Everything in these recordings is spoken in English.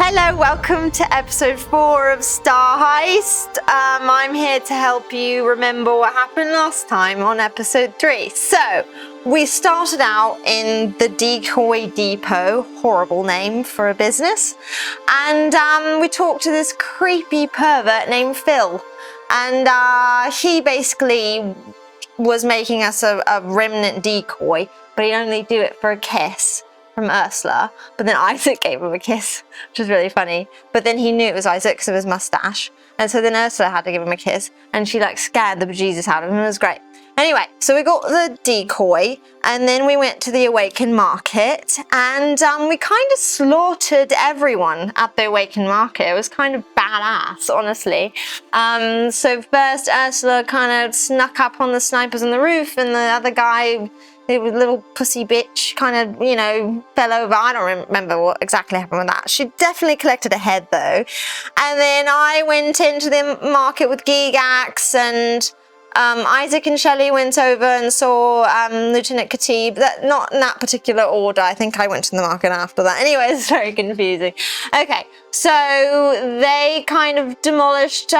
Hello, welcome to episode 4 of Star Heist. I'm here to help you remember what happened last time on episode 3. So, we started out in the Decoy Depot, horrible name for a business, and we talked to this creepy pervert named Phil, and he basically was making us a remnant decoy, but he'd only do it for a kiss from Ursula, but then Isaac gave him a kiss, which was really funny. But then he knew it was Isaac because of his mustache, and so then Ursula had to give him a kiss, and she like scared the bejesus out of him. It was great. Anyway, so we got the decoy, and then we went to the Awakened Market, and we kind of slaughtered everyone at the Awakened Market. It was kind of badass, honestly. So first Ursula kind of snuck up on the snipers on the roof, and the other guy, the little pussy bitch, kind of, you know, fell over. I don't remember what exactly happened with that. She definitely collected a head though. And then I went into the market with Gigax, and Isaac and Shelley went over and saw Lieutenant Khatib. Not in that particular order. I think I went to the market after that. Anyway, it's very confusing. Okay, so they kind of demolished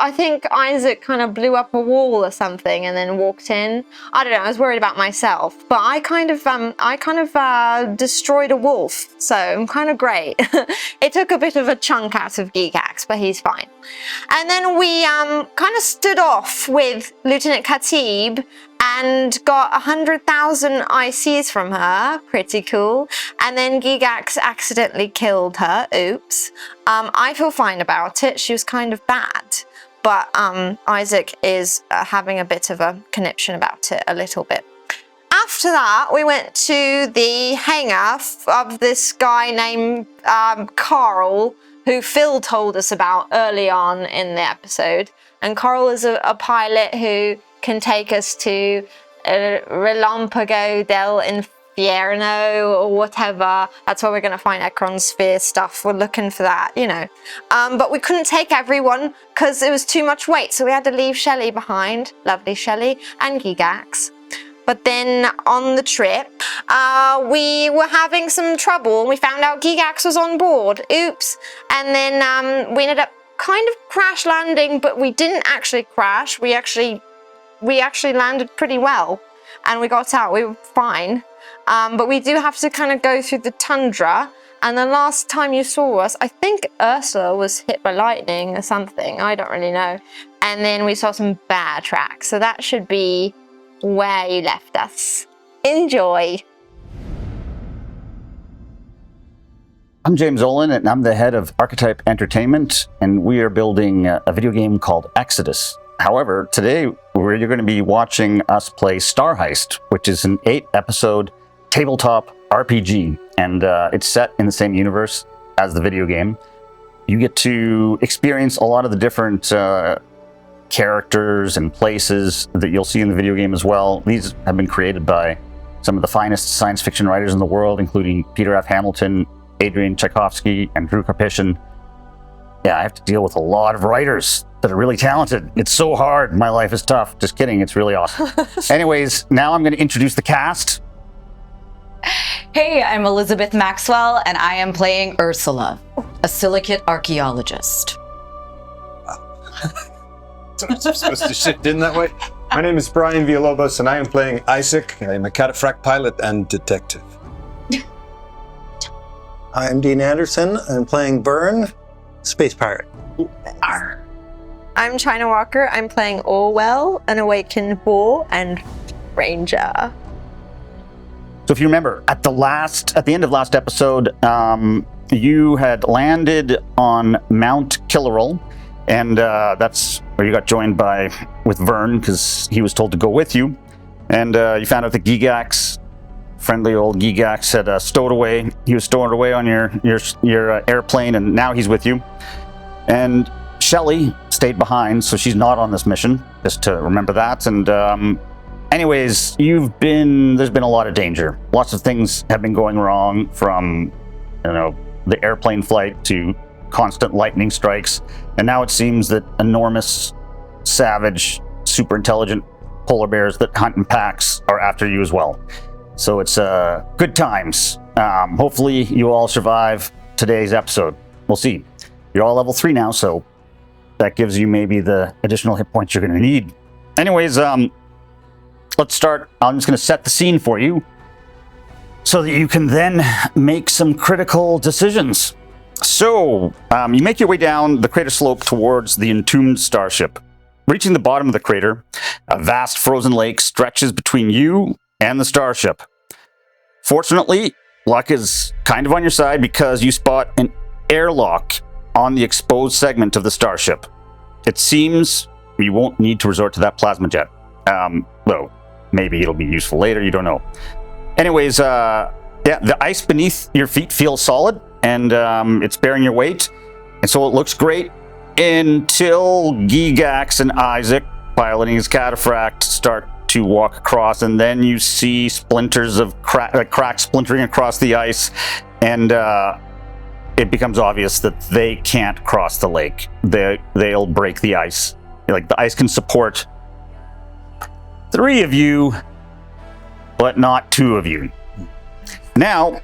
I think Isaac kind of blew up a wall or something and then walked in. I don't know, I was worried about myself, but I kind of destroyed a wolf, so I'm kind of great. It took a bit of a chunk out of Geekax, but he's fine. And then we kind of stood off with Lieutenant Khatib and got 100,000 ICs from her, pretty cool. And then Gigax accidentally killed her, oops. I feel fine about it, she was kind of bad. But Isaac is having a bit of a conniption about it, a little bit. After that, we went to the hangar of this guy named Carl, who Phil told us about early on in the episode. And Carl is a pilot who can take us to Relampago del Infierno or whatever. That's where we're going to find Ekron Sphere stuff. We're looking for that, you know. But we couldn't take everyone because it was too much weight, so we had to leave Shelley behind. Lovely Shelley and Gigax. But then on the trip, we were having some trouble. We found out Gigax was on board. Oops. And then we ended up kind of crash landing, but we didn't actually crash. We actually landed pretty well, and we got out. We were fine. But we do have to kind of go through the tundra. And the last time you saw us, I think Ursula was hit by lightning or something. I don't really know. And then we saw some bear tracks. So that should be where you left us. Enjoy. I'm James Ohlen, and I'm the head of Archetype Entertainment, and we are building a video game called Exodus. However, today you're going to be watching us play Star Heist, which is an 8-episode tabletop RPG, and it's set in the same universe as the video game. You get to experience a lot of the different characters and places that you'll see in the video game as well. These have been created by some of the finest science fiction writers in the world, including Peter F. Hamilton, Adrian Tchaikovsky, and Drew Karpyshyn. Yeah, I have to deal with a lot of writers that are really talented. It's so hard. My life is tough. Just kidding. It's really awesome. Anyways, now I'm going to introduce the cast. Hey, I'm Elizabeth Maxwell, and I am playing Ursula, a silicate archaeologist. So I'm supposed to shift in that way? My name is Brian Villalobos, and I am playing Isaac. I am a cataphract pilot and detective. I'm Dean Anderson. I'm playing Byrne, space pirate. I'm China Walker. I'm playing Orwell, an awakened boar and ranger. So if you remember, at the end of last episode, you had landed on Mount Killaral, and that's where you got joined with Vern, because he was told to go with you. And you found out that Gigax, friendly old Gigax, had stowed away. He was stowed away on your airplane, and now he's with you. And Shelley stayed behind, so she's not on this mission, just to remember that. And anyways, there's been a lot of danger. Lots of things have been going wrong, from, you know, the airplane flight to constant lightning strikes. And now it seems that enormous, savage, super intelligent polar bears that hunt in packs are after you as well. So it's good times. Hopefully you all survive today's episode. We'll see. You're all level 3 now, so that gives you maybe the additional hit points you're going to need. Anyways, let's start. I'm just going to set the scene for you so that you can then make some critical decisions. So, you make your way down the crater slope towards the entombed starship. Reaching the bottom of the crater, a vast frozen lake stretches between you and the starship. Fortunately, luck is kind of on your side because you spot an airlock on the exposed segment of the starship. It seems you won't need to resort to that plasma jet. Though, maybe it'll be useful later, you don't know. Anyways, the ice beneath your feet feels solid, and it's bearing your weight, and so it looks great until Gigax and Isaac, piloting his cataphract, start to walk across, and then you see splinters of cracks splintering across the ice, and it becomes obvious that they can't cross the lake. They'll break the ice. Like, the ice can support 3 of you, but not 2 of you. Now,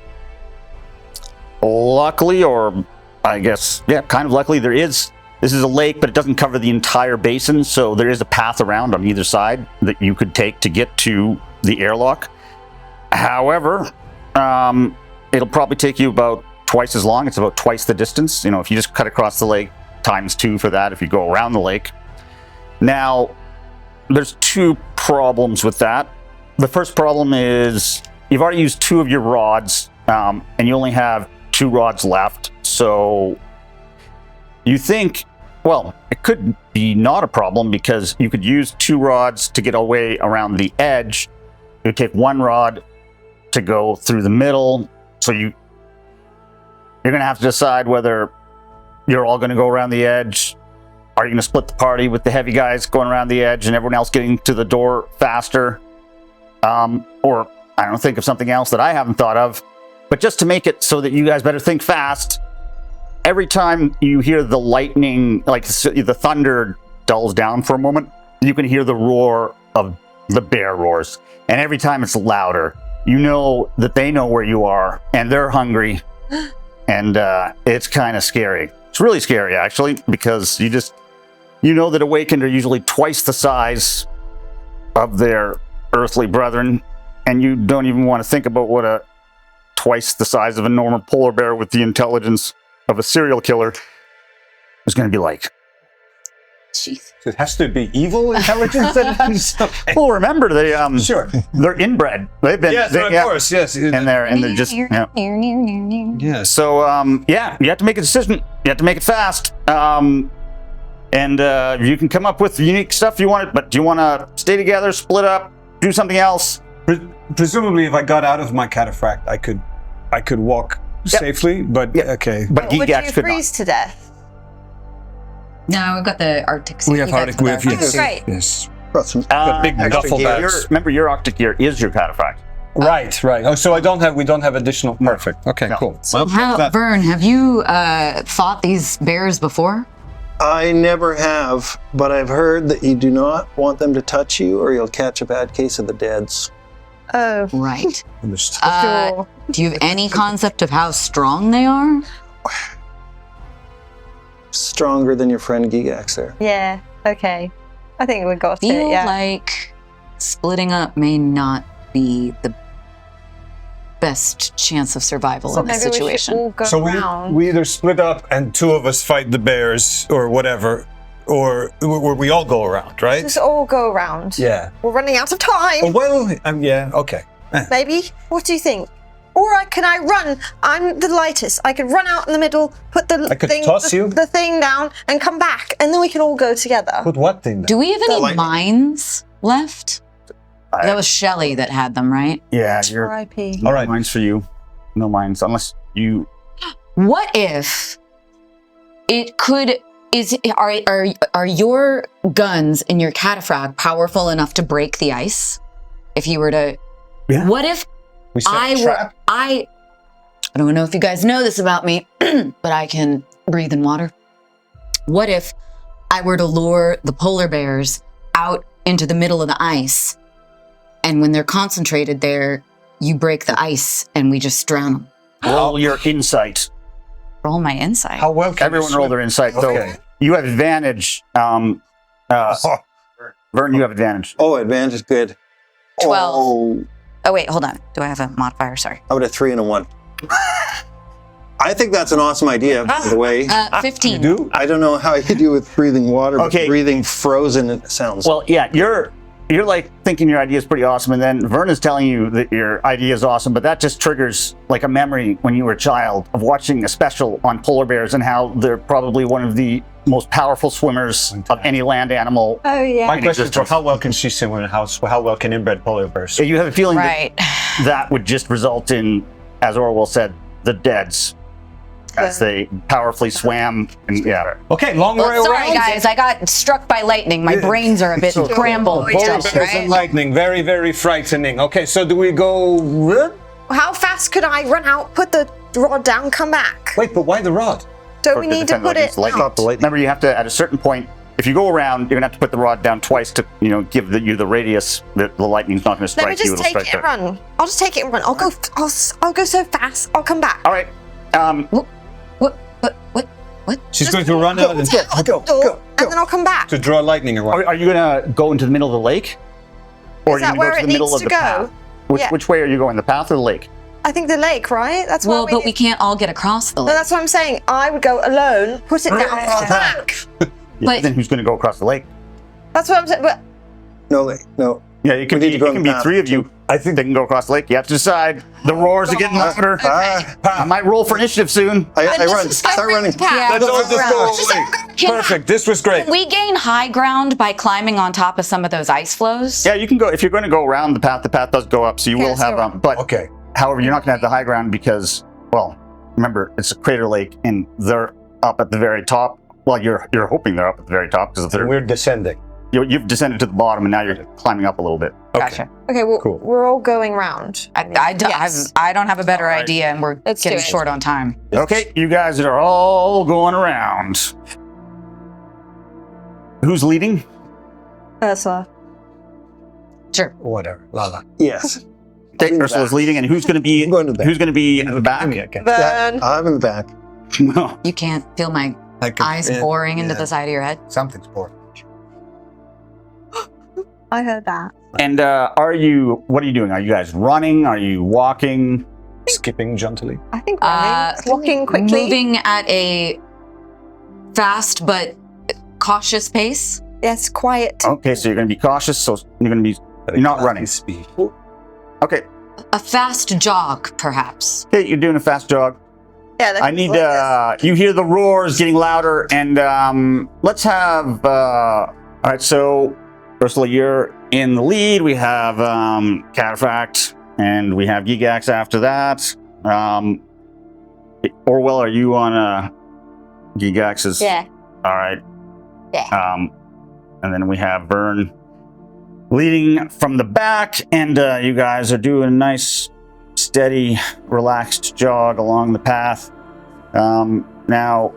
luckily, or I guess, yeah, kind of luckily, this is a lake, but it doesn't cover the entire basin, so there is a path around on either side that you could take to get to the airlock. However, it'll probably take you about twice as long. It's about twice the distance. You know, if you just cut across the lake, times 2 for that if you go around the lake. Now, there's 2 problems with that. The first problem is you've already used 2 of your rods, and you only have 2 rods left. So you think, well, it could be not a problem because you could use 2 rods to get away around the edge. You would take 1 rod to go through the middle. So you're going to have to decide whether you're all going to go around the edge. Are you going to split the party with the heavy guys going around the edge and everyone else getting to the door faster? Or, I don't know, think of something else that I haven't thought of. But just to make it so that you guys better think fast, every time you hear the lightning, like the thunder dulls down for a moment, you can hear the roar of the bear roars. And every time it's louder, you know that they know where you are and they're hungry. And it's kind of scary. It's really scary, actually, because you know that awakened are usually twice the size of their earthly brethren, and you don't even want to think about what twice the size of a normal polar bear with the intelligence of a serial killer is going to be like. Jeez. It has to be evil intelligence that okay. Well, remember, Sure. they're inbred. They've been, Yes, of course, yes. and they're just, yeah. Yes. So, yeah, you have to make a decision. You have to make it fast. And you can come up with unique stuff you want, but do you want to stay together, split up, do something else? Presumably, if I got out of my cataphract, I could walk safely, but okay. But Would Gigax you could freeze to death? No, we've got the Arctic suit. We have Arctic, with yes. Oh, great. Yes. Brought some The big extra duffel gear. bags. Remember, your Arctic gear is your cataphract. Right. Oh, so we don't have additional. Perfect. Okay, No. cool. So, Well, Vern, have you fought these bears before? I never have, but I've heard that you do not want them to touch you or you'll catch a bad case of the deads. Oh, Right. understood. sure. Do you have any concept of how strong they are? Stronger than your friend Gigax there. Yeah, okay. I think we got it, Feel yeah. like splitting up may not be the best chance of survival in this Maybe we should situation. all go So around. we either split up and 2 of us fight the bears or whatever, or we all go around, right? Just all go around. Yeah. We're running out of time. Oh, well, yeah. Okay. Maybe. What do you think? Or can I run? I'm the lightest. I could run out in the middle, put the I could thing, toss you. the thing down, and come back, and then we can all go together. Put what thing? Do we have any lightning. mines left? I- That was Shelley that had them, right? Yeah, you're. R.I.P. No All right. mines for you. No mines, unless you. What if it could? Are your guns in your cataphract powerful enough to break the ice? If you were to, Yeah. what if We set I a trap? I don't know if you guys know this about me, but I can breathe in water. What if I were to lure the polar bears out into the middle of the ice, and when they're concentrated there, you break the ice and we just drown them? Roll your insight. roll my insight. How well can Everyone you roll swim? their insight. Okay. So you have advantage. Vern, you have advantage. Oh, advantage is good. 12. Oh, Oh, wait, hold on. Do I have a modifier? Sorry. I would have 3 and a 1. I think that's an awesome idea, by the way. 15. You do? I don't know how you do with breathing water, but Okay. breathing frozen it sounds. Well, yeah, you're like thinking your idea is pretty awesome, and then Vern is telling you that your idea is awesome, but that just triggers like a memory when you were a child of watching a special on polar bears and how they're probably one of the most powerful swimmers of any land animal. Oh yeah. My question is, how well can she swim in a house? How well can inbred polar bears So swim? you have a feeling Right. that would just result in, as Orwell said, the deads as they powerfully swam. And yeah. Okay, long way Well, sorry, around. guys. I got struck by lightning. My brains are a bit scrambled. Polar still, bears and right? lightning, very, very frightening. Okay, so do we go... How fast could I run out, put the rod down, come back? Wait, but why the rod? Don't we need to put it lightning. out? Remember, you have to, at a certain point, if you go around, you're gonna have to put the rod down twice to, give you the radius that the lightning's not gonna Let me strike you. just take it and run. I'll just take it and run. I'll go so fast. I'll come back. All right. What? She's going to run out and Go. And then I'll come back. to draw lightning or what? Are you gonna go into the middle of the lake? Or Is that where it needs to go? Yeah. Which way are you going? The path or the lake? I think the lake, right? That's Well, why but we can't all get across the No, lake. that's what I'm saying. I would go alone, put it down, and come back. Yeah, But- then who's gonna go across the lake? That's what I'm saying. But No. Yeah, it can We need to go it on can the be path. 3 of you. I think they can go across the lake. You have to decide. The roars are getting louder. I might roll for initiative soon. I let's run. just Start running. Yeah. Let's all just go Just away. Can- Perfect, this was great. Can we gain high ground by climbing on top of some of those ice floes? Yeah, you can go if you're going to go around the path. The path does go up, so you Okay, will let's have. go around. But Okay. however, you're not going to have the high ground because, well, remember it's a crater lake, and they're up at the very top. Well, you're hoping they're up at the very top because We're descending. you've descended to the bottom, and now you're climbing up a little bit. Gotcha. okay, well, Cool. we're all going round. I don't have a better All right. idea, and we're Let's getting do it. short on time. Okay, you guys are all going around. Who's leading? Ursula. Sure. Whatever. La. Yes. Okay, in the Ursula's back. leading, and who's going to be I'm going to the back. who's going to be in the back? Okay. Burn. I'm in the back. Well, You can't feel my I can- eyes yeah, boring into yeah. the side of your head. Something's boring. I heard that. and what are you doing? Are you guys running? Are you walking? Skipping jauntily. I think running. Walking quickly. Moving at a fast but cautious pace. Yes, quiet. Okay, so you're going to be cautious. So you're going to be You're not running. Speed. okay. A fast jog, perhaps. Okay, you're doing a fast jog. Yeah, I need you hear the roars getting louder, and let's have all right, so Ursula, you're in the lead. We have Cataphract, and we have Gigax after that. Orwell, are you on Gigax's? Yeah. All right. Yeah. And then we have Vern leading from the back, and you guys are doing a nice, steady, relaxed jog along the path. Now,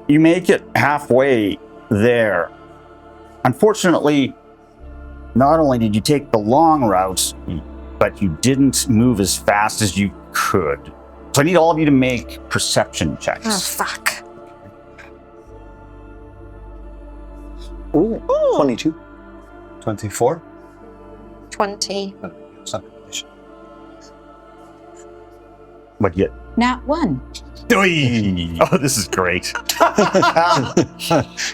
you make it halfway there. Unfortunately, not only did you take the long route, but you didn't move as fast as you could. So I need all of you to make perception checks. Oh, fuck. Ooh, 22. 24. 20. What you get? Nat 1. Oh, this is great. I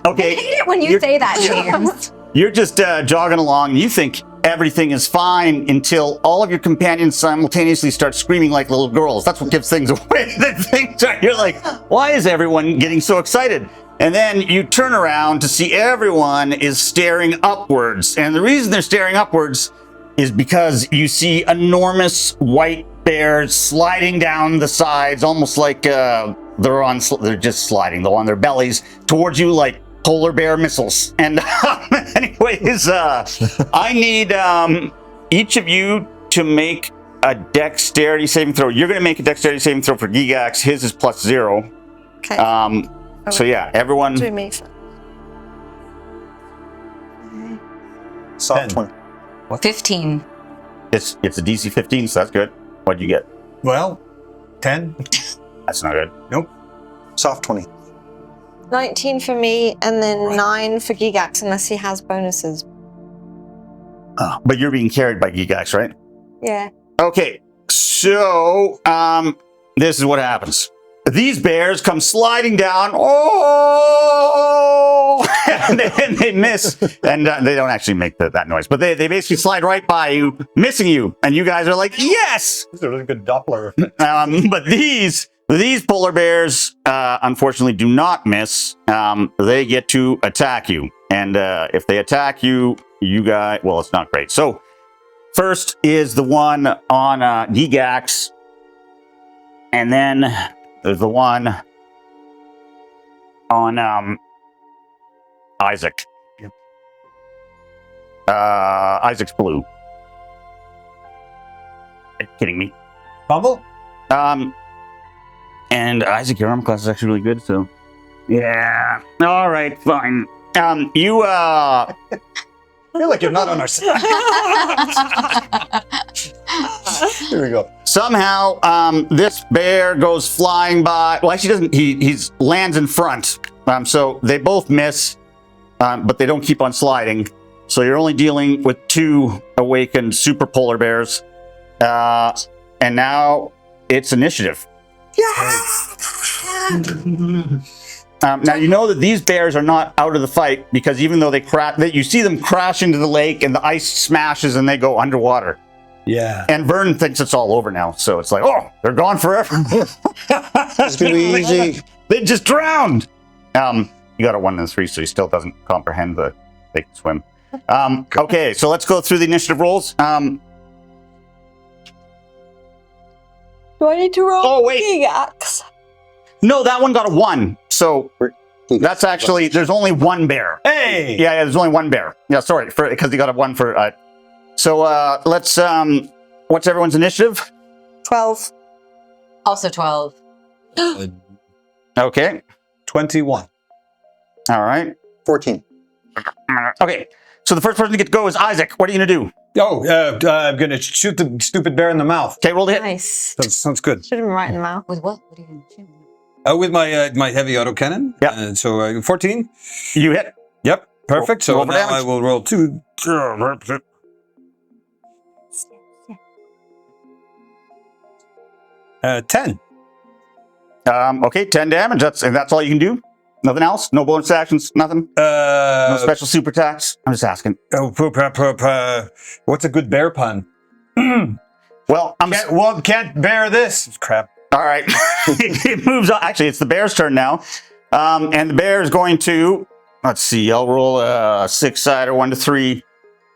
Okay, hate it when you You're- say that, James. you're just jogging along, and you think everything is fine until all of your companions simultaneously start screaming like little girls. That's what gives things away. You're like, why is everyone getting so excited? And then you turn around to see everyone is staring upwards. And the reason they're staring upwards is because you see enormous white bears sliding down the sides, almost like they're just sliding on their bellies towards you like polar bear missiles. And anyways, I need each of you to make a dexterity saving throw. You're going to make a dexterity saving throw for Gigax. His is +0. Okay. So yeah, everyone. Do me. Soft 10. one. 15. It's a DC 15, so that's good. What'd you get? Well, 10. That's not good. Nope. Soft 20. 19 for me, and then 9 for Gigax, unless he has bonuses. But you're being carried by Gigax, right? Yeah. Okay, so this is what happens. These bears come sliding down. Oh! and they miss. And they don't actually make that noise, but they basically slide right by you, missing you. And you guys are like, yes! This is a really good Doppler. But these polar bears, unfortunately, do not miss. They get to attack you. And if they attack you, you guys, well, it's not great. So first is the one on Gigax. And then there's the one on Isaac. Yep. Isaac's blue. Are you kidding me? Bumble? And Isaac, your armor class is actually really good, so yeah. All right, fine. You I feel like you're not on our side. Here we go. somehow this bear goes flying by. Well, actually, doesn't. He lands in front. So they both miss, but they don't keep on sliding. So you're only dealing with 2 awakened super polar bears, and now it's initiative. Now you know that these bears are not out of the fight because even though they you see them crash into the lake and the ice smashes and they go underwater. Yeah. And Vern thinks it's all over now, so it's like, oh, they're gone forever. It's gonna be easy. They just drowned. You got a 1 and a 3, so he still doesn't comprehend the they can swim. Okay, so let's go through the initiative rolls. Do I need to roll? Oh, wait. Gigax? No, that one got a 1. So that's actually, there's only 1 bear. Hey! Yeah, there's only 1 bear. Yeah, sorry, because he got a 1 for. So let's. What's everyone's initiative? 12. Also 12. Okay. 21. All right. 14. Okay. So the first person to get to go is Isaac. What are you gonna do? Oh, I'm going to shoot the stupid bear in the mouth. Okay, roll the hit. Nice. That sounds good. Should have been right in the mouth. With what? What are you going to shoot? With my heavy autocannon. Yeah. So 14. You hit. Yep. Perfect. So Roll for now damage. I will roll 2. 10. Okay, 10 damage. That's all you can do. Nothing else. No bonus actions. Nothing. No special super attacks. I'm just asking. What's a good bear pun? Well, Can't bear this. Crap. all right. It moves on. Actually, it's the bear's turn now, and the bear is going to. Let's see. I'll roll a 6-sider, 1 to 3.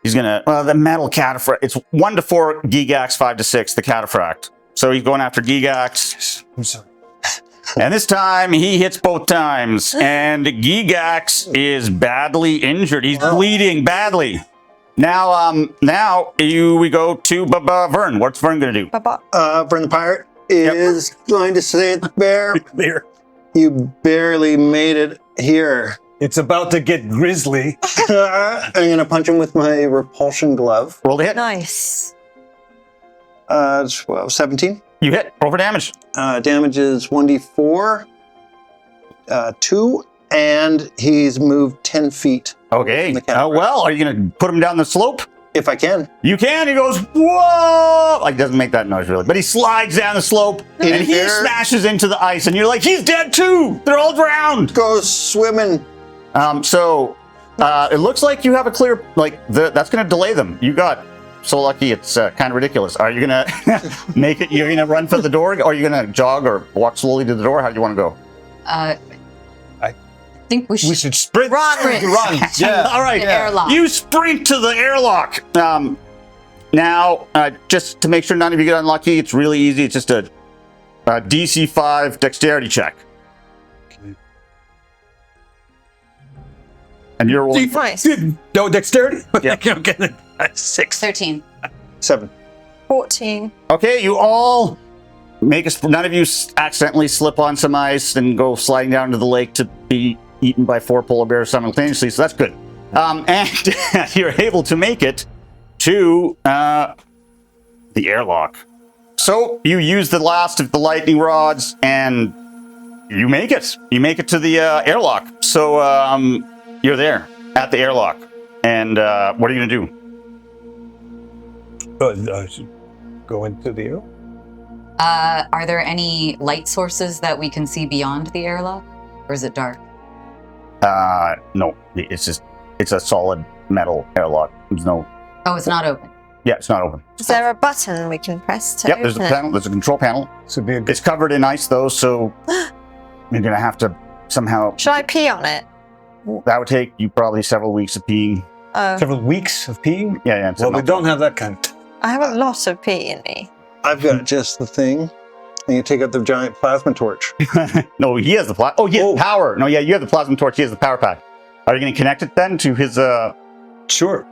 He's gonna. The metal cataphract. It's 1 to 4. Gigax, 5 to 6. The cataphract. So he's going after Gigax. I'm sorry. And this time he hits both times, and Gigax is badly injured. He's bleeding badly. Now, we go to Vern. What's Vern gonna do? Bye-bye. Vern the Pirate is going to say to the bear, Clear. you barely made it here. It's about to get grisly. I'm going to punch him with my repulsion glove. Roll the hit. Nice. 17. You hit. Roll for damage. Damage is 1d4, 2, and he's moved 10 feet. Okay. The cataphract. Well, are you gonna put him down the slope? If I can. You can. He goes, whoa! Like, doesn't make that noise really, but he slides down the slope and he Bear smashes into the ice, and you're like, he's dead too. They're all drowned. goes swimming. So it looks like you have a clear, that's gonna delay them. You got so lucky, it's kind of ridiculous. Are you gonna make it? You're gonna run for the door, or are you gonna jog or walk slowly to the door? How do you want to go? I think we should. We should sprint. Run. Run. Yeah. All right. The airlock. You sprint to the airlock. Now, just to make sure none of you get unlucky, it's really easy. It's just a DC 5 dexterity check. And you're rolling. Nice. No dexterity? Yeah. Okay. 6. 13. 7. 14. Okay, you all make none of you accidentally slip on some ice and go sliding down to the lake to be eaten by 4 polar bears simultaneously, so that's good. And you're able to make it to the airlock. So you use the last of the lightning rods and You make it. You make it to the airlock. So you're there at the airlock. And what are you going to do? Go into the air? Are there any light sources that we can see beyond the airlock? Or is it dark? No. It's a solid metal airlock. There's no... Oh, it's not open. Yeah, it's not open. Is there a button we can press to Yep, there's a open it? panel. There's a control panel. It's covered in ice, though, so you're going to have to somehow... Should I pee on it? That would take you probably several weeks of peeing. Oh, Several weeks of peeing? Yeah. Well, we don't have that kind. I have a lot of pee in me. I've got just the thing. And you take out the giant plasma torch. No, he has the he has power. No, yeah, you have the plasma torch. He has the power pack. Are you going to connect it then to his? Sure.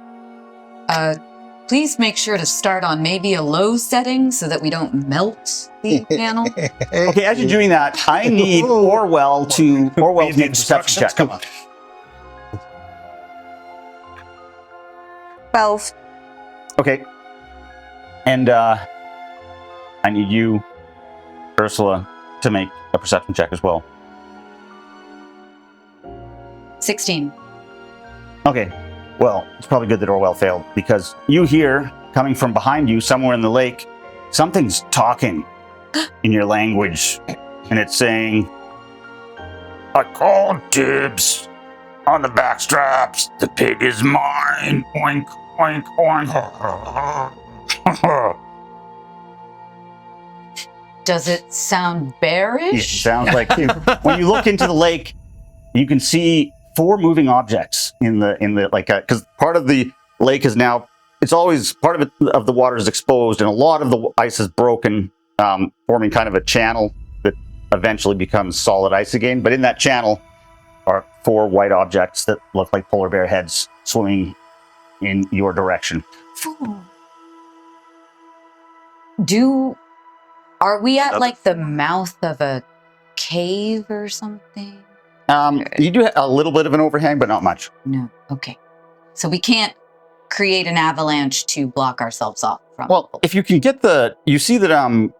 Please make sure to start on maybe a low setting so that we don't melt the panel. Okay, as you're doing that, I need Orwell to make a perception check. Come on. 12. Okay. And I need you, Ursula, to make a perception check as well. 16. Okay. Well, it's probably good that Orwell failed, because you hear, coming from behind you, somewhere in the lake, something's talking in your language, and it's saying, "I called dibs on the backstraps. The pig is mine. Oink, oink, oink." Does it sound It bearish? sounds like when you look into the lake, you can see 4 moving objects in the like, because part of the lake is now, it's always part of it, of the water is exposed, and a lot of the ice is broken, forming kind of a channel that eventually becomes solid ice again. But in that channel are 4 white objects that look like polar bear heads swimming in your direction. Are we at like the mouth of a cave or something? You do have a little bit of an overhang, but not much. No. Okay. So we can't create an avalanche to block ourselves off from. Well, if you can get you see that,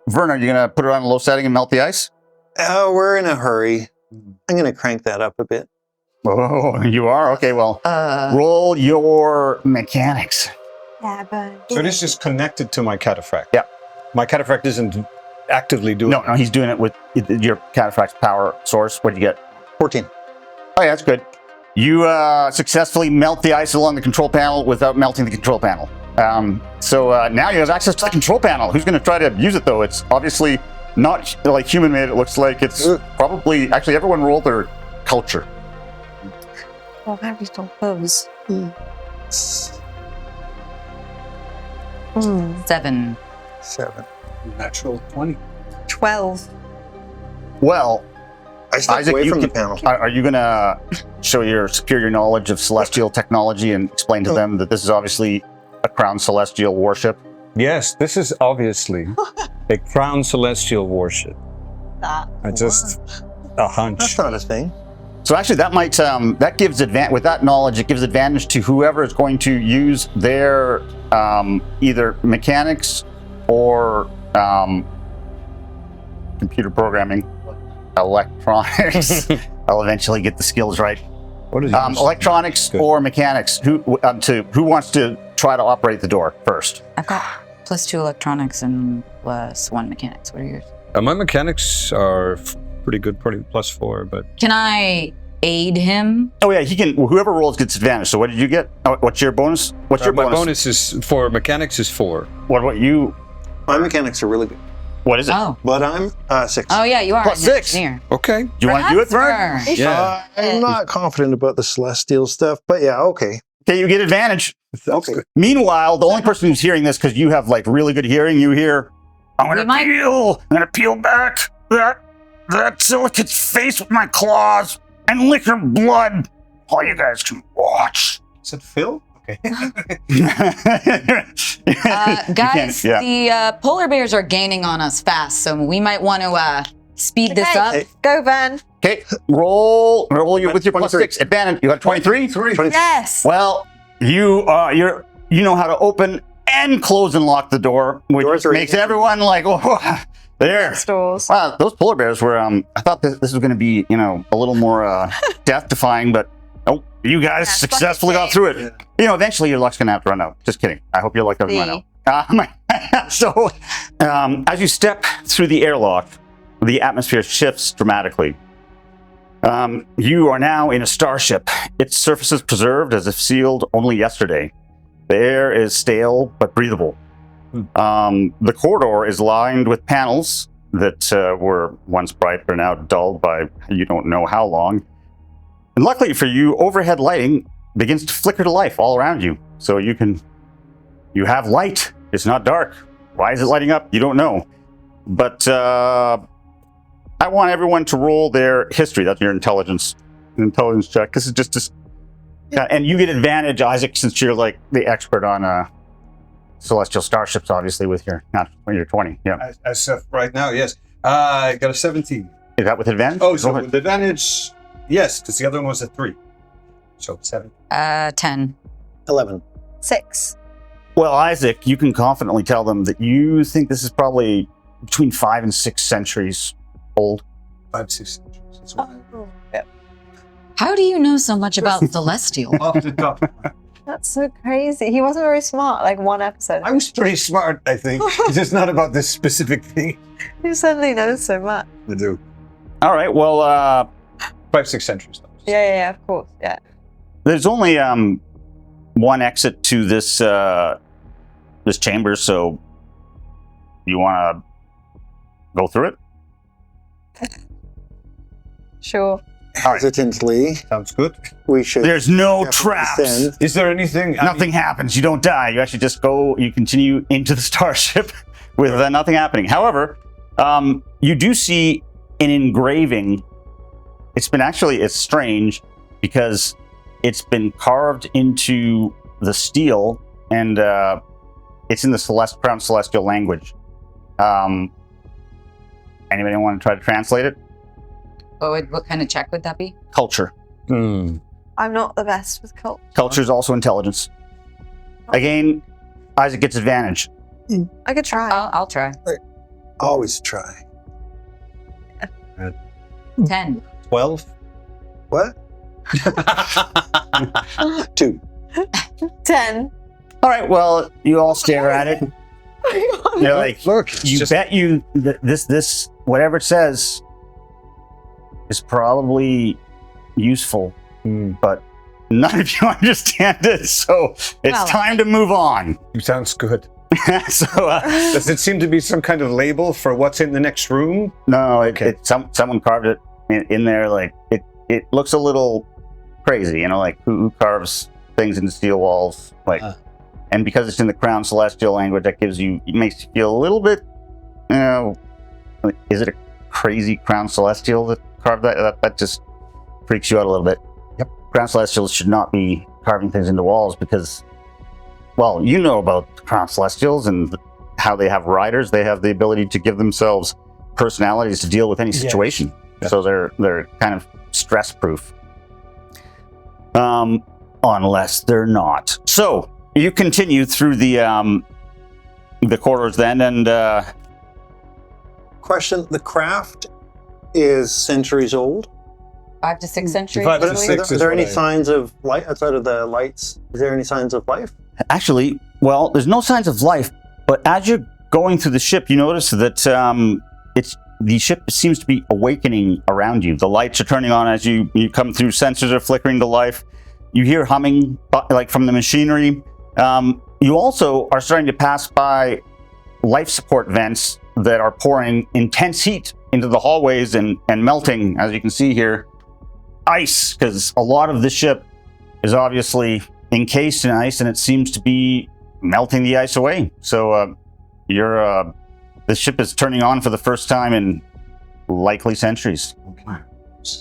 Verna, you're gonna put it on a low setting and melt the ice? Oh, we're in a hurry. I'm going to crank that up a bit. Oh, you are? Okay, well, roll your mechanics. Yeah, but... So this is connected to my cataphract. Yeah. My cataphract isn't actively doing No, he's doing it with your cataphract's power source. What'd you get? 14. Oh, yeah, that's good. You successfully melt the ice along the control panel without melting the control panel. So now you have access to the control panel. Who's going to try to use it, though? It's obviously not like human-made. It looks like it's probably... Actually, everyone roll their culture. Well, how do you stop those? 7. 7. natural 20. 12. Well, I stepped Isaac, away you from the can- panel. are you going to show your superior knowledge of celestial technology and explain to them that this is obviously a crown celestial warship? Yes, this is obviously a crown celestial warship. That. I just a hunch. That's not a thing. So actually, that might that gives with that knowledge, it gives advantage to whoever is going to use their either mechanics or computer programming, electronics. I'll eventually get the skills right. What is yours? Electronics Good. or mechanics. Who wants to try to operate the door first? I've got +2 electronics and +1 mechanics. What are yours? My mechanics are pretty good, probably +4, but Can I aid him? Oh yeah, he can. Whoever rolls gets advantage. So what did you get? What's your bonus? What's your my bonus? bonus is for mechanics is 4. What you? My mechanics are really good. What is it? Oh. But I'm 6. Oh, yeah, you are. +6. an engineer. Okay. Do you want to do it, Vern? Vern. Yeah. I'm not confident about the celestial stuff, but yeah, okay. Okay, you get advantage. Okay. Meanwhile, the only person who's hearing this, because you have like really good hearing, you hear, I'm We gonna might- peel back that silicate's face with my claws and lick her blood. All you guys can watch. Is it Phil? Okay. Guys, yeah. the polar bears are gaining on us fast, so we might want to speed this up. Hey. Go, Van. Okay, roll you with your 23. +6 advantage. You got 23? 20. Yes. Well, you know how to open and close and lock the door, which Doors are makes easy. everyone like, oh, There. Stores. Wow, those polar bears were. I thought this was going to be, a little more death-defying, but oh, you guys Yeah, successfully got through it. Eventually your luck's going to have to run out. Just kidding. I hope your luck doesn't run out. So, as you step through the airlock, the atmosphere shifts dramatically. You are now in a starship. Its surface is preserved as if sealed only yesterday. The air is stale but breathable. The corridor is lined with panels that were once bright but are now dulled by you don't know how long. And luckily for you, overhead lighting begins to flicker to life all around you. So you have light. It's not dark. Why is it lighting up? You don't know. But I want everyone to roll their history. That's your intelligence check. This is just and you get advantage, Isaac, since you're like the expert on celestial starships, obviously, with your 20. Yeah. As of right now, yes. I got a 17. Is that with advantage? Oh, so with advantage, yes, because the other one was a 3. So 7. 10. 11. 6. Well, Isaac, you can confidently tell them that you think this is probably between 5 and 6 centuries old. 5, 6 centuries. That's what Yep. How do you know so much about celestial? off the top. That's so crazy. He wasn't very smart, like one episode. I was pretty smart, I think. It's just not about this specific thing. He suddenly knows so much. I do. All right. Well, 5, 6 centuries. Yeah, of course, yeah. there's only one exit to this this chamber, so you want to go through it? Sure. Hesitantly, Sounds good. we should. There's no definitely traps. descend. Is there anything? Nothing happens. You don't die. You actually just go. You continue into the starship with nothing happening. However, you do see an engraving. It's strange because it's been carved into the steel, and it's in the Crown Celestial language. Anybody want to try to translate it? What kind of check would that be? Culture. I'm not the best with culture. Culture is also intelligence. Again, Isaac gets advantage. I could try. I'll try. Always try. 10. 12. What? 2. 10. All right. Well, you all stare at it. You're like, Look, bet you this whatever it says is probably useful, but none of you understand it, so it's time to move on. Sounds good. So Does it seem to be some kind of label for what's in the next room? no, someone carved it in there. Like it looks a little crazy, like who carves things into steel walls, like. And because it's in the Crown Celestial language, that makes you feel a little bit, is it a crazy Crown Celestial that carved that? That just freaks you out a little bit. Yep. Crown Celestials should not be carving things into walls because, well, you know about the Crown Celestials and how they have riders. They have the ability to give themselves personalities to deal with any situation. Yeah. So they're kind of stress-proof. Unless they're not. So you continue through the corridors then, and Question: the craft is centuries old. 5 to 6 centuries. 5 to maybe? 6 Are there any what I- signs of light outside of the lights? Is there any signs of life? actually, well, there's no signs of life. But as you're going through the ship, you notice that the ship seems to be awakening around you. The lights are turning on as you come through. Sensors are flickering to life. You hear humming like from the machinery. You also are starting to pass by life support vents that are pouring intense heat into the hallways and melting, as you can see here, ice, because a lot of this ship is obviously encased in ice, and it seems to be melting the ice away. So the ship is turning on for the first time in likely centuries.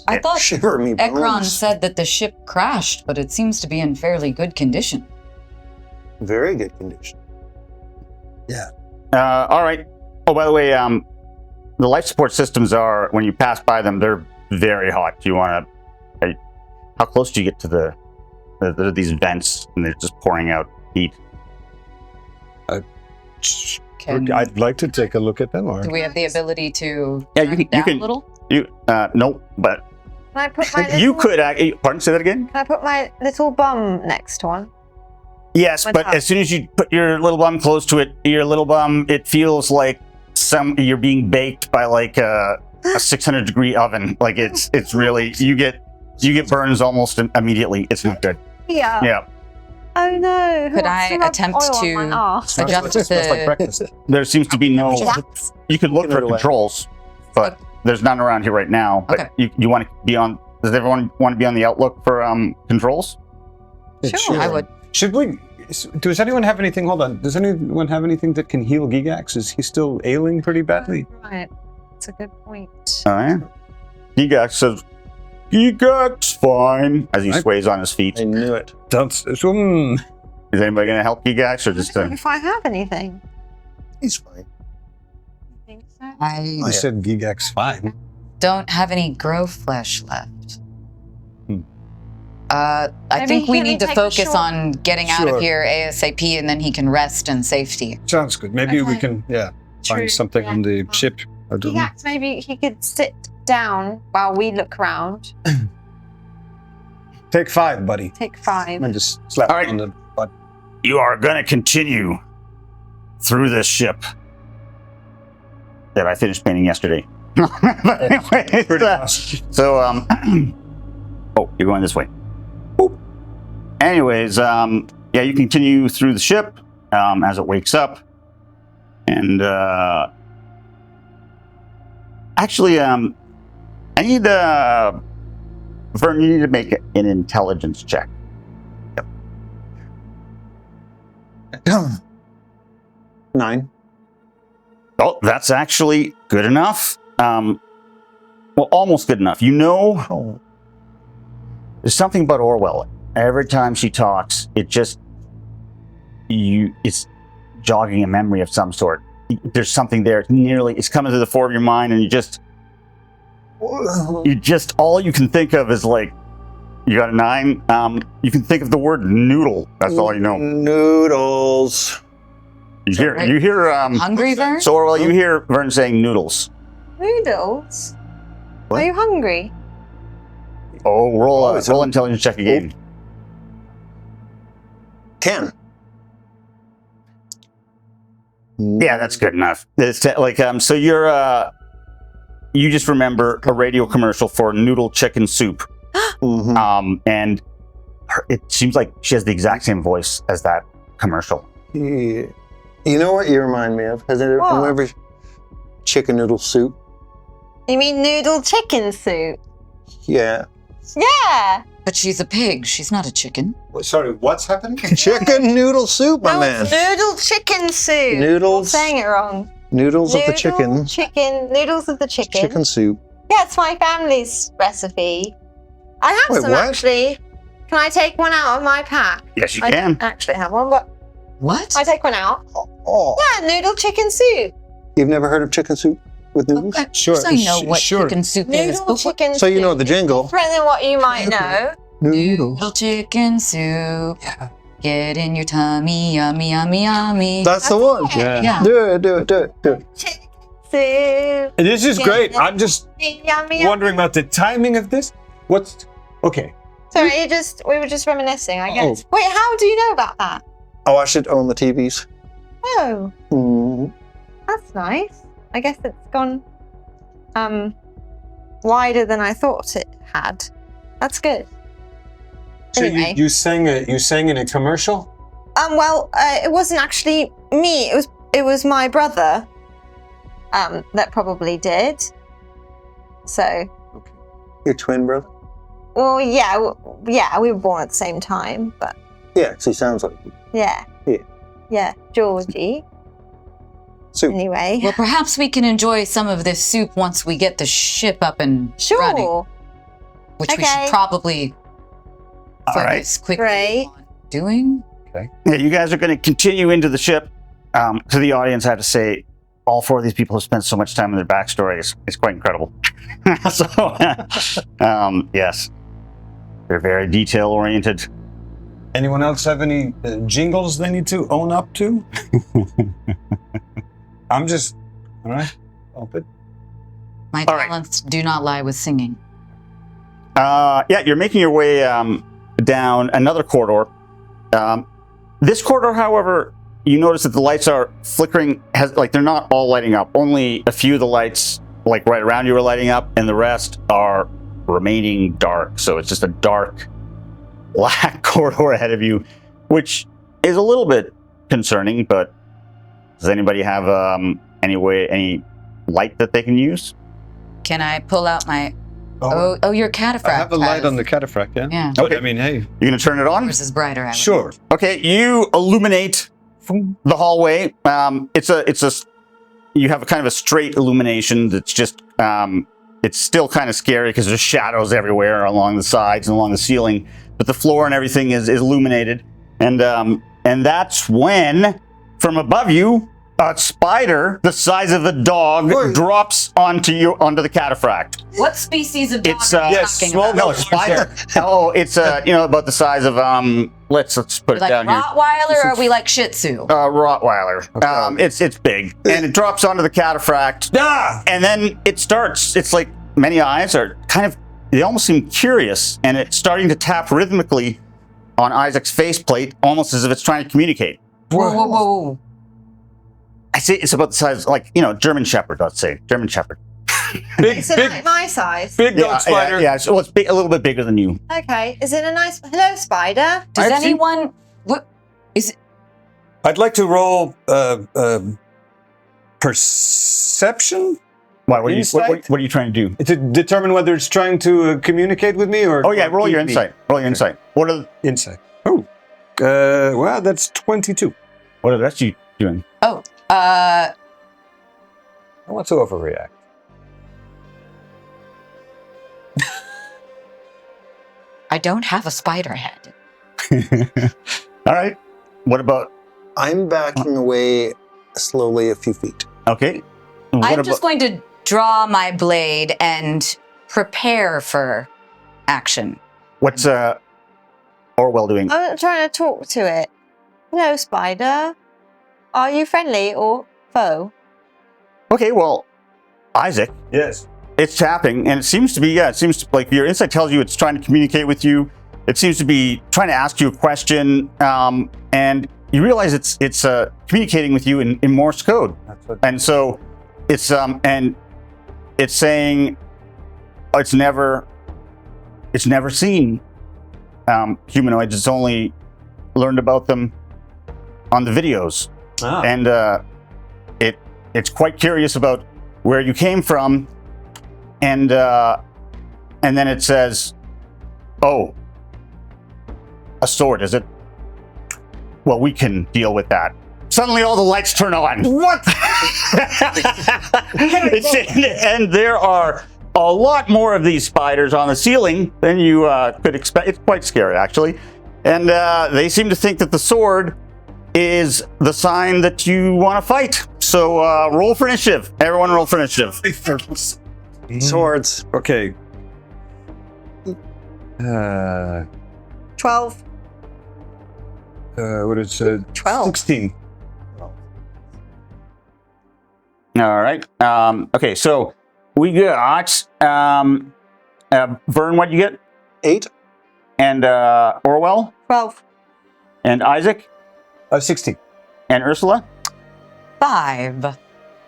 I thought Shiver me Ekron bones. said that the ship crashed, but it seems to be in fairly good condition. Very good condition. All right. Oh, by the way, the life support systems are, when you pass by them, they're very hot. Do you want to? How close do you get to these vents, and they're just pouring out heat? Can, I'd like to take a look at them. Or do we have the ability to Yeah, turn you it down can. a little? Nope. But Can I put my you little, could. Pardon. Say that again. Can I put my little bum next to one? Yes, Went but up. as soon as you put your little bum close to it, it feels like you're being baked by like a 600-degree oven. Like it's really you get burns almost immediately. It's not good. Yeah. Yeah. Oh no. Who Could wants I rub attempt oil on to my arse? adjust Smells like the... breakfast. There seems to be no. Yes. You could look Give it for away. controls, but there's none around here right now. But Okay. you want to be on. Does everyone want to be on the outlook for controls? Sure, I would. Should we? Does anyone have anything? Hold on. Does anyone have anything that can heal Gigax? Is he still ailing pretty badly? Right. That's a good point. All right. Gigax says, "Gigax, fine." As he sways on his feet. I knew it. Don't. Is anybody going to help Gigax or just? If I have anything. He's fine. I think so. I I said Gigax fine. don't have any grow flesh left. Hmm. I Maybe think we he need to can take a focus short- on getting out Sure. of here ASAP, and then he can rest in safety. Sounds good. Maybe we Okay. can, True, find something on the yeah. ship. I don't know. Gigax, maybe he could sit down while we look around. Take 5, buddy. Take 5. And just slap All right. on the butt. You are going to continue through this ship that I finished painting yesterday. But anyways, Pretty awesome. so, oh, you're going this way. Boop. Anyways, yeah, you continue through the ship as it wakes up. And actually, I need Vern, you need to make an intelligence check. 9. Oh, that's actually good enough. Well, almost good enough. You know, there's something about Orwell. Every time she talks, it's jogging a memory of some sort. There's something there. It's coming to the fore of your mind, and you just all you can think of is like, you got a 9. You can think of the word noodle. That's all you know. Noodles. You hear, Right. Hungry, Vern? So Orwell, you hear Vern saying noodles. Noodles? What? Are you hungry? Oh, roll Oh, it's roll on. intelligence check again. 10. Yeah, that's good enough. It's like so you just remember a radio commercial for noodle chicken soup. Mhm. And it seems like she has the exact same voice as that commercial. Yeah. You know what you remind me of? Has anyone What? ever chicken noodle soup? You mean noodle chicken soup? Yeah. Yeah. But she's a pig. She's not a chicken. Sorry, what's happening? Chicken noodle soup, my No, man. it's noodle chicken soup. Noodles. I'm saying it wrong. Noodles of the Noodle chicken. Noodles of the chicken. Chicken soup. Yeah, it's my family's recipe. I have Wait, some what? actually. Can I take one out of my pack? Yes, you I can. don't actually have one, but What? I take one out. Oh, Yeah, noodle chicken soup. you've never heard of chicken soup with noodles? Of Sure, course I know what sure. chicken soup is. Noodle But chicken So you know soup. the jingle. Different than what you might know. Noodle chicken soup. Yeah. Get in your tummy, yummy, yummy, yummy. That's the one. Yeah. Yeah. Do it, do it, do it, do it. Chicken soup. This is great. I'm just Yummy. wondering about the timing of this. What's okay? Sorry, we were just reminiscing, I guess. Wait, how do you know about that? I watched it on the TVs. Oh, Mm. that's nice. I guess it's gone wider than I thought it had. That's good. So Anyway. you sang in a commercial? Well, it wasn't actually me. It was my brother. That probably did. So, Your twin brother? well, yeah, yeah, we were born at the same time, but Yeah, 'cause he sounds like yeah, Yeah. yeah, Georgie. soup. Anyway, Well, perhaps we can enjoy some of this soup once we get the ship up and running, sure, which we Okay. should probably All right. focus quickly Great. on doing. Yeah, you guys are going to continue into the ship. To the audience, I have to say, all 4 of these people have spent so much time in their backstory. It's quite incredible. So, yes, they're very detail oriented. Anyone else have any jingles they need to own up to? I'm just all right. Open. My All right. talents do not lie with singing. Yeah, you're making your way down another corridor. This corridor, however, you notice that the lights are flickering. They're not all lighting up. Only a few of the lights, like right around you, are lighting up, and the rest are remaining dark. So it's just a dark, black corridor ahead of you, which is a little bit concerning. But does anybody have any light that they can use? Can I pull out my... Oh, your cataphract. I have a light has- on the cataphract, yeah? Yeah. But, Okay. I mean, hey. You gonna turn it on? Yours is brighter. I would Sure. Okay, you illuminate the hallway. You have a kind of a straight illumination that's just, it's still kind of scary because there's shadows everywhere along the sides and along the ceiling, but the floor and everything is illuminated. And that's when, from above you, a spider the size of a dog drops onto the cataphract. What species of dog It's are you yes, talking small about? No, dog. spider. Oh, it's about the size of let's put it Like down here. Rottweiler, or are we like Shih Tzu? Rottweiler. Okay. It's big, and it drops onto the cataphract, and then it starts. It's like many eyes are kind of. They almost seem curious, and it's starting to tap rhythmically on Isaac's faceplate, almost as if it's trying to communicate. Whoa. I say it's about the size, German Shepherd. Let's say German Shepherd. Big, Is it like my size? big dog spider. Yeah. So it's a little bit bigger than you. Okay. Is it a nice... Hello, spider. Does I've seen- anyone... What is it? I'd like to roll perception Why? What Insight? are you trying to do? to determine whether it's trying to communicate with me or. Oh yeah, roll your eat me. insight. Roll your insight. What are Insight. Oh, well, that's 22. the rest of you doing? Oh, I want to overreact. I don't have a spider head. All right. What about? I'm backing away slowly a few feet. Okay. What I'm about? just going to draw my blade and prepare for action. What's Orwell doing? I'm trying to talk to it. Hello, spider. Are you friendly or foe? Okay. Well, Isaac, Yes. it's tapping, and it seems to be. Yeah, it seems to, like your insight tells you it's trying to communicate with you. It seems to be trying to ask you a question, and you realize it's communicating with you in Morse code. That's what. And so it's and it's saying it's never seen humanoids. It's only learned about them on the videos, Ah. and it's quite curious about where you came from, and then it says, "Oh, a sword, is it? Well, we can deal with that." Suddenly all the lights turn on. What? And there are a lot more of these spiders on the ceiling than you could expect. It's quite scary, actually. And they seem to think that the sword is the sign that you want to fight. So roll for initiative. Everyone roll for initiative. Swords. Okay. 12. What is 12. 16. All right. Okay, so we got Vern, what'd you get? 8. And Orwell? 12. And Isaac? 16. And Ursula? 5. All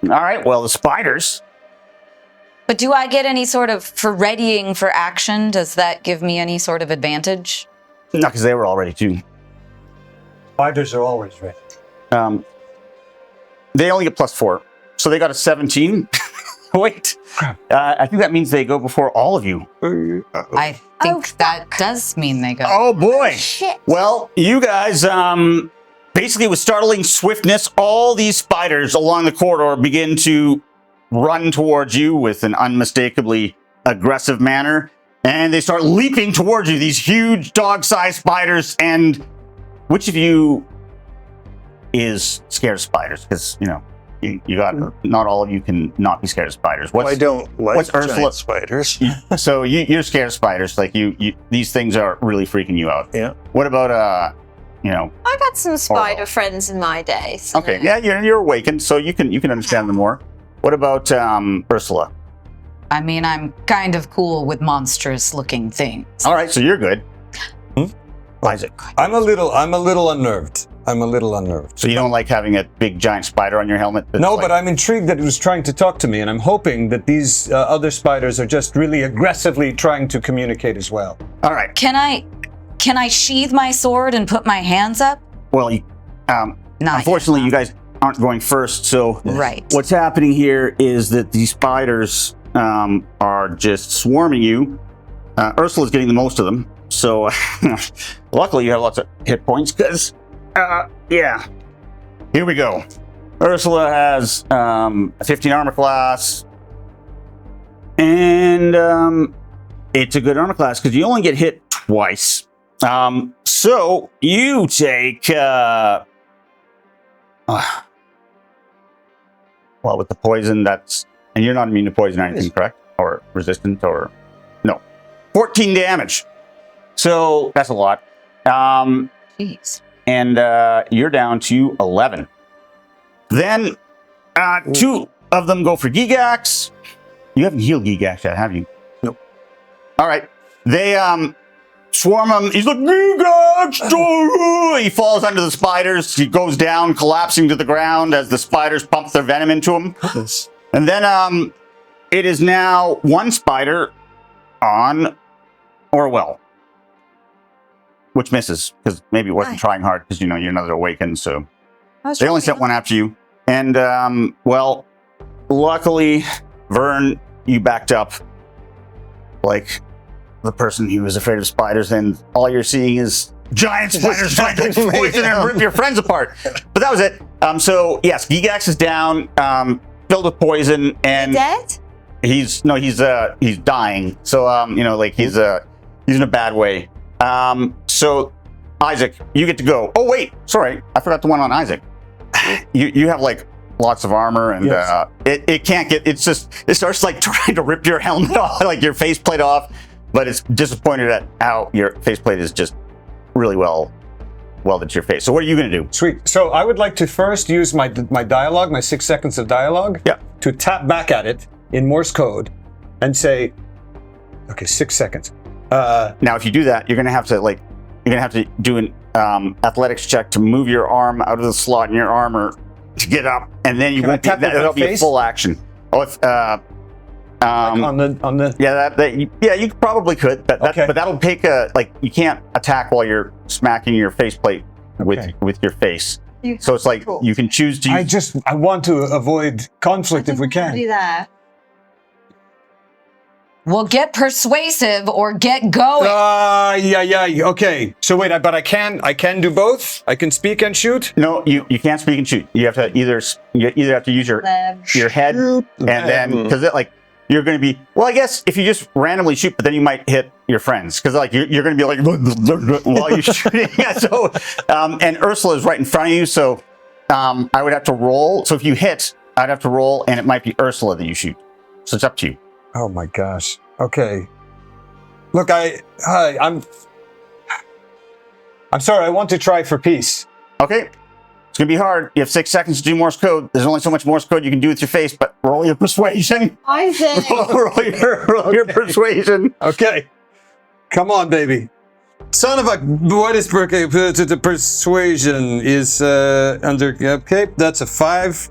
right, well, the spiders. But do I get any sort of, for readying for action, does that give me any sort of advantage? No, because they were all ready too. Spiders are always ready. They only get +4. So they got a 17. Wait. I think that means they go before all of you. I think that does mean they go. Oh, boy. Shit. Well, you guys, basically with startling swiftness, all these spiders along the corridor begin to run towards you with an unmistakably aggressive manner. And they start leaping towards you, these huge dog-sized spiders. And which of you is scared of spiders? Because, you got, not all of you can not be scared of spiders. I don't like what's Ursula- giant spiders. So you're scared of spiders. Like these things are really freaking you out. Yeah. What about I've had some spider friends in my day. So Okay, yeah, you're awakened, so you can understand them more. What about Ursula? I mean, I'm kind of cool with monstrous-looking things. All right, so you're good. Isaac. I'm a little unnerved. So you don't like having a big giant spider on your helmet? No, but I'm intrigued that it was trying to talk to me, and I'm hoping that these other spiders are just really aggressively trying to communicate as well. All right. Can I sheathe my sword and put my hands up? Well, Not unfortunately, yet. you guys aren't going first, so Right. what's happening here is that these spiders are just swarming you. Ursula's getting the most of them, so luckily you have lots of hit points, because, yeah. Here we go. Ursula has a 15 armor class, and it's a good armor class, because you only get hit twice. So you take... well, with the poison, and you're not immune to poison or anything, correct? Or resistant, or no? 14 damage. So that's a lot. Jeez. And you're down to 11. Then 2 of them go for Gigax. You haven't healed Gigax yet, have you? Nope. All right. They swarm him. He's like, Gigax! He falls under the spiders. He goes down, collapsing to the ground as the spiders pump their venom into him. And then it is now one spider on Orwell, which misses, because maybe it wasn't trying hard, because you're another awakened, so they only sent one after you. And well, luckily, Vern, you backed up like the person who was afraid of spiders, and all you're seeing is giant spiders trying to poison and rip your friends apart. But that was it. So yes, Gigax is down, filled with poison, and dead? he's dying. So he's in a bad way. So Isaac, you get to go. Oh wait, sorry, I forgot the one on Isaac. You have like lots of armor, and yes. It can't get. It starts like trying to rip your helmet off, like your faceplate off. But it's disappointed at how your faceplate is just really well welded to your face. So what are you going to do? Sweet. So I would like to first use my dialogue, my 6 seconds of dialogue, to tap back at it in Morse code and say, okay, 6 seconds. Now, if you do that, you're going to have to do an athletics check to move your arm out of the slot in your armor to get up, and then you won't tap that. That'll be a full action. Oh, if on the you probably could, but that'll take you can't attack while you're smacking your faceplate with your face. So it's like you can choose to. I want to avoid conflict if we can. Do that. Well, get persuasive or get going. Yeah. Okay. So wait, but I can do both. I can speak and shoot. No, you can't speak and shoot. You have to either have to use your head, and then because you're going to be, well, I guess if you just randomly shoot, but then you might hit your friends, because you're going to be like while you're shooting. So and Ursula is right in front of you, so I would have to roll. So if you hit, I'd have to roll, and it might be Ursula that you shoot. So it's up to you. Oh my gosh. Okay. Look, I'm sorry. I want to try for peace. Okay. It's going to be hard. You have 6 seconds to do Morse code. There's only so much Morse code you can do with your face, but roll your persuasion. Isaac. roll your persuasion. Okay. Come on, baby. Son of a... What is the persuasion is under... Okay, that's a 5.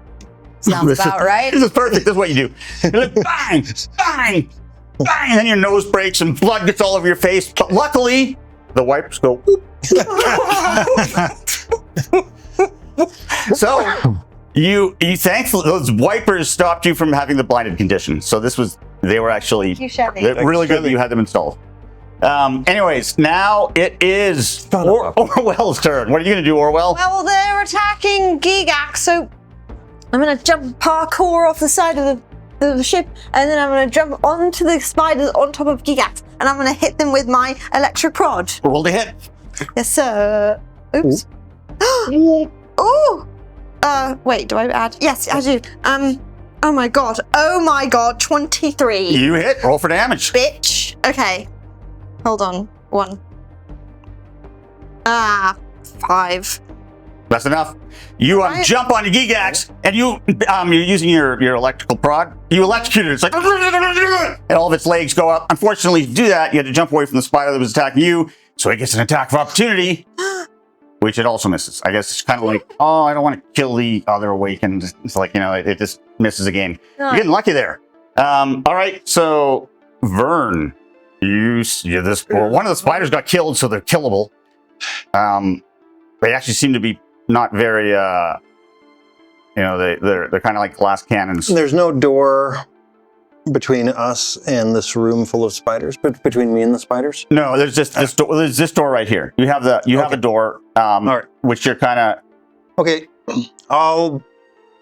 Sounds about right. This is perfect. This is what you do. You're like, bang, bang, bang, and then your nose breaks and blood gets all over your face. But luckily, the wipers go. So you thankfully those wipers stopped you from having the blinded condition. So they were actually really good that you had them installed. Anyways, now it is Orwell's turn. What are you going to do, Orwell? Well, they're attacking Gigax, so I'm going to jump parkour off the side of the ship, and then I'm going to jump onto the spiders on top of Gigax, and I'm going to hit them with my electric rod. Roll to hit. Yes, sir. Oops. Oh! Wait, do I add? Yes, I do. Oh my god, 23. You hit. Roll for damage. Bitch. Okay. Hold on. 1. 5. That's enough. You Right. jump on your Gigax, and you're using your electrical prod. You electrocute it. It's like, and all of its legs go up. Unfortunately, to do that, you had to jump away from the spider that was attacking you, so it gets an attack of opportunity, which it also misses. I guess it's kind of like, oh, I don't want to kill the other awakened. It's like, it just misses again. You're getting lucky there. All right, so Vern, one of the spiders got killed, so they're killable. They actually seem to be not very, they're kind of like glass cannons. There's no door between us and this room full of spiders, but between me and the spiders? No, there's just this door. There's this door right here. You have have a door, right. which you're kind of. Okay, I'll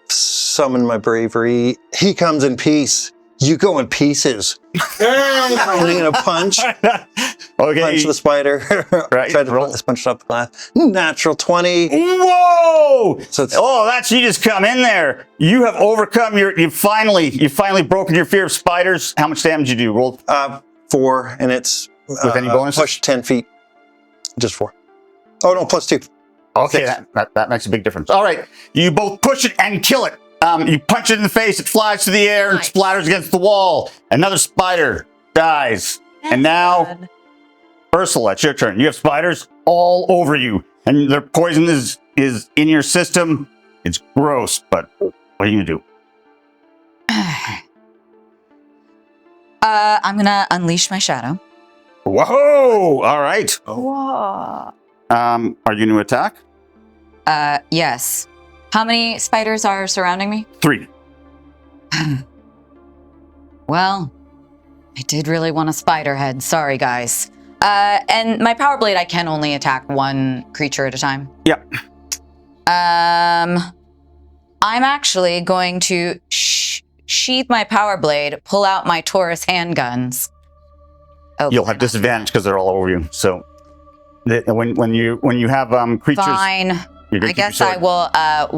summon my bravery. He comes in peace. You go in pieces. I'm gonna punch the spider. Right. Try to punch up the glass. Natural 20. Whoa! So it's, that's you just come in there. You have overcome you've finally broken your fear of spiders. How much damage did you do? Roll 4, and it's with any bonuses? Push 10 feet. Just 4. Oh no, plus 2. Okay, that makes a big difference. All right, you both push it and kill it. You punch it in the face, it flies through the air and splatters against the wall. Another spider dies. And now, Ursula, it's your turn. You have spiders all over you, and their poison is in your system. It's gross, but what are you going to do? I'm going to unleash my shadow. Whoa! All right. Whoa. Are you going to attack? Yes. How many spiders are surrounding me? 3. Well, I did really want a spider head. Sorry, guys. And my power blade, I can only attack one creature at a time. Yep. I'm actually going to sheath my power blade, pull out my Taurus handguns. Oh, You'll have disadvantage because they're all over you. So when you have creatures, fine. I guess I will.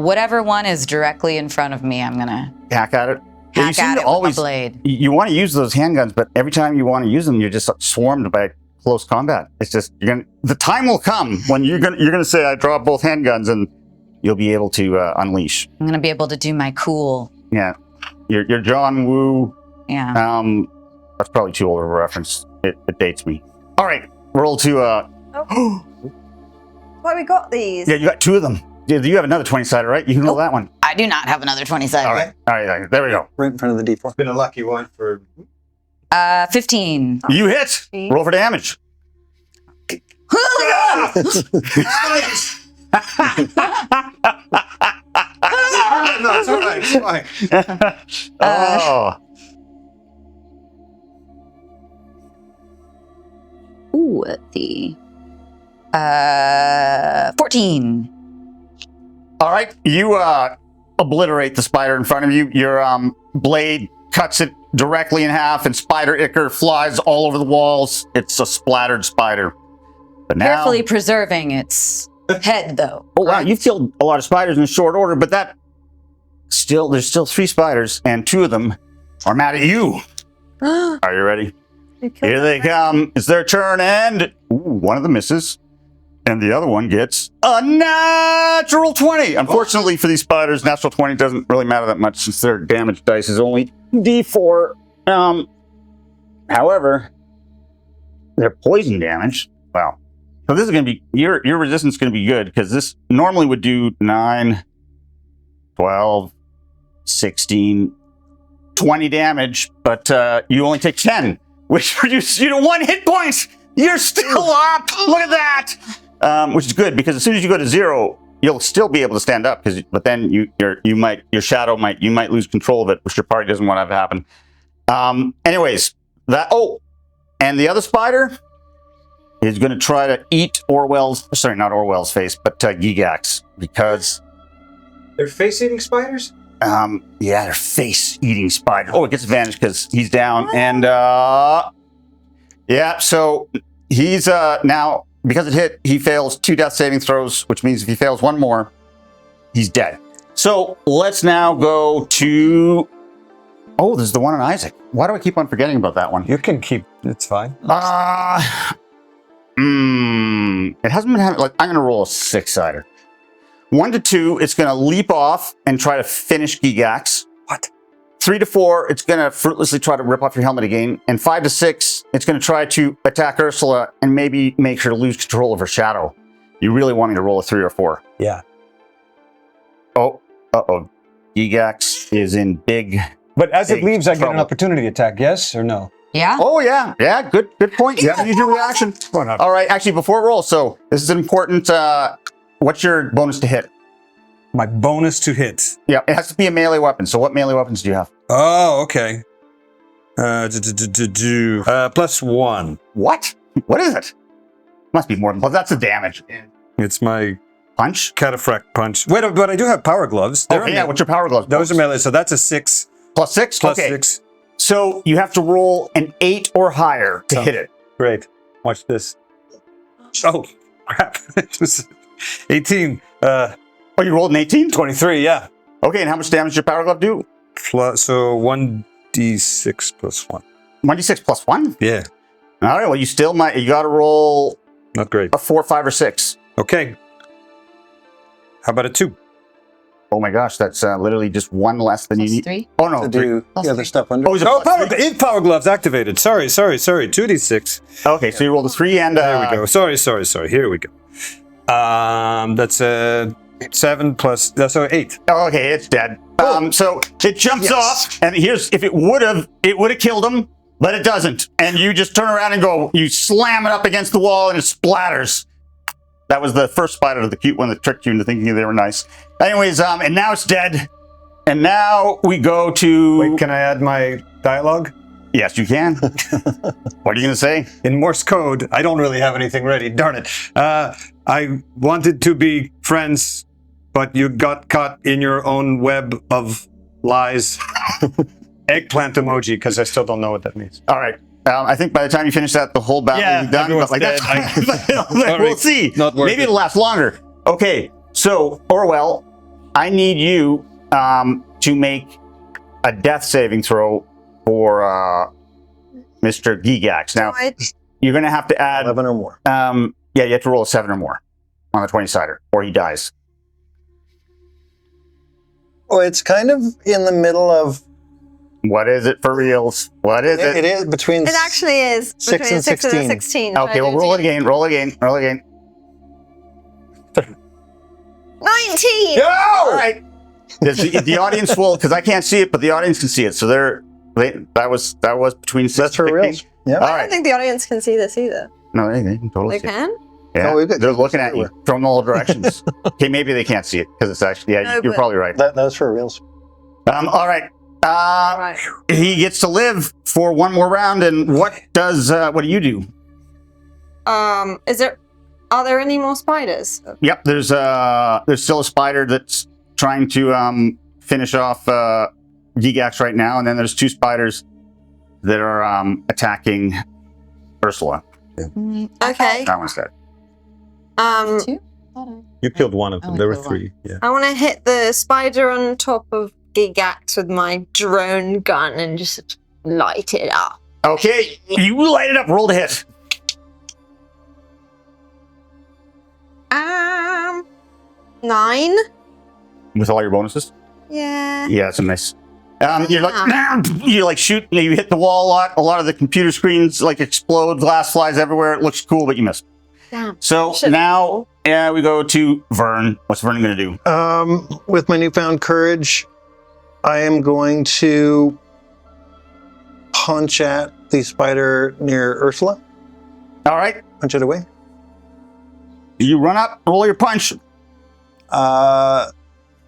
Whatever one is directly in front of me, I'm gonna hack at it. hack at it with my blade. You want to use those handguns, but every time you want to use them, you're just swarmed by close combat. It's just the time will come when you're gonna say, "I draw both handguns," and you'll be able to unleash. I'm gonna be able to do my cool. Yeah, you're John Woo. Yeah. That's probably too old of a reference. It dates me. All right, roll to. Why we got these? Yeah, you got 2 of them. You have another 20-sider, right? You can roll that one. I do not have another 20-sided. All right. There we go. right in front of the D4. Been a lucky one for. 15. You hit. Roll for damage. No, it's all right. It's fine. Oh. Ooh, the 14. All right, you obliterate the spider in front of you. Your blade cuts it directly in half, and spider ichor flies all over the walls. It's a splattered spider. But now, Carefully preserving its head, though. oh wow, you've killed a lot of spiders in short order, but there's still 3 spiders, and 2 of them are mad at you. Are you ready? Here they come. It's their turn, and one of them misses. And the other one gets a natural 20. Unfortunately for these spiders, natural 20 doesn't really matter that much since their damage dice is only D4. However, their poison damage, wow. So this is going to be, your resistance is going to be good because this normally would do 9, 12, 16, 20 damage, but you only take 10, which reduces you to 1 hit point. You're still up. Look at that. Which is good because as soon as you go to 0, you'll still be able to stand up. But then your shadow might lose control of it, which your party doesn't want to have happen. Anyways, and the other spider is going to try to eat not Orwell's face, but Gigax, because They're face-eating spiders? they're face-eating spiders. Oh, it gets advantage because he's down, and so he's now. Because it hit, he fails 2 death saving throws, which means if he fails 1 more, he's dead. So let's now go to... Oh, there's the one on Isaac. Why do I keep on forgetting about that one? You can keep. It's fine. It hasn't been having, like, I'm going to roll a 6-sider. 1 to 2, it's going to leap off and try to finish Gigax. What? 3 to 4, it's going to fruitlessly try to rip off your helmet again. And 5 to 6, it's going to try to attack Ursula and maybe make her lose control of her shadow. You really want me to roll a 3 or 4? Yeah. Oh, uh-oh. Gigax is in big... But as it leaves, I get an trouble. opportunity attack, yes or no? Yeah? Oh, yeah. Yeah, good point. You haven't used your reaction. All right, actually, before roll, so this is important. What's your bonus to hit? My bonus to hit. Yeah, it has to be a melee weapon. So what melee weapons do you have? Oh, okay. +1. What? What is it? Must be more than... Well, that's the damage. It's my Punch? cataphract punch. Wait, but I do have power gloves. Okay, yeah, what's your power gloves? Those are melee, so that's a 6. +6? Plus Okay. 6. So you have to roll an 8 or higher to hit it. Great. Watch this. Oh, crap. It was 18. Oh, you rolled an 18? 23, yeah. Okay, and how much damage does your power glove do? So 1d6 plus 1. 1d6 plus 1? Yeah, All right, well, you still might... You got to roll not great. a 4, 5, or 6. Okay. How about a 2? Oh my gosh, that's literally just 1 less than you need. +3? Oh, no. To 3. do the other stuff under. Oh, is it Oh, plus 3? power gloves activated. Sorry. 2d6. Okay, so you rolled a 3 and... There we go. Sorry. Here we go. That's a 7 plus... So 8. Oh, okay, it's dead. So it jumps off, and here's... If it would have killed him, but it doesn't. And you just turn around and go... You slam it up against the wall, and it splatters. That was the first spider, the cute one that tricked you into thinking they were nice. Anyways, and now it's dead. And now we go to... Wait, can I add my dialogue? Yes, you can. What are you going to say? In Morse code, I don't really have anything ready. Darn it. I wanted to be friends, but you got caught in your own web of lies. Eggplant emoji, because I still don't know what that means. All right. I think by the time you finish that, the whole battle will be done. everyone's But dead. we'll see. Not worth Maybe it. it'll last longer. Okay, so Orwell, I need you to make a death saving throw for Mr. Gigax. Now, you're going to have to add... 11 or more. Yeah, you have to roll a 7 or more on the 20-sider, or he dies. Oh, it's kind of in the middle of... What is it for reals? What is it? It is between... It actually is 6 between and 6 and 16. 16. Okay, well, roll it again. Roll again. 19! All right. The audience will, because I can't see it, but the audience can see it. So that was between 6 That's for and 15. reals. Yeah. All I don't right. think the audience can see this either. No, they can totally They see it. can? Yeah, Oh, we've got they're cameras looking at you everywhere. from all directions. Okay, maybe they can't see it because it's actually, yeah, No, you're but- probably right. That's for reals. All right. Right. He gets to live for one more round, and what do you do? Are there any more spiders? Yep, there's still a spider that's trying to finish off Gigax right now, and then there's 2 spiders that are attacking Ursula. Okay. That one's dead. 2? You killed one of them. only There were killed 3. Yeah. I want to hit the spider on top of Gigax with my drone gun and just light it up. Okay, you light it up. Roll to hit. 9? With all your bonuses? Yeah. Yeah, it's a miss. You're like shoot. You hit the wall a lot. A lot of the computer screens like explode. Glass flies everywhere. It looks cool, but you miss. Damn. So Should've- now, we go to Vern. What's Vern going to do? With my newfound courage, I am going to punch at the spider near Ursula. All right, Punch it away. you run up, roll your punch.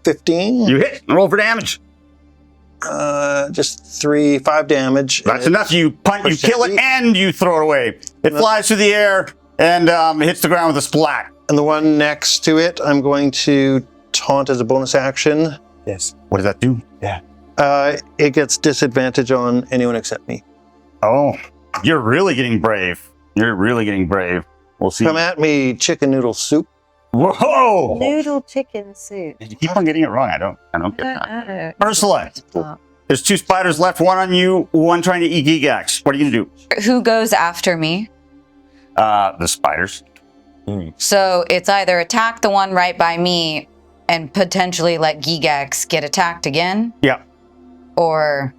15. You hit. Roll for damage. Just 5 damage. That's And enough. You punch. You push kill it, it. and you throw it away. It flies through the air and hits the ground with a splat. And the one next to it, I'm going to taunt as a bonus action. Yes. What does that do? It gets disadvantage on anyone except me. Oh, you're really getting brave. You're really getting brave. We'll see. Come at me, chicken noodle soup. Whoa! Noodle chicken soup. You keep on getting it wrong. I don't get that. Uh-oh. Ursula, there's 2 spiders left. One on you, one trying to eat Gigax. What are you gonna do? Who goes after me? The spiders. So it's either attack the one right by me and potentially let Gigax get attacked again, Yeah. or...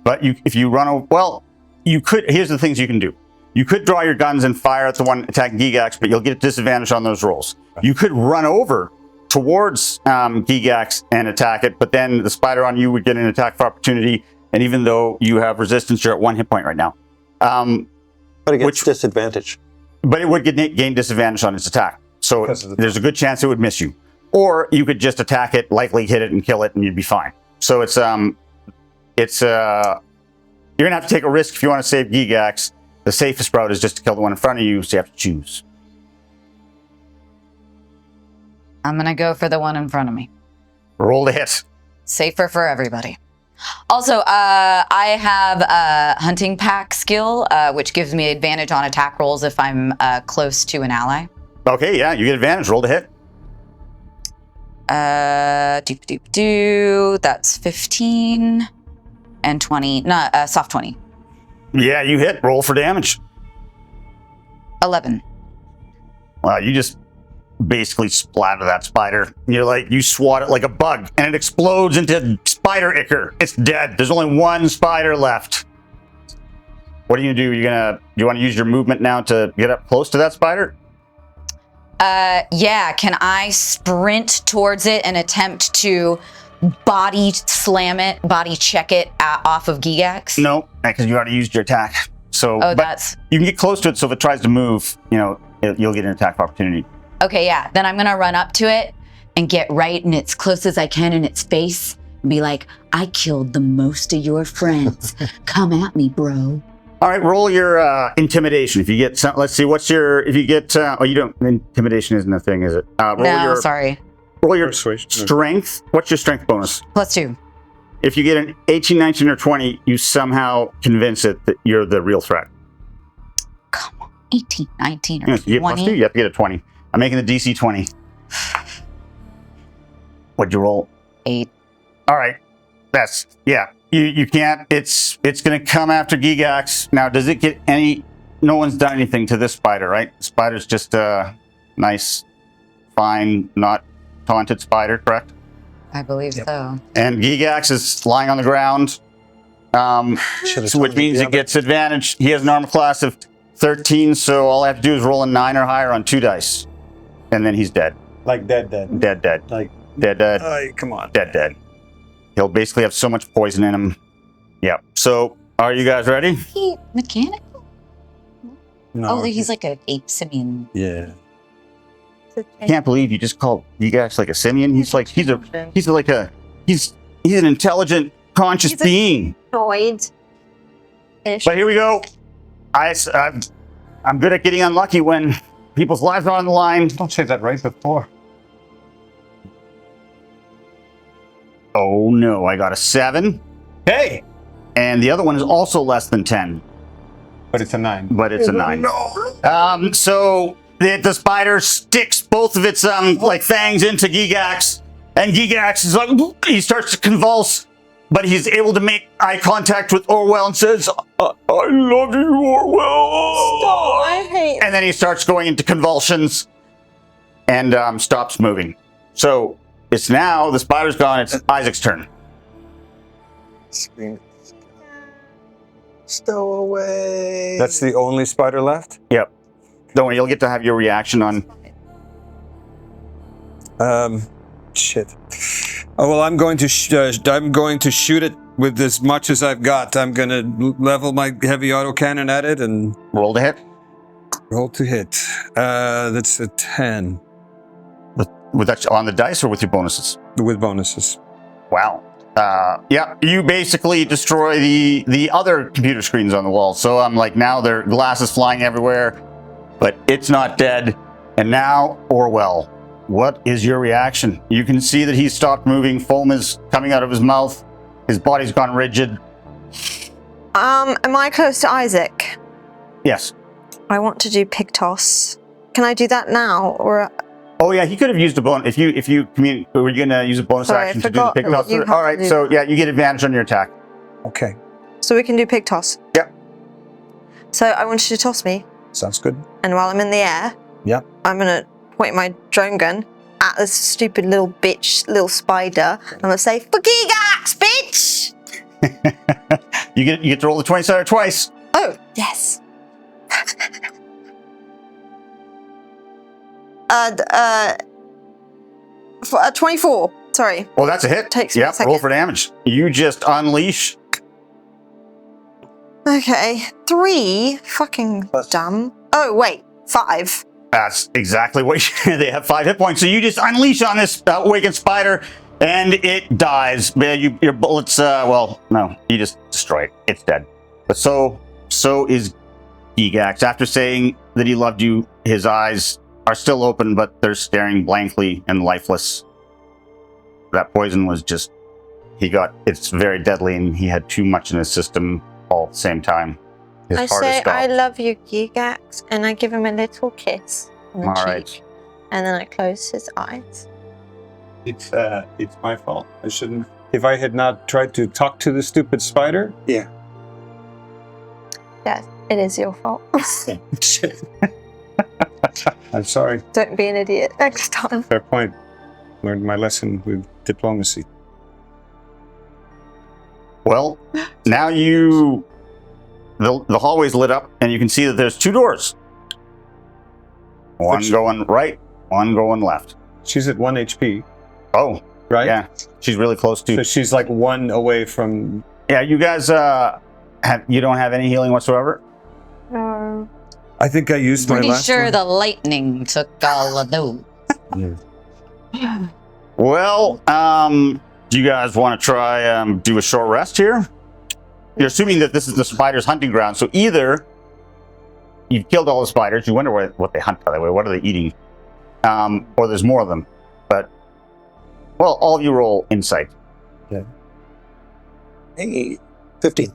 But if you run over, well, you could, here's the things you can do. You could draw your guns and fire at the one attacking Gigax, but you'll get a disadvantage on those rolls. You could run over towards Gigax and attack it, but then the spider on you would get an attack for opportunity, and even though you have resistance, you're at 1 hit point right now. But it gets disadvantage. But it would gain disadvantage on its attack. So there's a good chance it would miss you. Or you could just attack it, likely hit it and kill it, and you'd be fine. So you're gonna have to take a risk if you want to save Gigax. The safest route is just to kill the one in front of you, so you have to choose. I'm gonna go for the one in front of me. Roll the hit. Safer for everybody. Also, I have a hunting pack skill, which gives me advantage on attack rolls if I'm close to an ally. Okay, yeah, you get advantage. Roll the hit. That's 15 and 20. No, soft 20. Yeah, you hit. Roll for damage. 11. Wow, you just basically splatter that spider. You swat it like a bug, and it explodes into spider ichor. It's dead. There's only one spider left. What are you gonna do? You want to use your movement now to get up close to that spider? Yeah. Can I sprint towards it and attempt to body slam it, body check it off of Gigax? No, because you already used your attack. So, that's... You can get close to it, so if it tries to move, you'll get an attack opportunity. Okay, yeah. Then I'm gonna run up to it and get right in as close as I can in its face and be like, I killed the most of your friends. Come at me, bro. All right, roll your intimidation. If you get some, let's see, you don't, intimidation isn't a thing, is it? Sorry. Roll your Persuasion. strength. What's your strength bonus? +2. If you get an 18, 19, or 20, you somehow convince it that you're the real threat. Come on, 18, 19, or You get 20. +2, you have to get a 20. I'm making the DC 20. What'd you roll? 8. All right. You can't, it's going to come after Gigax. Now, does it get no one's done anything to this spider, right? The spider's just a nice, fine, not taunted spider, correct? I believe so. And Gigax is lying on the ground, which means it gets advantage. He has an armor class of 13, so all I have to do is roll a 9 or higher on 2 dice. And then he's dead. Like dead. Dead. Like Dead. come on. Dead. He'll basically have so much poison in him. Yeah. So, are you guys ready? He mechanical? No. He's like an ape simian. Yeah. I can't believe you just called Gigax like a simian. He's an intelligent, conscious being. Annoyed. But here we go. I'm good at getting unlucky when people's lives are on the line. Don't say that right before. Oh no, I got a 7. Hey! And the other one is also less than 10. But it's a 9. But it's a 9. No. So the spider sticks both of its fangs into Gigax, and Gigax is like, he starts to convulse, but he's able to make eye contact with Orwell and says, I love you, Orwell. Stop, I hate. And then he starts going into convulsions and stops moving. So it's now, the spider's gone, it's Isaac's turn. Scream. Stow away. That's the only spider left? Yep. Don't worry, you'll get to have your reaction on. Shit. Oh well, I'm going to shoot it with as much as I've got. I'm going to level my heavy autocannon at it and Roll to hit. roll to hit. That's a 10 With that on the dice or with your bonuses? with bonuses. Wow. Yeah, you basically destroy the other computer screens on the wall. So I'm like, now there are glasses flying everywhere, but it's not dead. And now, Orwell, what is your reaction? You can see that he's stopped moving. Foam is coming out of his mouth. His body's gone rigid. Am I close to Isaac? Yes. I want to do pig toss. Can I do that now, or? Oh yeah, he could have used a bonus. Were you gonna use a bonus Sorry, action I to do the forgot pick toss? what you have All right, to do. so yeah, you get advantage on your attack. Okay. So we can do pig toss. Yep. So I want you to toss me. Sounds good. And while I'm in the air, Yep. I'm going to point my drone gun at this stupid little spider. I'm going to say, "Fugigax, bitch!" You get to roll the 20-sided twice. Oh, yes. 24. Sorry. Well, that's a hit. Takes me a Yep, second. roll for damage. You just unleash. Okay. 3. Fucking Plus- dumb. Oh, wait. 5. That's exactly what they have 5 hit points. So you just unleash on this awakened spider, and it dies. Your bullets, well, no, you just destroy it. It's dead. But so is Gigax. After saying that he loved you, his eyes are still open, but they're staring blankly and lifeless. That poison was just, it's very deadly, and he had too much in his system all at the same time. His I heart is say, stopped. "I love you, Gigax," and I give him a little kiss on the All cheek. right. And then I close his eyes. It's my fault. I shouldn't. If I had not tried to talk to the stupid spider. Yeah. Yes, it is your fault. I'm sorry. Don't be an idiot next time. Fair point. Learned my lesson with diplomacy. Well, now the hallway's lit up, and you can see that there's 2 doors. One going right, one going left. She's at 1 HP, Oh, right? yeah. She's really close So to. she's like 1 away from. Yeah, you guys you don't have any healing whatsoever? No. I think I used my Pretty last sure one. the lightning took all of those. Well, do you guys want to try do a short rest here? You're assuming that this is the spider's hunting ground, so either you've killed all the spiders, you wonder what they hunt, by the way, what are they eating? Or there's more of them. But, well, all of you roll insight. Hey, 15.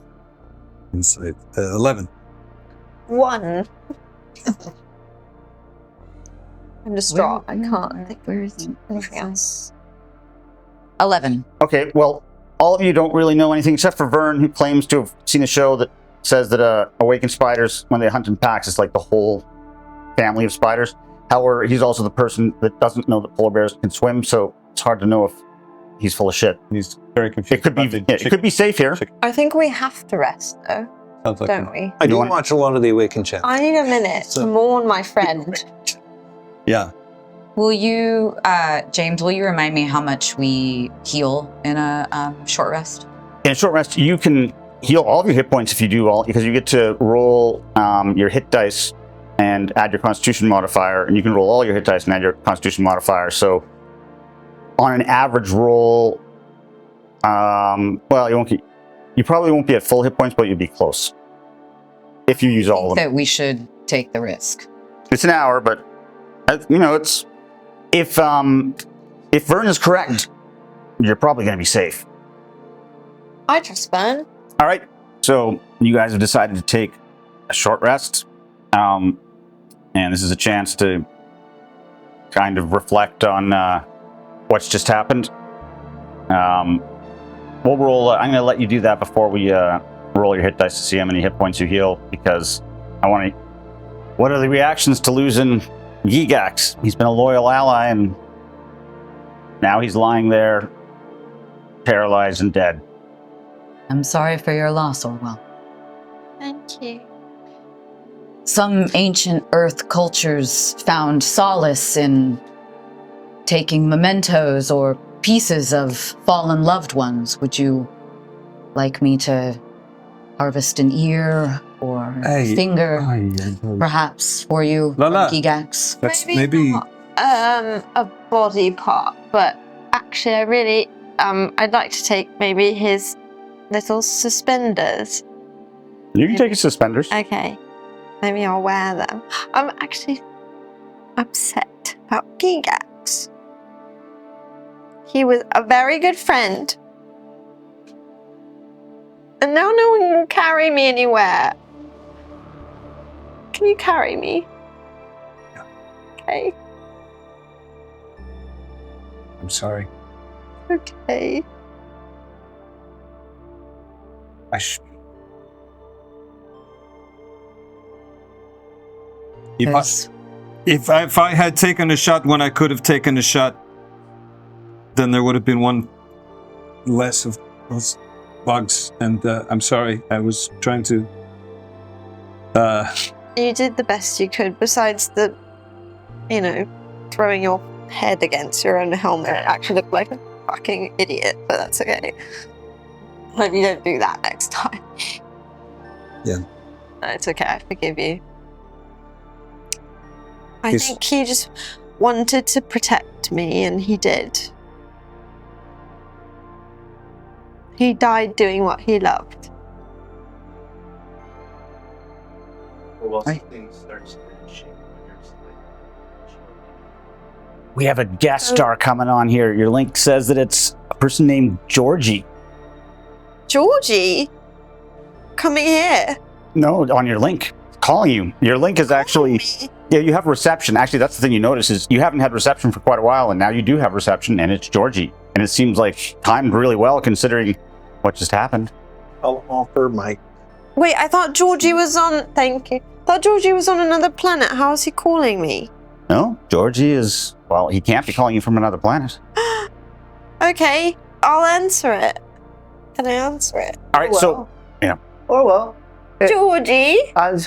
Inside 11. 1. I'm distraught. I can't think Where's anything else. 11. Okay, well, all of you don't really know anything except for Vern, who claims to have seen a show that says that awakened spiders, when they hunt in packs, it's like the whole family of spiders. However, he's also the person that doesn't know that polar bears can swim, so it's hard to know if he's full of shit. He's very confused. It could be safe here. I think we have to rest, though, Sounds like don't we? I do want- watch a lot of the Awakened channel. I need a minute to mourn my friend. Yeah. Will you, James, will you remind me how much we heal in a short rest? In a short rest, you can heal all of your hit points if you do all, because you get to roll your hit dice and add your Constitution modifier, and you can roll all your hit dice and add your Constitution modifier. So, on an average roll, well, you probably won't be at full hit points, but you'll be close if you use all of them. That we should take the risk. It's an hour, but it's if Vern is correct, you're probably going to be safe. I trust Vern. All right, so you guys have decided to take a short rest, and this is a chance to kind of reflect on what's just happened. We'll roll. I'm going to let you do that before we roll your hit dice to see how many hit points you heal, because I want to. What are the reactions to losing Gigax? He's been a loyal ally, and now he's lying there, paralyzed and dead. I'm sorry for your loss, Orwell. Thank you. Some ancient Earth cultures found solace in taking mementos or pieces of fallen loved ones. Would you like me to harvest an ear or a finger, perhaps, for you, Lala. Gigax? That's maybe not, a body part, but actually, I really, I'd like to take maybe his little suspenders. You can take his suspenders. Okay, maybe I'll wear them. I'm actually upset about Gigax. He was a very good friend. And now no one can carry me anywhere. Can you carry me? Yeah. Okay. I'm sorry. Okay. If I had taken a shot when I could have taken a shot, then there would have been one less of those bugs. And I'm sorry, I was trying to... You did the best you could, besides the, throwing your head against your own helmet. It actually looked like a fucking idiot, but that's okay. Hope you don't do that next time. Yeah. No, it's okay, I forgive you. I think he just wanted to protect me, and he did. He died doing what he loved. We have a guest star coming on here. Your link says that it's a person named Georgie. Georgie? Coming here? No, on your link. Calling you. Your link is actually... Yeah, you have reception. Actually, that's the thing you notice is you haven't had reception for quite a while, and now you do have reception, and it's Georgie. And it seems like timed really well considering what just happened. I'll offer my... Wait, I thought Georgie was on... Thank you. I thought Georgie was on another planet. How is he calling me? No, Georgie is... Well, he can't be calling you from another planet. Okay, I'll answer it. Can I answer it? All right, so... Yeah. Orwell. Georgie? I'm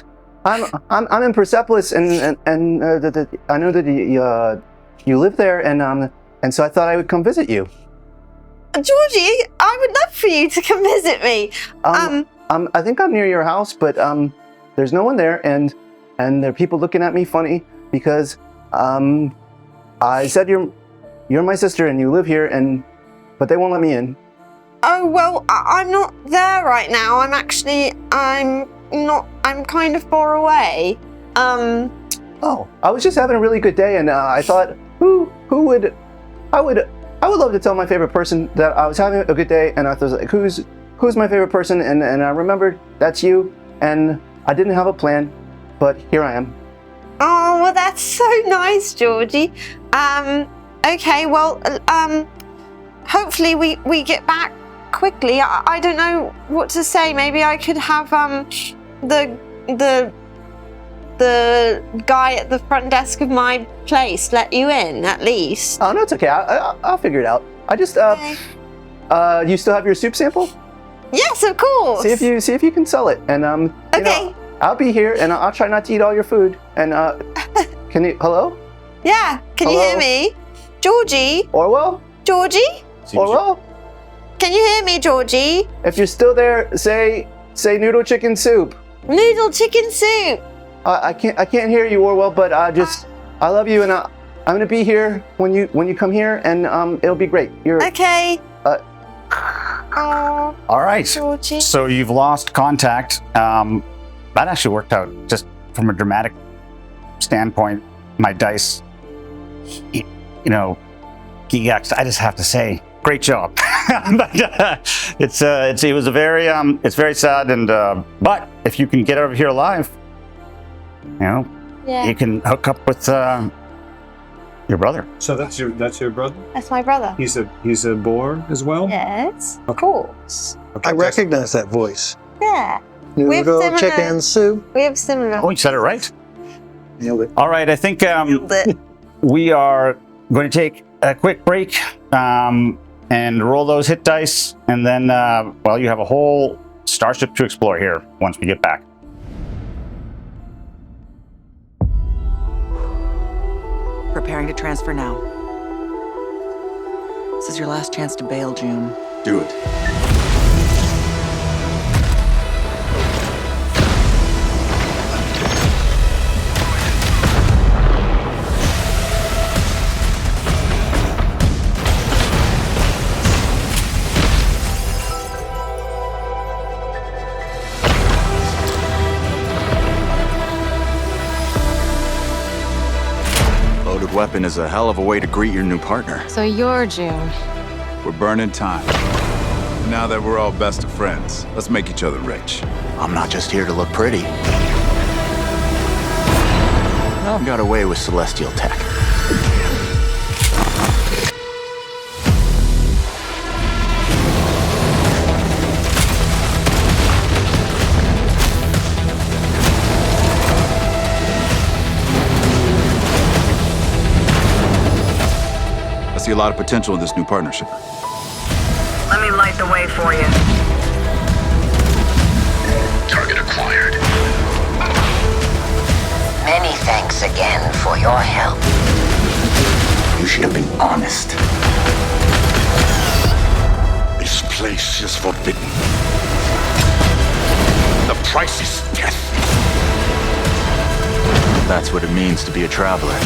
in Persepolis, and I know that you live there, and so I thought I would come visit you. Georgie, I would love for you to come visit me. I think I'm near your house, but there's no one there, and there are people looking at me funny because I said you're my sister and you live here, but they won't let me in. Oh well, I'm not there right now. I'm kind of far away. Oh, I was just having a really good day, and I thought, I would love to tell my favorite person that I was having a good day, and I was like, who's my favorite person? And I remembered that's you, and I didn't have a plan, but here I am. Oh, well, that's so nice, Georgie. Okay, well, hopefully we get back quickly. I don't know what to say. Maybe I could have the guy at the front desk of my place let you in, at least. Oh, no, it's okay. I'll figure it out. I just, Okay. You still have your soup sample? Yes, of course. See if you can sell it. And, Okay. I'll be here, and I'll try not to eat all your food. And, can you, hello? Yeah, can you hear me? Georgie? Orwell? Georgie? Orwell? Can you hear me, Georgie? If you're still there, say noodle chicken soup. Noodle chicken soup. I can't hear you, Orwell, but I love you, and I'm gonna be here when you come here, and it'll be great. Okay. All right. Georgie. So you've lost contact. That actually worked out just from a dramatic standpoint. My dice, Gigax, I just have to say, great job. But it was a very it's very sad, and but if you can get over here alive, you can hook up with your brother. So that's your brother? That's my brother. He's a boar as well? Yes, of Okay. course. Okay, I recognize that voice. Yeah. Noodle similar- chicken soup. We have similar. Oh, you said it right. Nailed it. All right, I think Nailed it. we are going to take a quick break and roll those hit dice, and then you have a whole starship to explore here once we get back. Preparing to transfer now. This is your last chance to bail, June. Do it. Loaded weapon is a hell of a way to greet your new partner. So you're June. We're burning time. Now that we're all best of friends, let's make each other rich. I'm not just here to look pretty. I got away with celestial tech. a lot of potential in this new partnership. Let me light the way for you. Target acquired. Many thanks again for your help. You should have been honest. This place is forbidden. The price is death. That's what it means to be a traveler.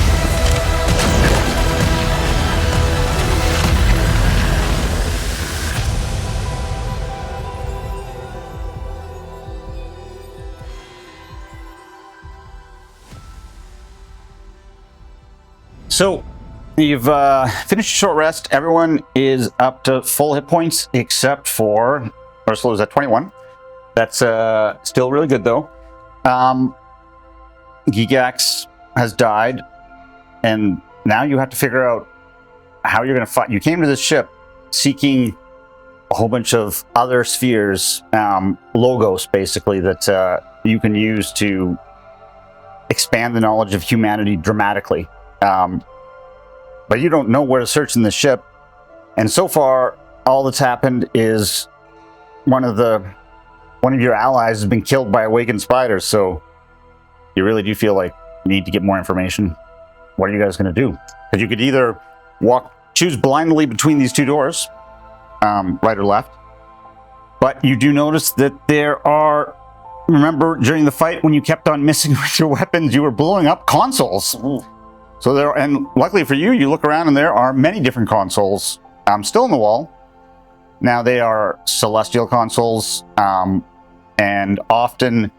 So, you've finished a short rest. Everyone is up to full hit points except for Ursula's at 21. That's still really good though. Gigax has died, and now you have to figure out how you're going to fight. You came to this ship seeking a whole bunch of other spheres, logos basically, that you can use to expand the knowledge of humanity dramatically. But you don't know where to search in the ship, and so far all that's happened is one of your allies has been killed by awakened spiders. So you really do feel like you need to get more information. What are you guys going to do? Because you could either choose blindly between these two doors, right or left. But you do notice that there are. Remember during the fight when you kept on missing with your weapons, you were blowing up consoles. So there, and luckily for you, you look around and there are many different consoles still in the wall. Now they are celestial consoles, and often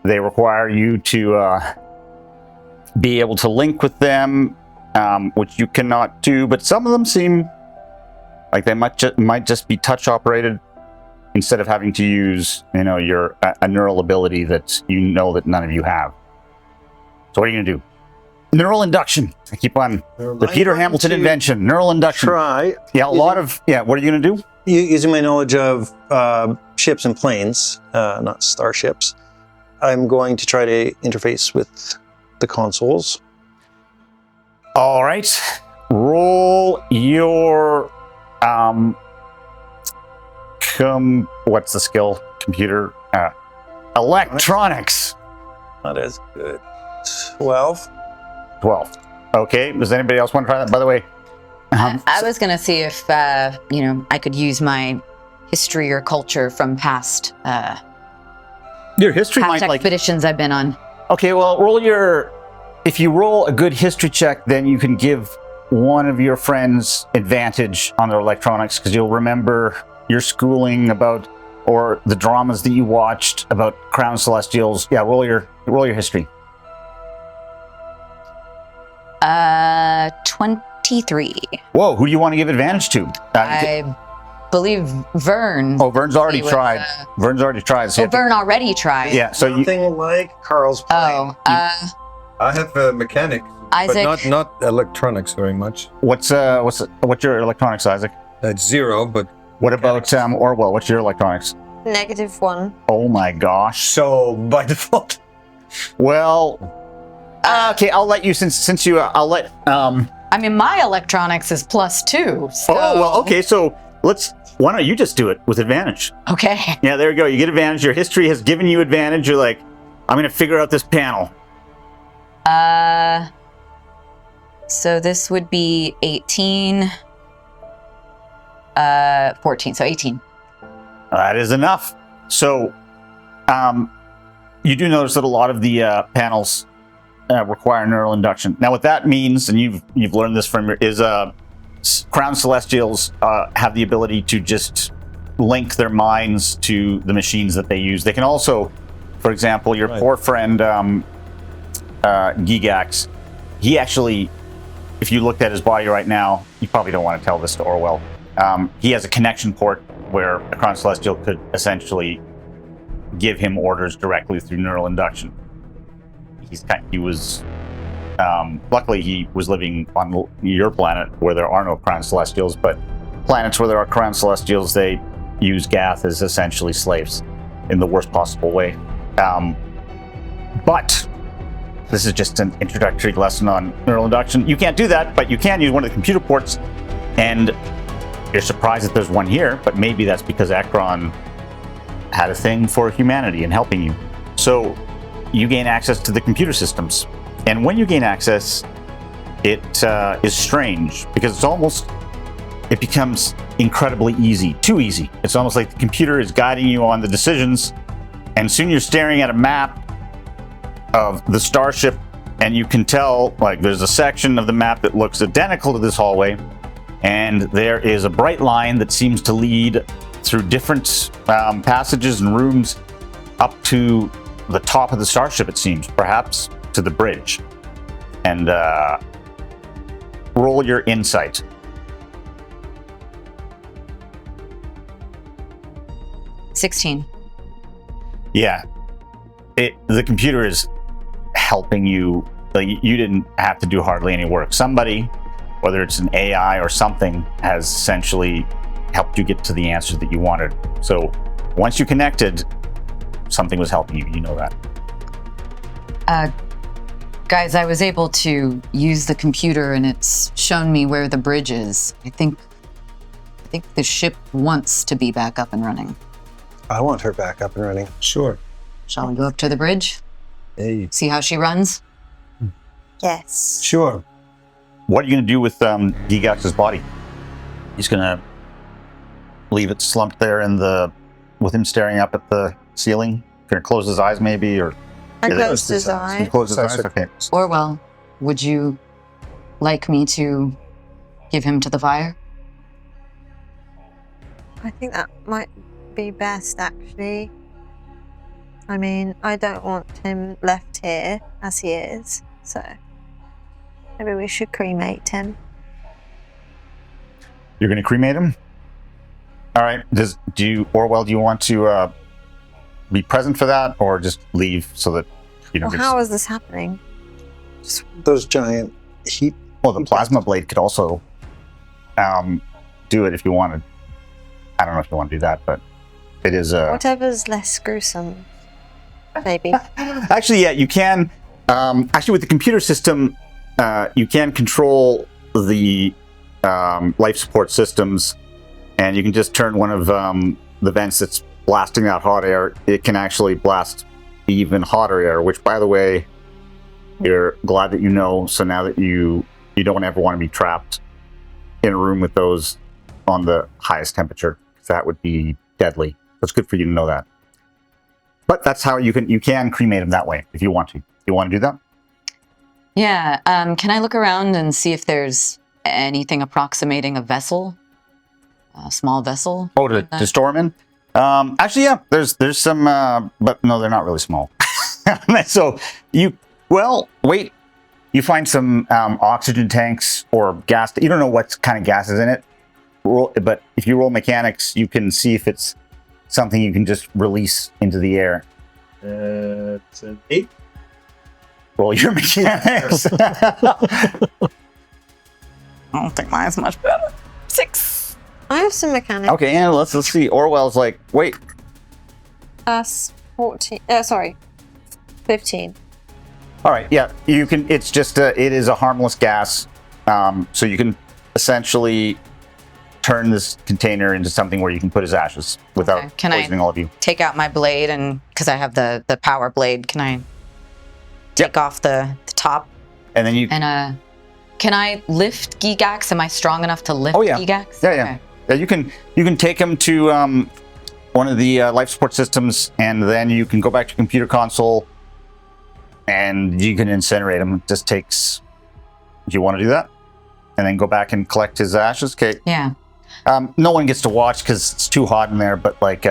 they require you to be able to link with them, which you cannot do. But some of them seem like they might just be touch operated instead of having to use, your a neural ability that that none of you have. So what are you gonna do? Neural induction. I keep on the Peter Hamilton invention. Neural induction. Try. Yeah, what are you gonna do? Using my knowledge of ships and planes, not starships, I'm going to try to interface with the consoles. All right. Roll your what's the skill? Computer electronics. Not as good. 12. 12. Okay. Does anybody else want to try that? By the way, I was going to see if, I could use my history or culture from past your history might expeditions I've been on. Okay, well, if you roll a good history check, then you can give one of your friends advantage on their electronics because you'll remember your schooling about, or the dramas that you watched about Crown Celestials. Yeah, roll your history. 23. Whoa, who do you want to give advantage to? I believe Vern. Oh, Vern's already tried. Vern's already tried. So Vern already tried. Yeah, so Nothing like Carl's plane. I have mechanics, Isaac. but not electronics very much. What's your electronics, Isaac? It's 0, but what about Orwell? What's your electronics? -1. Oh my gosh. So by default. Well, okay, I'll let you since you I'll let I mean, my electronics is +2. So. Oh well, okay. So why don't you just do it with advantage? Okay. Yeah, there you go. You get advantage. Your history has given you advantage. You're like, I'm gonna figure out this panel. So this would be 18, 14, so 18. That is enough. So, you do notice that a lot of the panels require neural induction. Now, what that means, and you've learned this from Crown Celestials have the ability to just link their minds to the machines that they use. They can also, for example, your poor friend Gigax, he actually, if you looked at his body right now, you probably don't want to tell this to Orwell. He has a connection port where a Crown Celestial could essentially give him orders directly through neural induction. Luckily he was living on your planet where there are no Crown Celestials, but planets where there are Crown Celestials, they use Gath as essentially slaves in the worst possible way. But this is just an introductory lesson on neural induction. You can't do that, but you can use one of the computer ports And you're surprised that there's one here, but maybe that's because Ekron had a thing for humanity and helping you. So you gain access to the computer systems. And when you gain access, it is strange because it becomes incredibly easy, too easy. It's almost like the computer is guiding you on the decisions, and soon you're staring at a map of the Starship, and you can tell, like, there's a section of the map that looks identical to this hallway, and there is a bright line that seems to lead through different passages and rooms up to the top of the Starship, it seems, perhaps to the bridge. And roll your insight. $16. Yeah. The computer is helping you. Like, you didn't have to do hardly any work. Somebody, whether it's an AI or something, has essentially helped you get to the answer that you wanted. So once you connected, something was helping you. You know that. Guys, I was able to use the computer and it's shown me where the bridge is. I think the ship wants to be back up and running. I want her back up and running. Sure. Shall we go up to the bridge? Hey. See how she runs? Yes. Sure. What are you going to do with Gigax's body? He's going to leave it slumped there with him staring up at the ceiling. Going to close his eyes, maybe, or I closed his He eyes. closed his eyes. Okay. Orwell, would you like me to give him to the fire? I think that might be best, actually. I mean, I don't want him left here as he is, so maybe we should cremate him. You're going to cremate him? All right. Orwell, do you want to be present for that, or just leave so that you don't Well, how is this happening? Those giant heat. Well, the plasma blade could also do it if you wanted. I don't know if you want to do that, but it is Whatever's less gruesome, maybe. Actually, yeah, you can. Actually, with the computer system, you can control the life support systems, and you can just turn one of the vents that's blasting out hot air. It can actually blast even hotter air, which, by the way, you're glad that you know. So now that you don't ever want to be trapped in a room with those on the highest temperature, because that would be deadly. It's good for you to know that. But that's how you can cremate them that way if you want to. You want to do that? Yeah. Can I look around and see if there's anything approximating a vessel? A small vessel? Oh, to store them in? Actually, yeah. There's some, but no, they're not really small. So wait. You find some oxygen tanks or gas. You don't know what kind of gas is in it. But if you roll mechanics, you can see if it's something you can just release into the air. It's an 8. Roll your mechanics. I don't think mine's much better. 6. I have some mechanics. Okay, and let's see. Orwell's like, wait. That's 14. Sorry, 15. All right, yeah, you can. It's just it is a harmless gas, so you can essentially turn this container into something where you can put his ashes without poisoning all of you. Take out my blade, and because I have the power blade, can I take off the top? And then you and can I lift Gigax? Am I strong enough to lift Gigax? Yeah. Okay. Yeah, you can take him to one of the life support systems, and then you can go back to computer console, and you can incinerate him. It just takes. Do you want to do that? And then go back and collect his ashes? Okay. Yeah. No one gets to watch because it's too hot in there, but like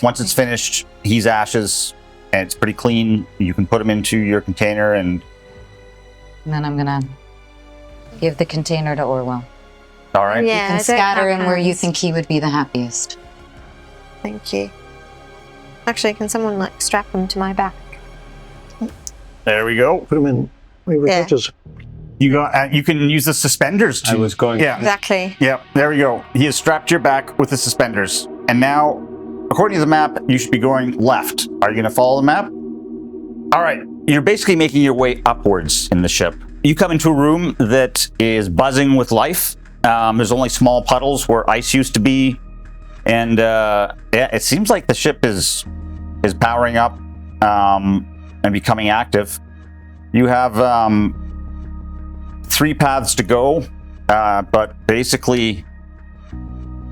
once it's finished, he's ashes and it's pretty clean. You can put him into your container and then I'm gonna give the container to Orwell. All right. Yeah, you can scatter him where you think he would be the happiest. Thank you. Actually, can someone strap him to my back? There we go. Put him in. Yeah. You can use the suspenders too. I was going. Yeah. Exactly. Yeah. There we go. He is strapped to your back with the suspenders, and now, according to the map, you should be going left. Are you going to follow the map? All right. You're basically making your way upwards in the ship. You come into a room that is buzzing with life. There's only small puddles where ice used to be, and yeah, it seems like the ship is powering up and becoming active. You have 3 paths to go, but basically,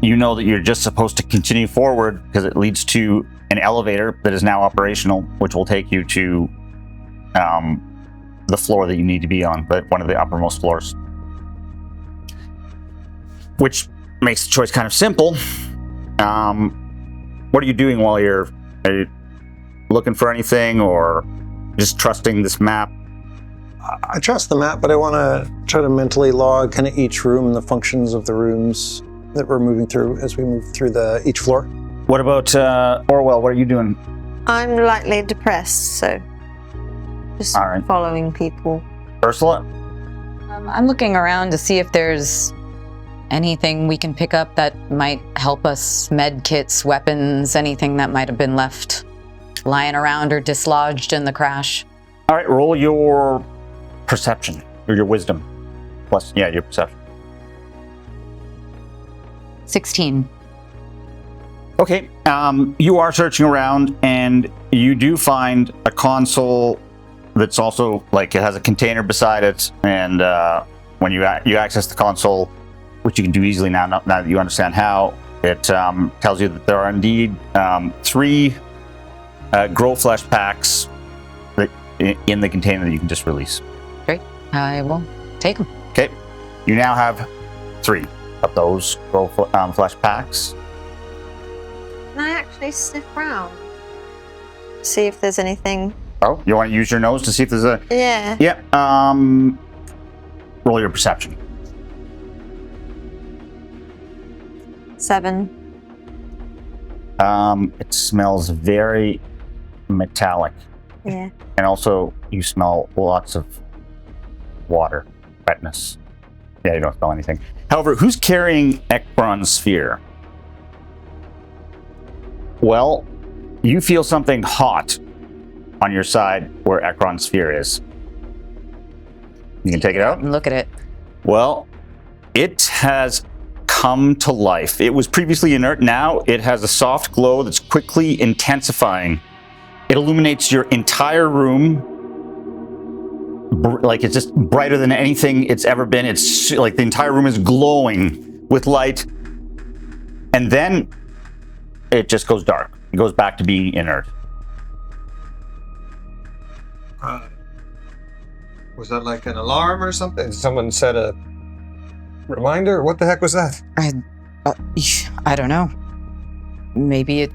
you know that you're just supposed to continue forward because it leads to an elevator that is now operational, which will take you to the floor that you need to be on, but one of the uppermost floors. Which makes the choice kind of simple. What are you doing while are you looking for anything or just trusting this map? I trust the map, but I want to try to mentally log kind of each room and the functions of the rooms that we're moving through as we move through each floor. What about Orwell? What are you doing? I'm lightly depressed, so just All right. following people. Ursula? I'm looking around to see if there's anything we can pick up that might help us. Med kits, weapons, anything that might have been left lying around or dislodged in the crash. All right, roll your perception or your wisdom. Plus, yeah, your perception. 16. Okay, you are searching around and you do find a console that's also, like, it has a container beside it, and when you access the console, which you can do easily now that you understand how, it tells you that there are indeed 3 grow flesh packs in the container that you can just release. Great. I will take them. Okay, you now have 3 of those grow flesh packs. Can I actually sniff around? See if there's anything. Oh, you want to use your nose to see if there's a... Yeah. Yeah, roll your perception. 7. It smells very metallic. Yeah. And also, you smell lots of water, wetness. Yeah, you don't smell anything. However, who's carrying Ekron's sphere? Well, you feel something hot on your side where Ekron's sphere is. You can take it out? And look at it. Well, it has come to life. It was previously inert. Now it has a soft glow that's quickly intensifying. It illuminates your entire room. Like, it's just brighter than anything it's ever been. It's like the entire room is glowing with light. And then it just goes dark. It goes back to being inert. Was that like an alarm or something? Someone set a reminder? What the heck was that? I don't know. Maybe it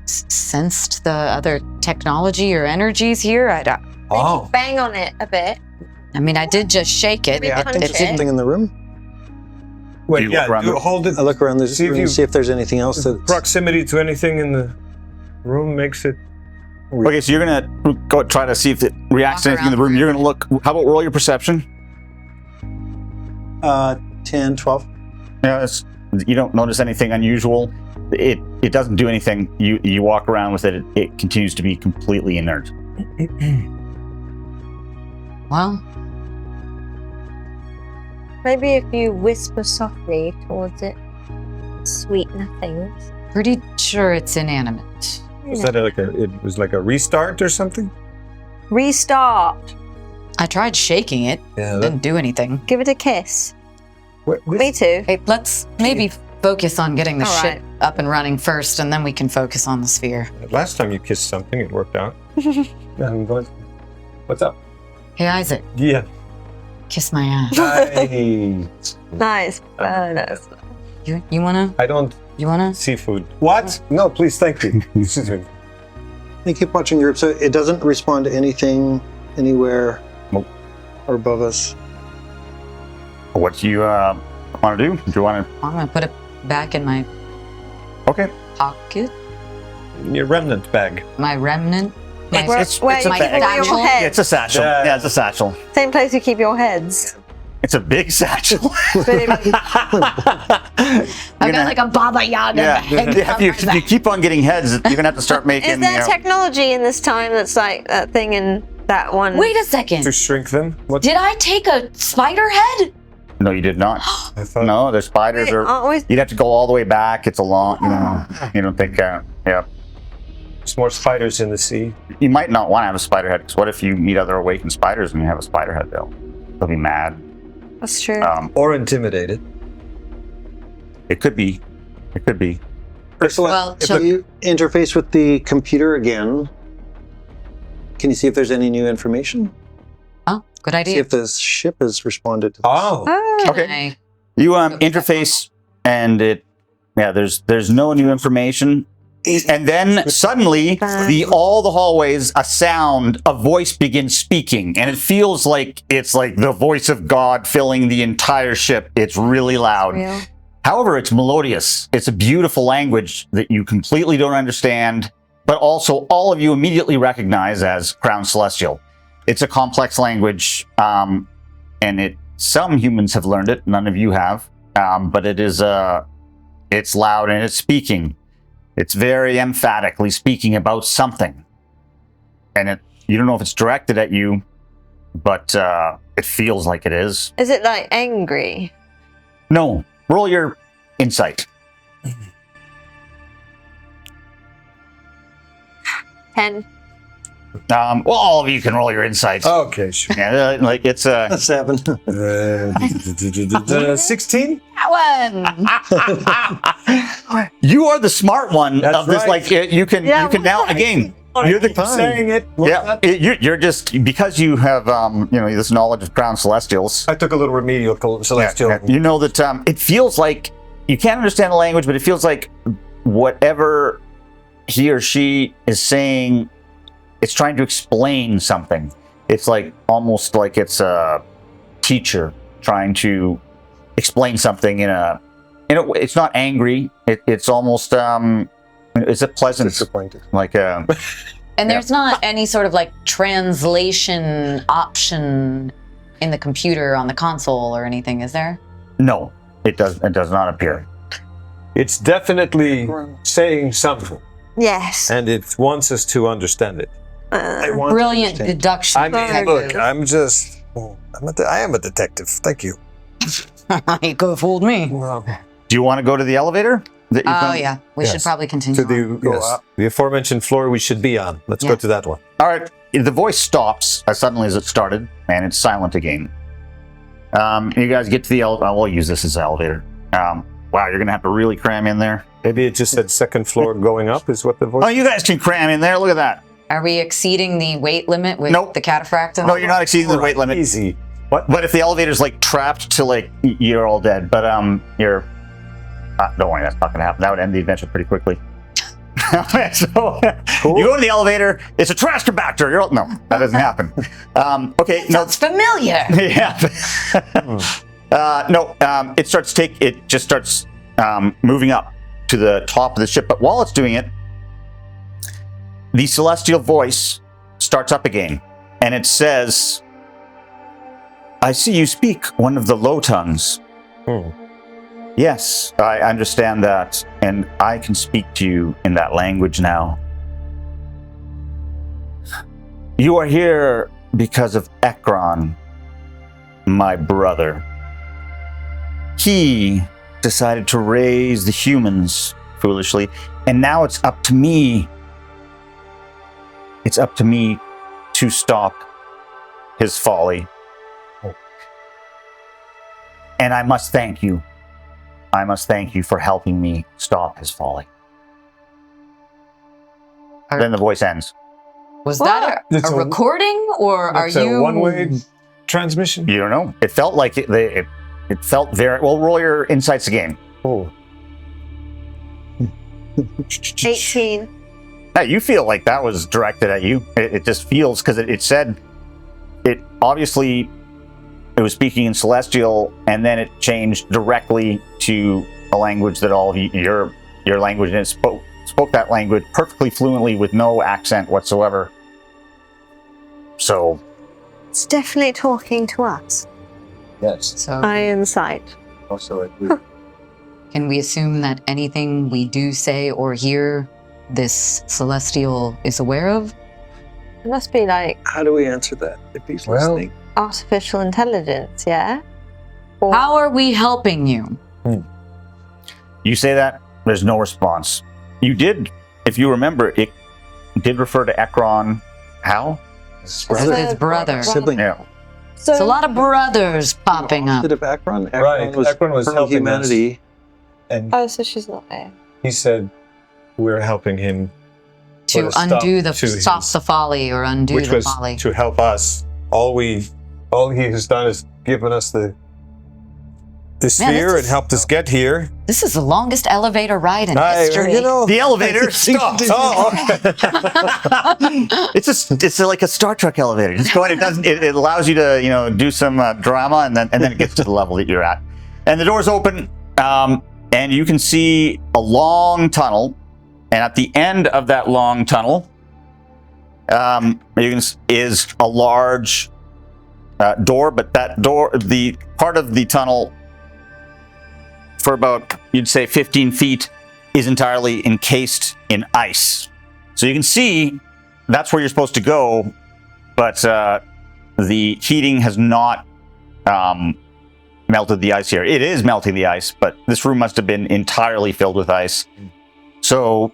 sensed the other technology or energies here. Oh. Bang on it a bit. I mean, I did just shake it. Maybe punch Is it. something in the room? Wait, yeah, hold it. I look around this See if room you- and see if there's anything else that. Proximity to anything in the room makes it. Okay, so you're gonna go try to see if it reacts to Walk anything in the room. You're gonna look. How about roll your perception? 10, 12. Yeah, you don't notice anything unusual. It doesn't do anything. You walk around with it. It continues to be completely inert. Well, Maybe if you whisper softly towards it, sweet nothings. pretty sure it's inanimate. Was that it was like a restart or something? Restart. I tried shaking it. Yeah. Didn't do anything. Give it a kiss. Me too. Hey, let's maybe focus on getting the All ship right. up and running first, and then we can focus on the sphere. Last time you kissed something, it worked out. I'm going, what's up? Hey, Isaac, Yeah. kiss my ass. Nice. Bonus. You wanna? I don't You wanna? seafood. What? No, please, thank you. I keep watching your group, so it doesn't respond to anything anywhere Nope. or above us. What do you want to do? Do you want I'm gonna put it back in my to? Okay. pocket. Your remnant bag. My remnant. My, Where it's you a keep bag. all your Satchel? Yeah, heads. it's a satchel. Yeah. Yeah, it's a satchel. Same place you keep your heads. It's a big satchel. Baby. I've got like a Baba Yaga bag. Yeah, if you keep on getting heads, you're gonna have to start making. Is there technology in this time that's like that thing in that one? Wait a second. To shrink them? What? Did I take a spider head? No, you did not. I thought. No, the spiders Wait, are. aren't we- You'd have to go all the way back. It's a long. You don't think? Yeah. There's more spiders in the sea. You might not want to have a spider head, because what if you meet other awakened spiders and you have a spider head? They'll be mad. That's true. Or intimidated. It could be. It could be. Ursula, Well, If you interface with the computer again, can you see if there's any new information? Oh, good See idea. if the ship has responded to this. oh, Oh. Okay. You interface, and there's no new information. And then suddenly, all the hallways, a voice begins speaking, and it feels like it's like the voice of God filling the entire ship. It's really loud. Real. However, it's melodious. It's a beautiful language that you completely don't understand, but also all of you immediately recognize as Crown Celestial. It's a complex language, and some humans have learned it. None of you have, but it's loud and it's speaking. It's very emphatically speaking about something. And you don't know if it's directed at you, but it feels like it is. Is it like angry? No. Roll your insight. 10. Well, all of you can roll your insights. okay, sure. Yeah, like it's a 7. 16? You are the smart one That's of this. right. Like you can now again. You're the saying it. Yeah, you're just because you have this knowledge of Crown Celestials. I took a little remedial celestial. Yeah, you know that it feels like you can't understand the language, but it feels like whatever he or she is saying, it's trying to explain something. It's like almost like it's a teacher trying to explain something in a it's not angry. It's almost is it pleasant? Disappointed. Like And there's not any sort of like translation option in the computer on the console or anything, is there? no, it does not appear. It's definitely saying something, Yes. Uh, and it wants us to understand it. Brilliant deduction. I mean, look, I am a detective. Thank you. You could have fooled me. Do you want to go to the elevator? Yeah. We should Yes. probably continue. To the aforementioned floor we should be on. Let's go Yeah. to that one. All right. The voice stops as suddenly as it started, and it's silent again. You guys get to the elevator. We'll use this as an elevator. Wow, you're gonna have to really cram in there. Maybe it just said second floor going up is what the voice. Oh, you guys can cram in there. Look at that. Are we exceeding the weight limit with Nope. the cataphract? No, you're not exceeding the weight limit. Easy. But if the elevator's like trapped to like you're all dead. But you're. Don't worry, that's not gonna happen. That would end the adventure pretty quickly. So you go to the elevator. It's a trash compactor. No, that doesn't happen. Okay, no. Sounds familiar. Yeah. It just starts moving up to the top of the ship. But while it's doing it, the celestial voice starts up again, and it says, "I see you speak one of the low tongues." Yes, I understand that, and I can speak to you in that language now. You are here because of Ekron, my brother. He decided to raise the humans foolishly, and now it's up to me. It's up to me to stop his folly. And I must thank you. I must thank you for helping me stop his folly. Then the voice ends. Was that It's a a- recording, or are It's a you one-way transmission? You don't know. It felt like it felt very well. Roll your insights again. Oh. 18. Hey, you feel like that was directed at you. It just feels because it said it obviously. It was speaking in Celestial, and then it changed directly to a language that all of your language, and it spoke that language perfectly fluently with no accent whatsoever. So It's definitely talking to us. Yes. so? Eye in sight. Also agree. Can we assume that anything we do say or hear, this celestial is aware of? It must be like How do we answer that if he's Well, listening? artificial intelligence, yeah? How are we helping you? You say that, there's no response. You did, if you remember, it did refer to Ekron. How? His His brother. Sibling. Yeah. It's a lot of brothers popping up. Opposite of Akron. Right, Akron was for helping humanity. And Oh, so she's not there. he said we're helping him To put a stop undo the to stop his- the folly or undo which the was folly. to help us. All he has done is given us the sphere this and is- helped us get here. This is the longest elevator ride in history. The elevator stopped. Oh, okay. It's like a Star Trek elevator. Just go in. It allows you to do some drama, and then it gets to the level that you're at. And the doors open, and you can see a long tunnel. And at the end of that long tunnel, is a large door. But that door, the part of the tunnel for about, you'd say, 15 feet, is entirely encased in ice. So you can see that's where you're supposed to go, but the heating has not melted the ice here. It is melting the ice, but this room must have been entirely filled with ice. So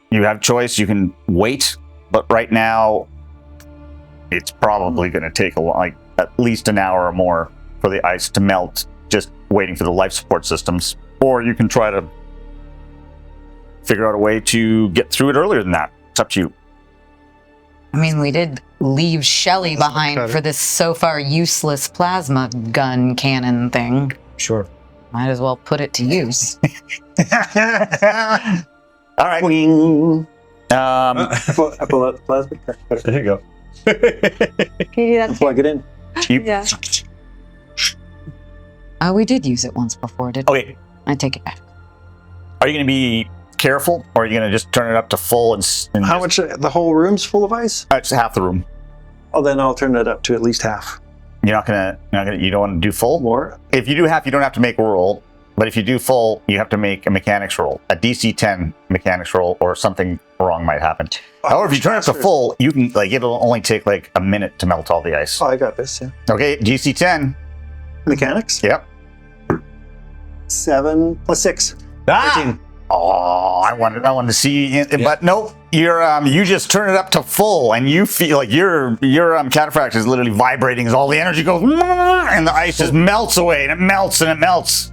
you have choice. You can wait, but right now it's probably going to take at least an hour or more for the ice to melt, just waiting for the life support systems. Or you can try to figure out a way to get through it earlier than that. It's up to you. I mean, we did leave Shelly behind for this so far useless plasma gun cannon thing. Sure. Might as well put it to use. All right. I pull out the plasma. There you go. Can you do that? Plug it in. Yeah. We did use it once before, didn't we? Okay. I take it back. Are you going to be careful, or are you going to just turn it up to full and How much? The whole room's full of ice? It's half the room. Oh, then I'll turn it up to at least half. You don't want to do full? More? If you do half, you don't have to make a roll. But if you do full, you have to make a mechanics roll. A DC 10 mechanics roll, or something wrong might happen. However, if you turn it to full, you can, it'll only take a minute to melt all the ice. Oh, I got this, yeah. Okay, DC 10. Mechanics? Yep. 7 plus 6. 13. Oh, I wanted to see, but nope. You just turn it up to full, and you feel like your cataphract is literally vibrating as all the energy goes, and the ice just melts away, and it melts and it melts.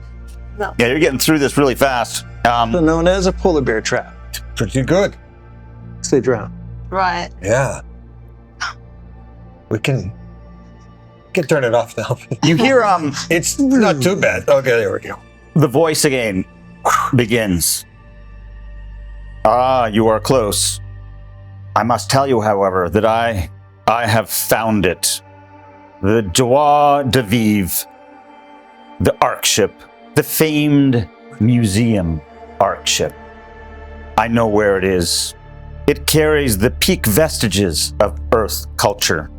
No. Yeah, you're getting through this really fast. Known as a polar bear trap. Pretty good. They drown. Right. Yeah. We can turn it off now. You hear It's not too bad. Okay, there we go. the voice again begins. You are close. I must tell you, however, that I have found it. The Joie de Vive, the Archship, the famed museum Archship. I know where it is. It carries the peak vestiges of Earth culture.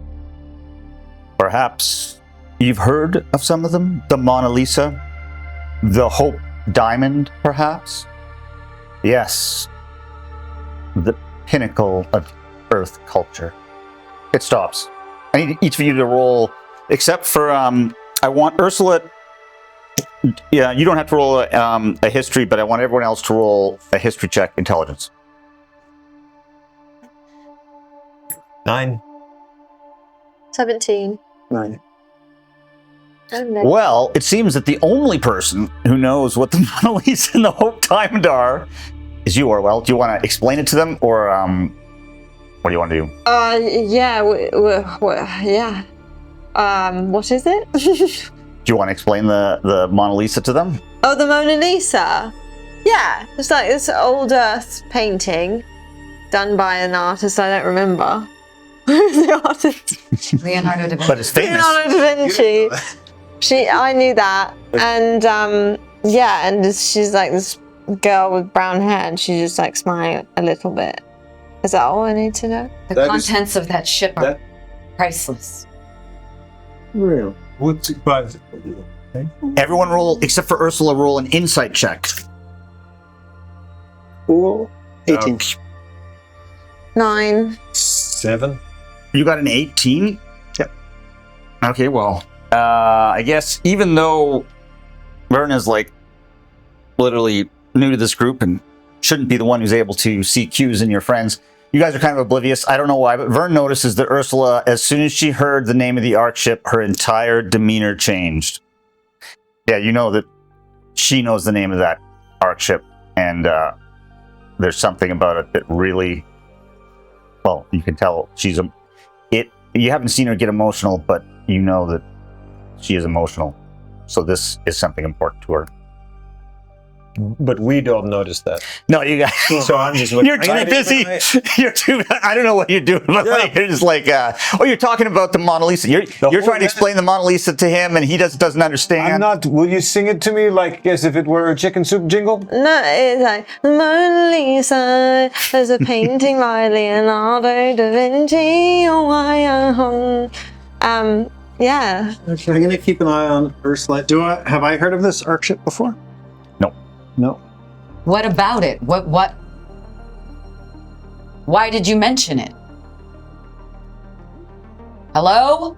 Perhaps you've heard of some of them? The Mona Lisa? The Hope Diamond, perhaps? Yes. The pinnacle of Earth culture. It stops. I need each of you to roll, except for, I want Ursula. Yeah, you don't have to roll a history, but I want everyone else to roll a history check, intelligence. 9. 17. 9. Oh, no. Well, it seems that the only person who knows what the Mona Lisa and the Hope Diamond are is you, Orwell. Do you want to explain it to them, or what do you want to do? Yeah. Yeah. What is it? Do you want to explain the Mona Lisa to them? Oh, the Mona Lisa. Yeah, it's like this old Earth painting done by an artist I don't remember. The artist. Leonardo da Vinci. But it's famous. Leonardo da Vinci. I knew that, and yeah, and she's like this girl with brown hair, and she just like smiled a little bit. Is that all I need to know? The contents of that ship are priceless. Real. But Everyone roll, except for Ursula, roll an insight check. Cool. 18. 9. 7. You got an 18? Yep. Okay, well, I guess even though Vern is like literally new to this group and shouldn't be the one who's able to see cues in your friends, you guys are kind of oblivious. I don't know why, but Vern notices that Ursula, as soon as she heard the name of the Ark ship, her entire demeanor changed. Yeah, you know that she knows the name of that Ark ship, and there's something about it that really, well, you can tell she's you haven't seen her get emotional, but you know that she is emotional. So this is something important to her. But we don't notice that. No, you guys. So I'm just looking. You're too busy. You're too. I don't know what you're doing. But like, you're just like, oh, you're talking about the Mona Lisa. You're trying to explain the Mona Lisa to him, and he doesn't understand. I'm not. Will you sing it to me like as if it were a chicken soup jingle? No, it's like Mona Lisa. There's a painting by Leonardo da Vinci. Yeah. Okay, I'm gonna keep an eye on Ursula. Have I heard of this Ark ship before? No. What about it? What? Why did you mention it? Hello?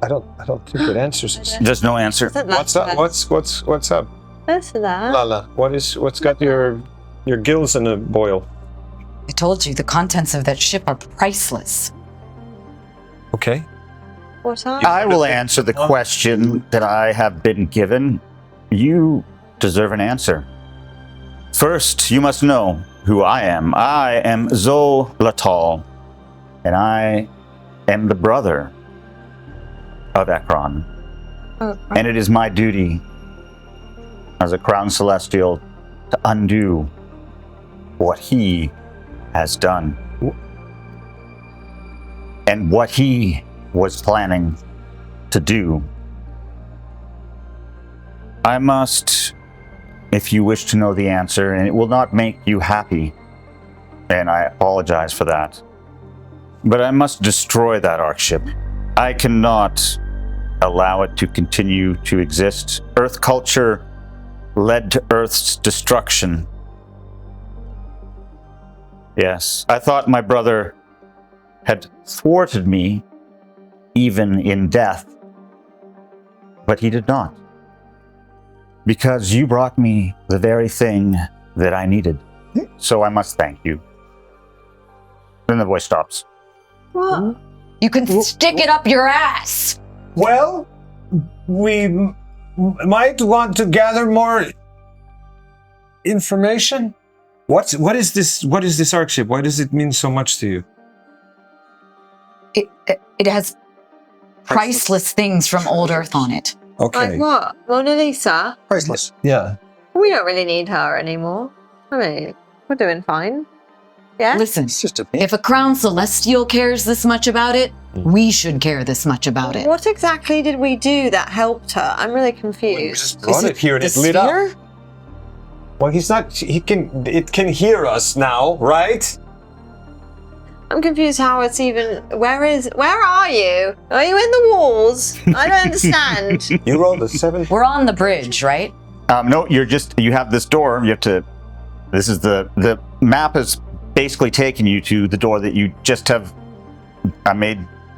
I don't think it answers us. There's no answer. What's up? What's up? What's that? Lala, what's got your gills in a boil? I told you the contents of that ship are priceless. Okay. What are I will answer the question that I have been given. You deserve an answer. First, you must know who I am. I am Zolatal, and I am the brother of Ekron. And it is my duty as a Crown Celestial to undo what he has done. And what he was planning to do. I must, if you wish to know the answer, and it will not make you happy, and I apologize for that, but I must destroy that Ark ship. I cannot allow it to continue to exist. Earth culture led to Earth's destruction. Yes, I thought my brother had thwarted me, even in death, but he did not. Because you brought me the very thing that I needed. So I must thank you. Then the voice stops. What? You can stick it up your ass! Well, we might want to gather more information. What is this? What is this Ark ship? Why does it mean so much to you? It has priceless things from old Earth on it. Okay. Like what? Mona Lisa? Priceless. Yeah. We don't really need her anymore. I mean, we're doing fine. Yeah? Listen, It's just a if a Crown Celestial cares this much about it, we should care this much about it. What exactly did we do that helped her? I'm really We confused. just brought it here and the it lit up. sphere? Well, it can hear us now, right? I'm confused how it's even. Where are you? Are you in the walls? I don't understand. You rolled a 7. We're on the bridge, right? No, you have this door. You have to, this is the map is basically taking you to the door that you just have,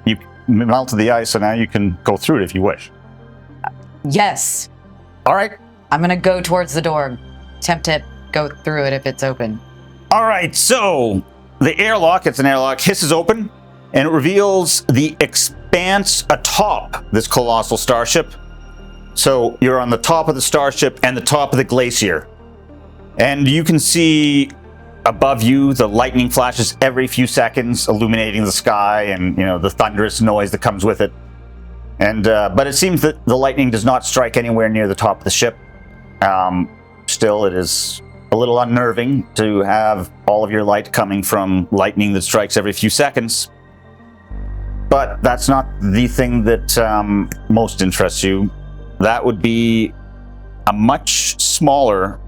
you melted the ice, so now you can go through it if you wish. Yes. All right. I'm gonna go towards the door. Attempt to go through it if it's open. All right, so the airlock, it's an airlock, hisses open, and it reveals the expanse atop this colossal starship. So you're on the top of the starship and the top of the glacier. And you can see above you the lightning flashes every few seconds, illuminating the sky and, the thunderous noise that comes with it. And but it seems that the lightning does not strike anywhere near the top of the ship. Still, it is a little unnerving to have all of your light coming from lightning that strikes every few seconds. But that's not the thing that most interests you. That would be a much smaller,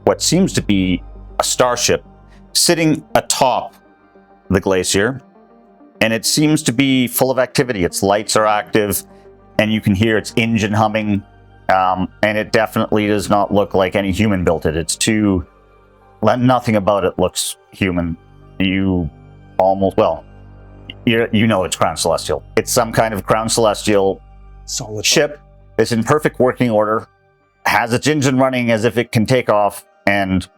what seems to be a starship, sitting atop the glacier. And it seems to be full of activity. Its lights are active, and you can hear its engine humming. And it definitely does not look like any human built it. It's nothing about it looks human. You know it's Crown Celestial. It's some kind of Crown Celestial Solid ship is in perfect working order, has its engine running as if it can take off, and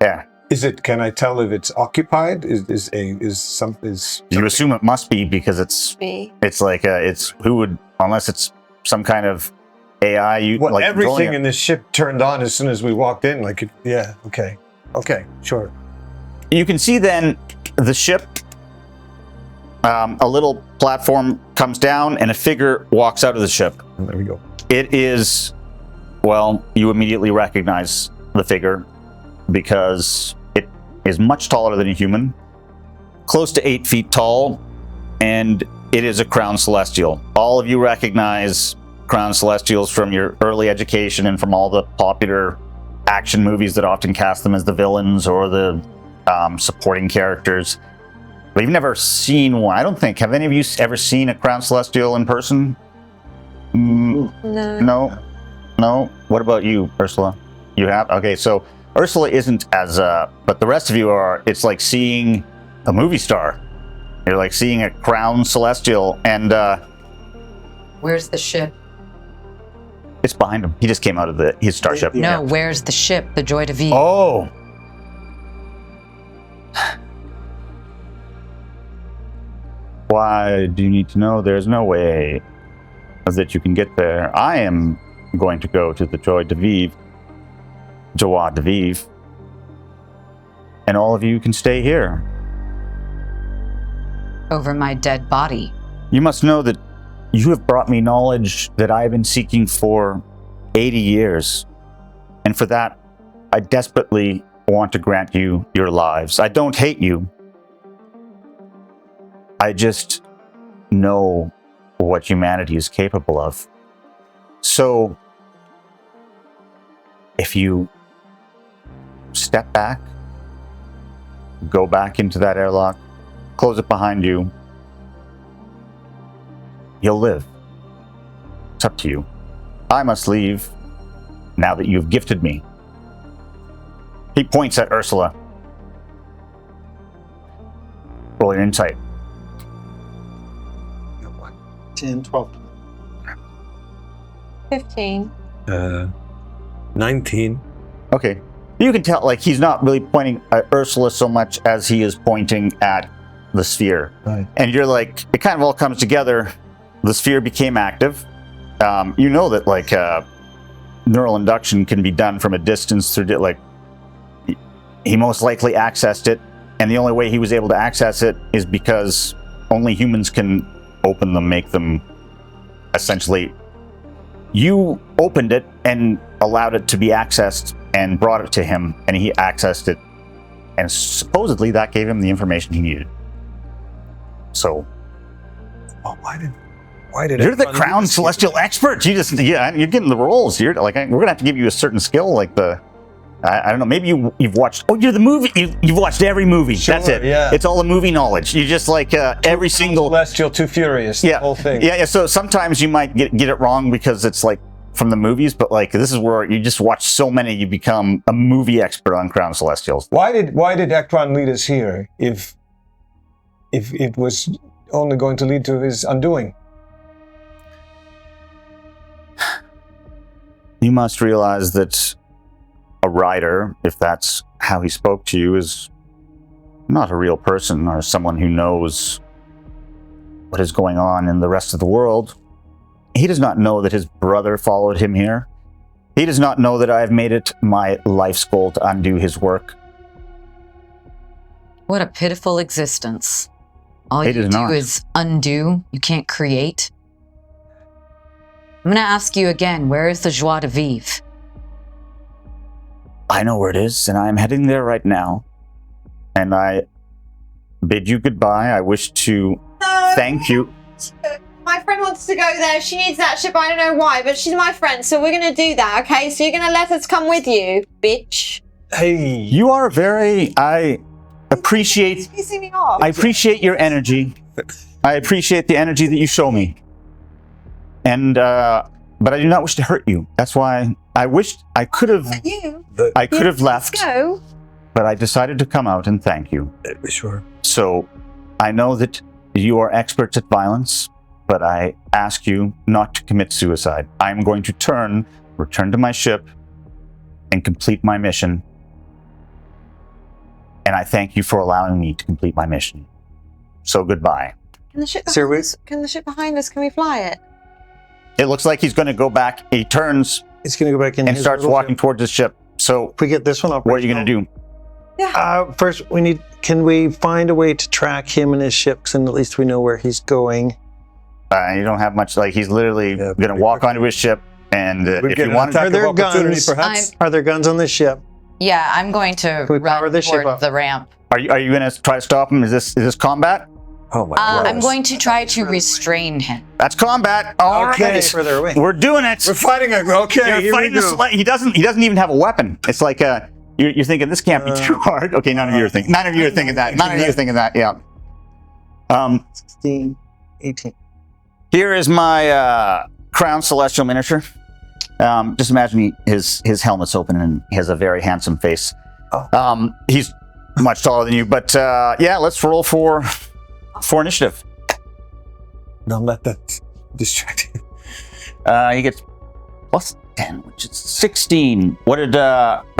yeah. Can I tell if it's occupied? You assume it must be because it's like unless it's some kind of AI. Everything in this ship turned on as soon as we walked in. Okay, sure. You can see then the ship. A little platform comes down and a figure walks out of the ship. There we go. It is, you immediately recognize the figure because it is much taller than a human, close to 8 feet tall, and it is a Crown Celestial. All of you recognize Crown Celestials from your early education and from all the popular action movies that often cast them as the villains or the supporting characters. But you've never seen one. I don't think. Have any of you ever seen a Crown Celestial in person? No. What about you, Ursula? You have? Okay, so Ursula isn't as, but the rest of you are. It's like seeing a movie star. You're like seeing a Crown Celestial, and where's the ship? It's behind him. He just came out of his starship. No, where's the ship? The Joy de Vivre. Oh. Why do you need to know? There's no way that you can get there. I am going to go to the Joy de Vivre, and all of you can stay here. Over my dead body. You must know that you have brought me knowledge that I have been seeking for 80 years. And for that, I desperately want to grant you your lives. I don't hate you. I just know what humanity is capable of. So, if you step back, go back into that airlock, close it behind you, you'll live. It's up to you. I must leave now that you've gifted me. He points at Ursula. Roll an insight. 10, 12. 15. 19. Okay. You can tell, like, he's not really pointing at Ursula so much as he is pointing at the sphere. Right. And you're like, it kind of all comes together. The sphere became active. You know that, like, neural induction can be done from a distance through, like, he most likely accessed it. And the only way he was able to access it is because only humans can open them, make them essentially. You opened it and allowed it to be accessed and brought it to him, and he accessed it, and supposedly that gave him the information he needed. So, why did you're the Crown Celestial expert? You're getting the roles. You're like, we're gonna have to give you a certain skill, like I don't know. Maybe you've watched. Oh, you're the movie. You've watched every movie. Sure, that's it. Yeah. It's all the movie knowledge. You just like every single Celestial, Too Furious. Yeah, the whole thing. Yeah. So sometimes you might get it wrong because it's like from the movies, but like this is where you just watch so many, you become a movie expert on Crown Celestials. Why did Ekron lead us here if it was only going to lead to his undoing? You must realize that a writer, if that's how he spoke to you, is not a real person or someone who knows what is going on in the rest of the world. He does not know that his brother followed him here. He does not know that I have made it my life's goal to undo his work. What a pitiful existence. All you do is undo. You can't create. I'm going to ask you again, where is the Joie de Vivre? I know where it is, and I am heading there right now. And I bid you goodbye. I wish to thank you. My friend wants to go there. She needs that ship. I don't know why, but she's my friend, so we're going to do that, okay? So you're going to let us come with you, bitch. Hey. You are I appreciate... It's pissing me off. I appreciate your energy. I appreciate the energy that you show me. And, but I do not wish to hurt you. That's why I wished I could have... I could have left. Go. But I decided to come out and thank you. Sure. So, I know that you are experts at violence. but I ask you not to commit suicide. I'm going to return to my ship, and complete my mission. And I thank you for allowing me to complete my mission. So goodbye. Can the ship Sir, behind us? Can the ship behind us? Can we fly it? It looks like he's going to go back. He turns He's going to go back in and his starts little walking ship. towards his ship. So If we get this one up, what are you going to do? First, can we find a way to track him and his ship, and at least we know where he's going? You don't have much. Like, he's literally going to walk onto his ship, and if you want Are to, there opportunity, guns? perhaps? Are there guns on this ship? Yeah, I'm going to we power run this ship toward up? the ramp. are you going to try to stop him? Is this combat? Oh my I'm going to try to restrain him. That's combat. All right. Okay, further away. We're doing it. We're fighting a... Okay, You're here we fighting go. he doesn't even have a weapon. It's like you're thinking this can't be too hard. Okay, none of you are thinking that. None of you are thinking that. Yeah. 16, 18. Here is my Crown Celestial miniature. Just imagine his helmet's open and he has a very handsome face. Oh. He's much taller than you, but yeah, let's roll for initiative. Don't let that distract you. He gets plus 10, which is 16. What did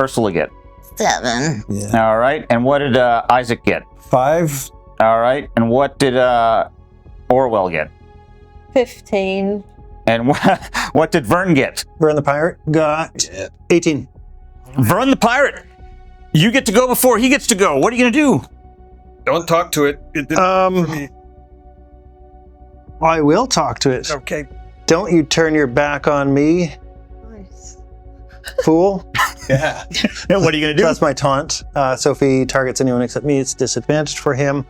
Ursula get? 7. Yeah. All right. And what did Isaac get? 5. All right. And what did Orwell get? 15. And what did Vern get? Vern the pirate got 18. Vern the pirate, you get to go before he gets to go. What are you going to do? Don't talk to it. It didn't for me. I will talk to it. Okay. Don't you turn your back on me, Nice. fool. Yeah. What are you going to do? That's my taunt. So if he targets anyone except me, it's disadvantaged for him.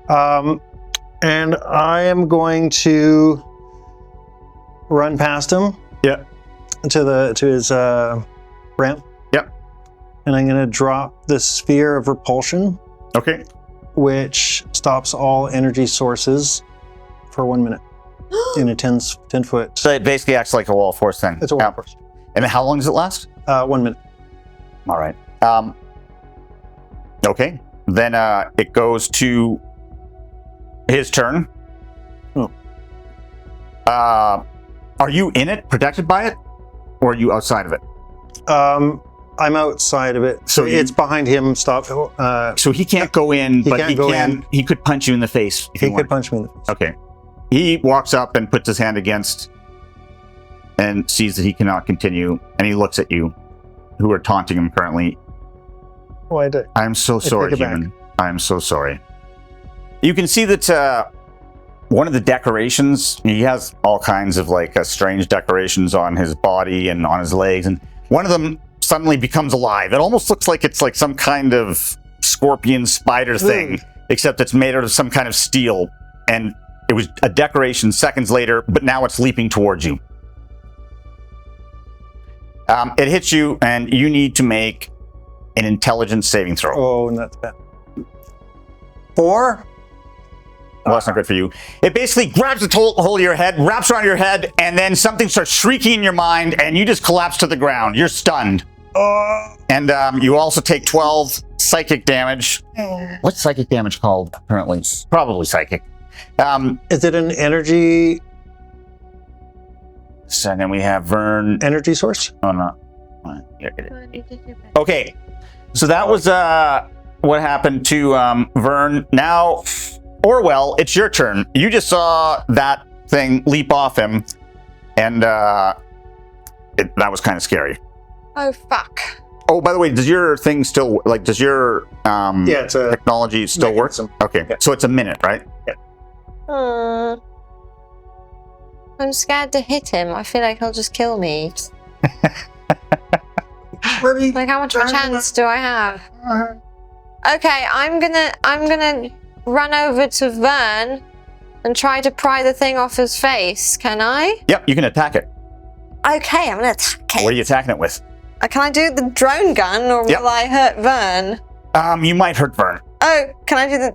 And I am going to run past him. Yeah. To his ramp. Yep. And I'm going to drop the sphere of repulsion, Okay. which stops all energy sources for 1 minute in a 10 foot. So it basically acts like a wall of force then. It's a wall force. And how long does it last? 1 minute. All right. Okay. Then it goes to his turn. Oh. Are you in it, protected by it, or are you outside of it? I'm outside of it, So so you- it's behind him. Stop. So he can't go in, He but can't he go can. in. He could punch you in the face. If He he could wanted. punch me in the face. Okay. He walks up and puts his hand against, and sees that he cannot continue, and he looks at you, who are taunting him currently. Why did? I'm so sorry, take it back. human. I'm so sorry. You can see that one of the decorations, he has all kinds of like strange decorations on his body and on his legs, and one of them suddenly becomes alive. It almost looks like it's like some kind of scorpion spider thing, except it's made out of some kind of steel, and it was a decoration seconds later, but now it's leaping towards you. It hits you, and you need to make an intelligence saving throw. Oh, and that's bad. 4. Well, that's not good for you. It basically grabs the hold of your head, wraps around your head, and then something starts shrieking in your mind, and you just collapse to the ground. You're stunned. And you also take 12 psychic damage. What's psychic damage called, apparently? Probably psychic. Is it an energy So then we have Vern. energy source? Oh, no. Okay. So that was what happened to Vern. Now, Orwell, it's your turn. You just saw that thing leap off him, and that was kind of scary. Oh, fuck. Oh, by the way, does your thing still, like, does your Yeah, it's a technology still work? mechanism. Okay, Yeah. so it's a minute, right? I'm scared to hit him. I feel like he'll just kill me. Like, how much of a chance do I have? Okay, I'm gonna run over to Vern and try to pry the thing off his face. Can I? Yep, you can attack it. Okay, I'm gonna attack it. What are you attacking it with? Can I do the drone gun, or Yep. will I hurt Vern? You might hurt Vern. Oh, can I do the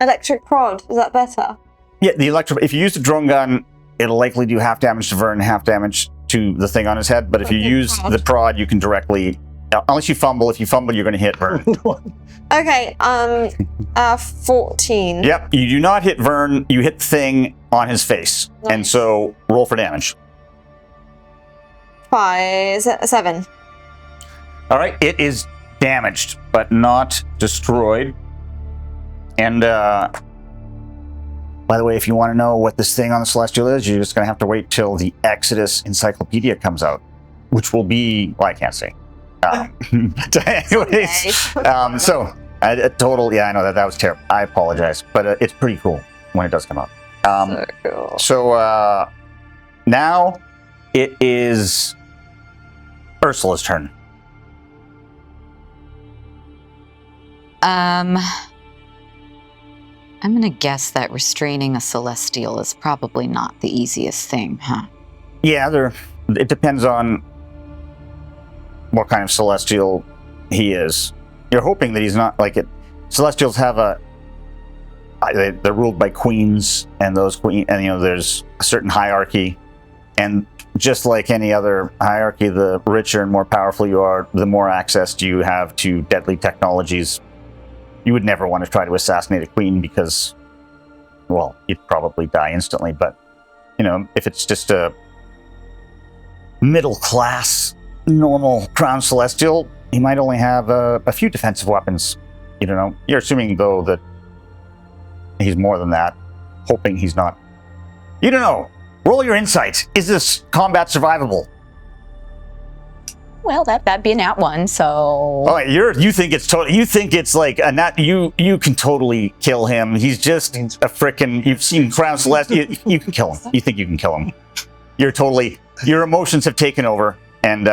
electric prod? Is that better? Yeah, if you use the drone gun, it'll likely do half damage to Vern, half damage to the thing on his head. But if you Okay, use prod. the prod, you can directly unless you fumble. If you fumble, you're going to hit Vern. Okay, 14. Yep, you do not hit Vern. You hit the thing on his face. Nice. And so roll for damage. 7. All right, it is damaged, but not destroyed. And by the way, if you want to know what this thing on the Celestial is, you're just going to have to wait till the Exodus Encyclopedia comes out, which will be, well, I can't say. Anyways, so a total, yeah, I know that was terrible. I apologize, but it's pretty cool when it does come out. So cool. So now it is Ursula's turn. I'm gonna guess that restraining a Celestial is probably not the easiest thing, huh? Yeah, it depends on what kind of Celestial he is. You're hoping that he's not like it. Celestials have they're ruled by queens, and those queen, and there's a certain hierarchy, and just like any other hierarchy, the richer and more powerful you are, the more access you have to deadly technologies. You would never want to try to assassinate a queen because, well, you'd probably die instantly. But, if it's just a middle class, normal Crown Celestial, he might only have a few defensive weapons. You don't know. You're assuming, though, that he's more than that, hoping he's not. You don't know. Roll your insight. Is this combat survivable? Well, that'd be a nat 1, so... Oh, you think it's like a nat... You can totally kill him. He's just a frickin'... You've seen Crown Celestial. You can kill him. You think you can kill him. Your emotions have taken over, and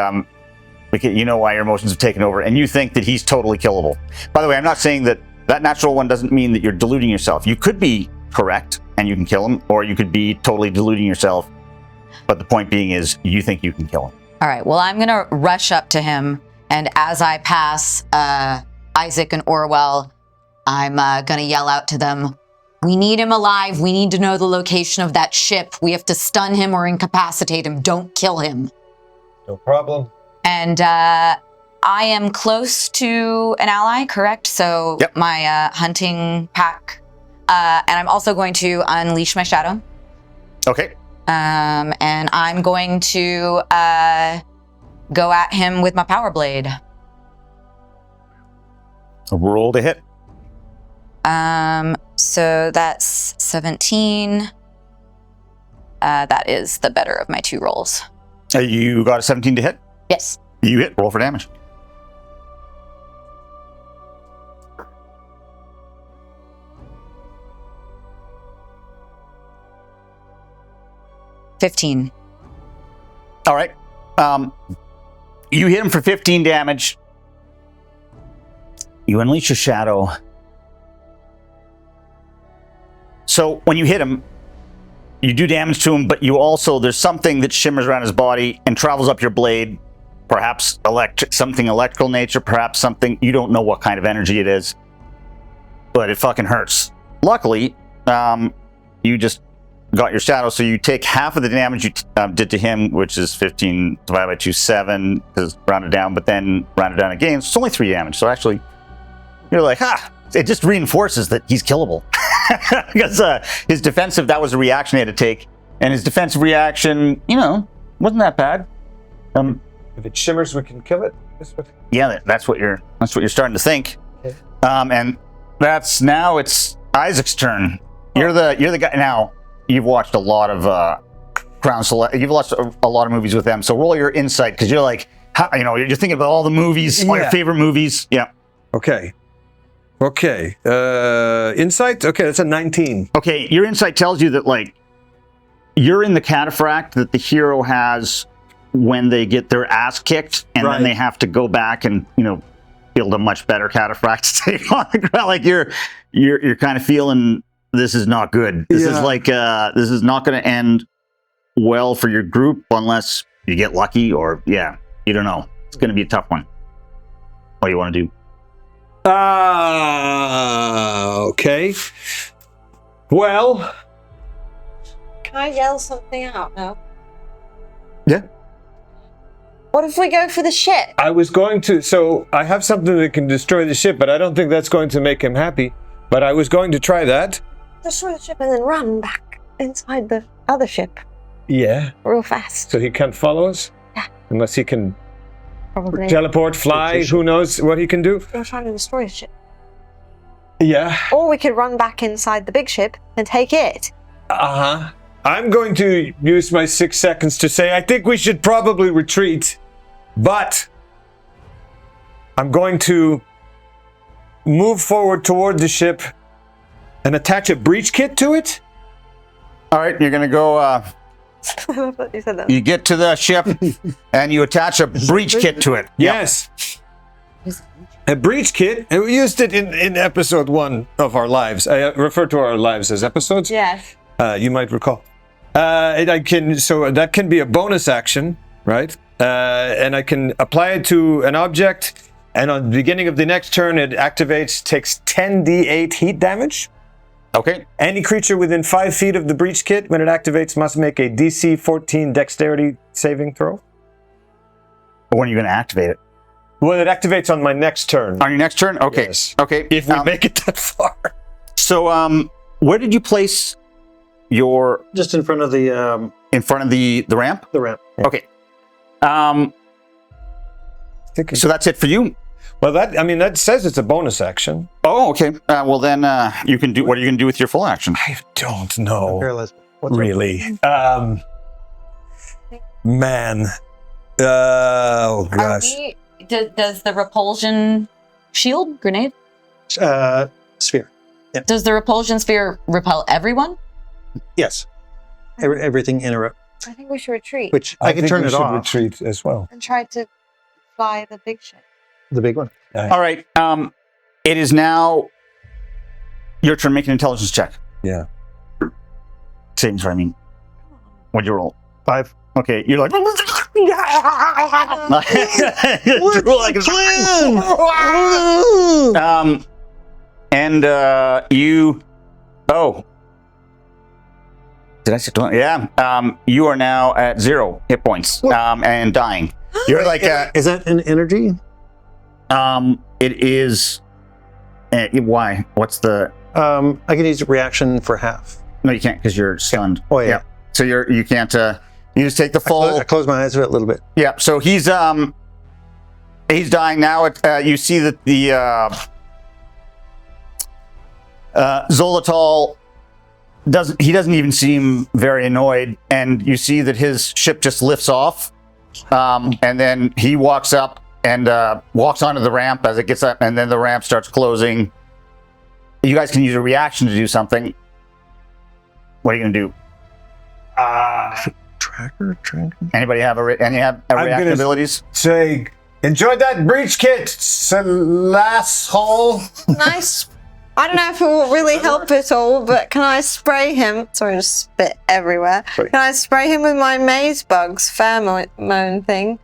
you know why your emotions have taken over, and you think that he's totally killable. By the way, I'm not saying that natural one doesn't mean that you're deluding yourself. You could be correct, and you can kill him, or you could be totally deluding yourself. But the point being is, you think you can kill him. All right, well, I'm gonna rush up to him, and as I pass Isaac and Orwell, I'm gonna yell out to them, "We need him alive. We need to know the location of that ship. We have to stun him or incapacitate him. Don't kill him." No problem. And I am close to an ally, correct? So yep. My hunting pack. And I'm also going to unleash my shadow. Okay. And I'm going to go at him with my power blade. Roll to hit. So that's 17. That is the better of my 2 rolls. You got a 17 to hit? Yes. You hit. Roll for damage. $15. All right. You hit him for 15 damage. You unleash your shadow. So when you hit him, you do damage to him, but you also, there's something that shimmers around his body and travels up your blade. Perhaps something electrical nature, perhaps something, you don't know what kind of energy it is, but it fucking hurts. Luckily, you just got your shadow, so you take half of the damage you did to him, which is 15 divided by 2, 7, because rounded down, but then rounded down again. So it's only 3 damage. So actually, you're like, it just reinforces that he's killable. Because his defensive, that was a reaction he had to take, and his defensive reaction, wasn't that bad. If it shimmers, we can kill it. Yeah, that's what you're starting to think. Okay. And now it's Isaac's turn. You're the guy now. You've watched a lot of Crown Select. You've watched a lot of movies with them. So roll your insight, because you're like, you're thinking about all the movies, all your favorite movies. Yeah. Okay. Insight. Okay, that's a 19. Okay, your insight tells you that you're in the cataphract that the hero has when they get their ass kicked, and then they have to go back and build a much better cataphract to take on the ground. You're kind of feeling this is not good. This is this is not going to end well for your group unless you get lucky, or you don't know. It's going to be a tough one. What do you want to do? Okay. Well, can I yell something out now? Yeah. What if we go for the ship? I was going to. So I have something that can destroy the ship, but I don't think that's going to make him happy. But I was going to try that. Destroy the ship and then run back inside the other ship Yeah. real fast. So he can't follow us? Yeah. Unless he can Probably. teleport, fly, who knows what he can do? We're trying to destroy a ship. Yeah. Or we could run back inside the big ship and take it. Uh-huh. I'm going to use my 6 seconds to say I think we should probably retreat, but I'm going to move forward toward the ship and attach a breach kit to it. All right, you're gonna go. I thought you said that. You get to the ship, and you attach a breach kit to it. Yes. A breach kit. And we used it in episode 1 of our lives. I refer to our lives as episodes. Yes. You might recall. So that can be a bonus action, right? And I can apply it to an object, and on the beginning of the next turn, it activates, takes 10d8 heat damage. Okay. Any creature within 5 feet of the breach kit, when it activates, must make a DC 14 dexterity saving throw. When are you going to activate it? Well, it activates on my next turn. On your next turn? Okay. Yes. Okay. If we make it that far. So, where did you place your... Just in front of the... in front of the ramp? The ramp. Yeah. Okay. So that's it for you? Well, that says it's a bonus action. Oh, okay. Well, then you can do... What are you going to do with your full action? I don't know. Paralyzed. Really. Man. Oh, gosh. Does the repulsion shield grenade? Sphere. Yeah. Does the repulsion sphere repel everyone? Yes. Everything in a row. I think we should retreat. Which I can turn it off. Retreat as well. And try to fly the big ship. The big one. All right. It is now your turn. Make an intelligence check. Yeah. Savings, I mean. What'd you roll? 5. Okay, you're like... What's the plan? And you... Oh. Did I say... Yeah. You are now at 0 hit points and dying. You're like... is that an energy? It is... why? What's the... I can use a reaction for half. No, you can't because you're stunned. Oh, yeah. So you can't... you just take the full... I close my eyes a little bit. Yeah, so he's dying now. You see that the Zolotol doesn't even seem very annoyed, and you see that his ship just lifts off, and then he walks up and walks onto the ramp as it gets up, and then the ramp starts closing. You guys can use a reaction to do something. What are you gonna do? Tracker. Anybody have any reaction abilities? Say, enjoy that breach kit, asshole. Nice. I don't know if it will really help at all, but can I spray him? Sorry, I just spit everywhere. Sorry. Can I spray him with my maze bugs pheromone thing?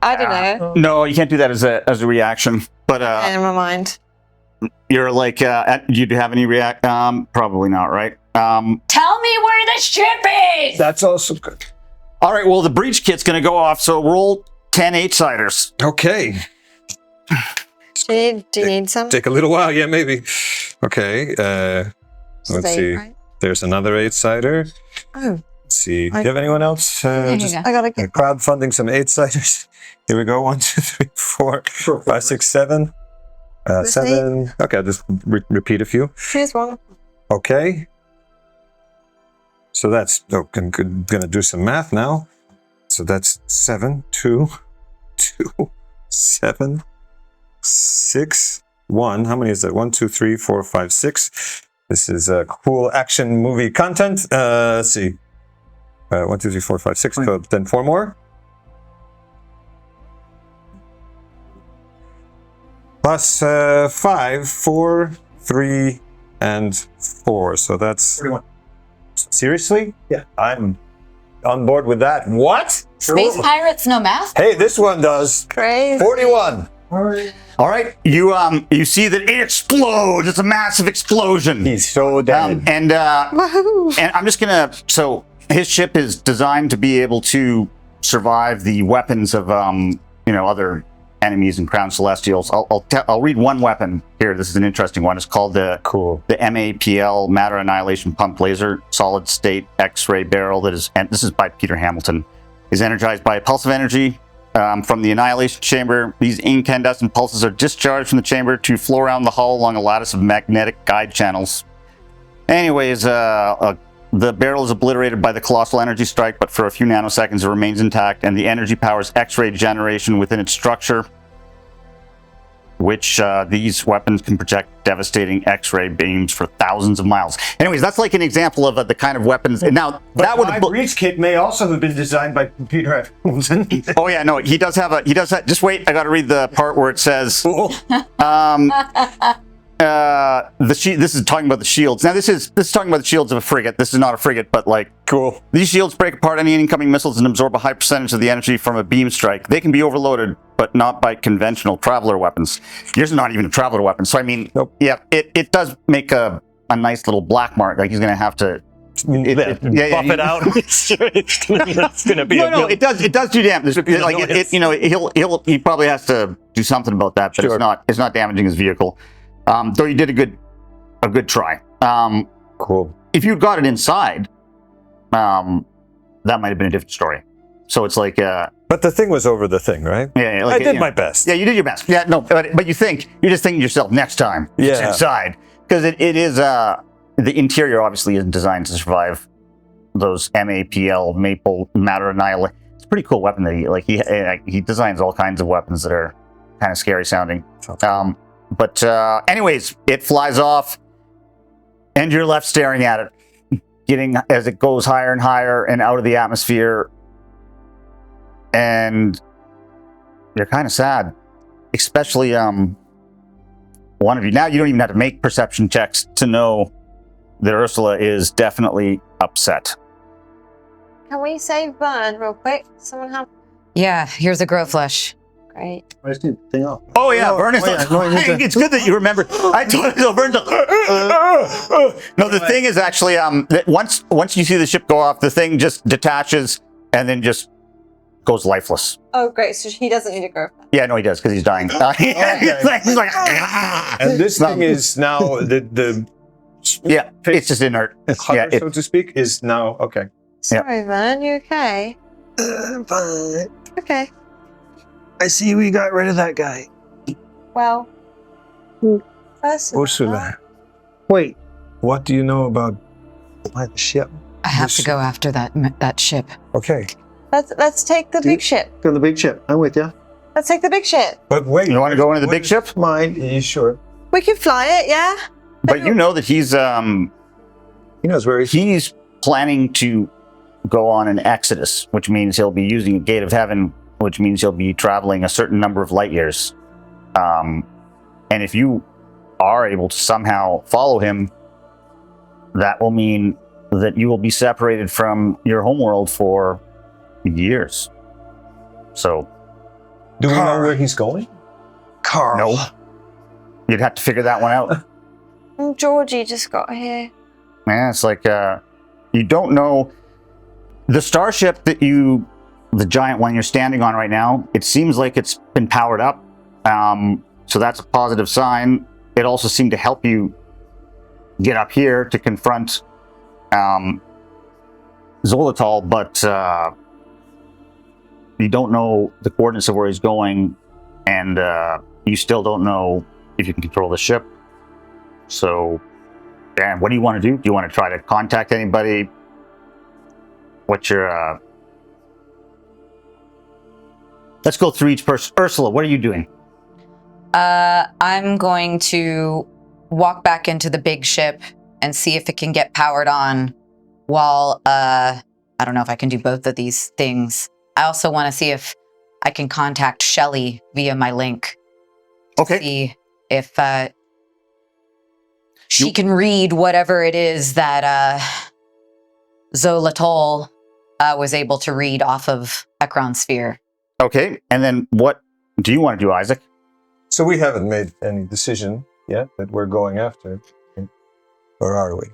I don't know. No, you can't do that as a reaction. But Never mind. you're like, do you have any react? Probably not, right? Tell me where the ship is! That's also good. All right, well, the breach kit's going to go off, so roll 10 8-siders. Okay. Do you need some? Take a little while, yeah, maybe. Okay, let's Stay, see. right? There's another 8-sider. Oh, Let's see. Do you have anyone else? Just I gotta get. crowdfunding some 8-siders. Here we go. 1, 2, 3, 4, 5, 6, 7. 7. Okay, I'll just repeat a few. Here's one. Okay. So that's, I'm gonna do some math now. So that's 7, 2, 2, 7, 6, 1. How many is that? 1, 2, 3, 4, 5, 6. This is cool action movie content. Let's see. 1, 2, 3, 4, 5, 6. So then 4 more. Plus 5, 4, 3, and 4. So that's 41. Seriously? Yeah. I'm on board with that. What? Space pirates, no math? Hey, this one does. Crazy. 41. All right, you see that it explodes. It's a massive explosion. He's so dead. And Woohoo! I'm just gonna. So his ship is designed to be able to survive the weapons of other enemies and Crown Celestials. I'll read one weapon here. This is an interesting one. It's called the MAPL Matter Annihilation Pump Laser Solid State X-ray Barrel. And this is by Peter Hamilton. Is energized by a pulse of energy from the Annihilation Chamber. These incandescent pulses are discharged from the chamber to flow around the hull along a lattice of magnetic guide channels. Anyways, the barrel is obliterated by the colossal energy strike, but for a few nanoseconds it remains intact, and the energy powers X-ray generation within its structure, which these weapons can project devastating X-ray beams for thousands of miles. Anyways, that's like an example of the kind of weapons. Now, that would my breach kit may also have been designed by Peter Hamilton. Oh yeah, no, he does have. Just wait, I got to read the part where it says. This is talking about the shields. Now this is talking about the shields of a frigate. This is not a frigate, but cool. These shields break apart any incoming missiles and absorb a high percentage of the energy from a beam strike. They can be overloaded, but not by conventional traveler weapons. Yours is not even a traveler weapon. So I mean, nope. Yeah, it does make a nice little black mark. Like he's gonna have to buff it out. It's gonna be no. It does do damage. He probably has to do something about that, but it's not damaging his vehicle. Though you did a good try. Cool. If you got it inside, that might have been a different story. So it's like, but the thing was over the thing, right? Yeah, I did my best. Yeah, you did your best. Yeah, no, but you're just thinking to yourself next time. It's inside, because it is the interior obviously isn't designed to survive those MAPL Matter Annihilation. It's a pretty cool weapon that he designs all kinds of weapons that are kind of scary sounding. But anyways, it flies off, and you're left staring at it, getting as it goes higher and higher and out of the atmosphere, and you're kind of sad, especially one of you. Now you don't even have to make perception checks to know that Ursula is definitely upset. Can we save Vern real quick? Someone have? Yeah, here's a grow flesh. Great. I just need the thing off. Oh yeah, Vern is. It's good that you remember. I told you, Vern's. No, the thing is actually that once you see the ship go off, the thing just detaches and then just goes lifeless. Oh great, so he doesn't need a grow flesh. Yeah, no, he does because he's dying. He's like, and this thing is now the yeah, it's just inert. Hutter, so to speak, is now okay. Sorry, Vern, you okay? I'm fine. Okay. I see we got rid of that guy. Well, first Ursula. Wait, what do you know about the ship? I have to go after that ship. Okay. Let's take the big ship. Go to the big ship. I'm with you. Let's take the big ship. But wait, you want to go into the big ship? Mine. Are you sure? We can fly it, yeah. But you know that he's he knows where he's planning to go on an exodus, which means he'll be using a gate of heaven, which means he'll be traveling a certain number of light years. And if you are able to somehow follow him, that will mean that you will be separated from your homeworld for years. So, do we know where he's going? Carl. No. You'd have to figure that one out. Georgie just got here. Man, it's like you don't know the starship that the giant one you're standing on right now. It seems like it's been powered up, so that's a positive sign. It also seemed to help you get up here to confront Zolotol, but you don't know the coordinates of where he's going, and you still don't know if you can control the ship. So, Dan, what do you want to do? Do you want to try to contact anybody? What's your... Let's go through each person. Ursula, what are you doing? I'm going to walk back into the big ship and see if it can get powered on while, I don't know if I can do both of these things. I also want to see if I can contact Shelly via my link. Okay. See if she can read whatever it is that Zolotol was able to read off of Ekron's sphere. Okay, and then what do you want to do, Isaac? So we haven't made any decision yet that we're going after, or are we?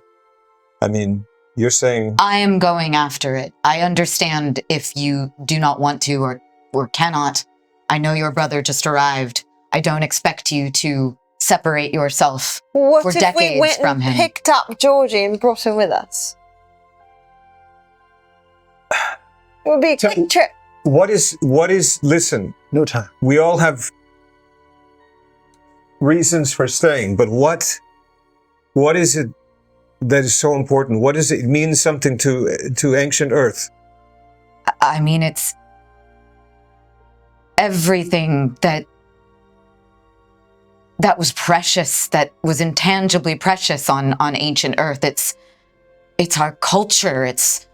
I mean, You're saying I am going after it. I understand if you do not want to or cannot. I know your brother just arrived. I don't expect you to separate yourself What for if decades we went from and him. picked up Georgie and brought him with us? It would be a quick trip. what is listen, No time. we all have reasons for staying, but what is it that is so important? What does it mean something to ancient Earth? I mean, it's everything that was precious, that was intangibly precious on ancient Earth. It's our culture. It's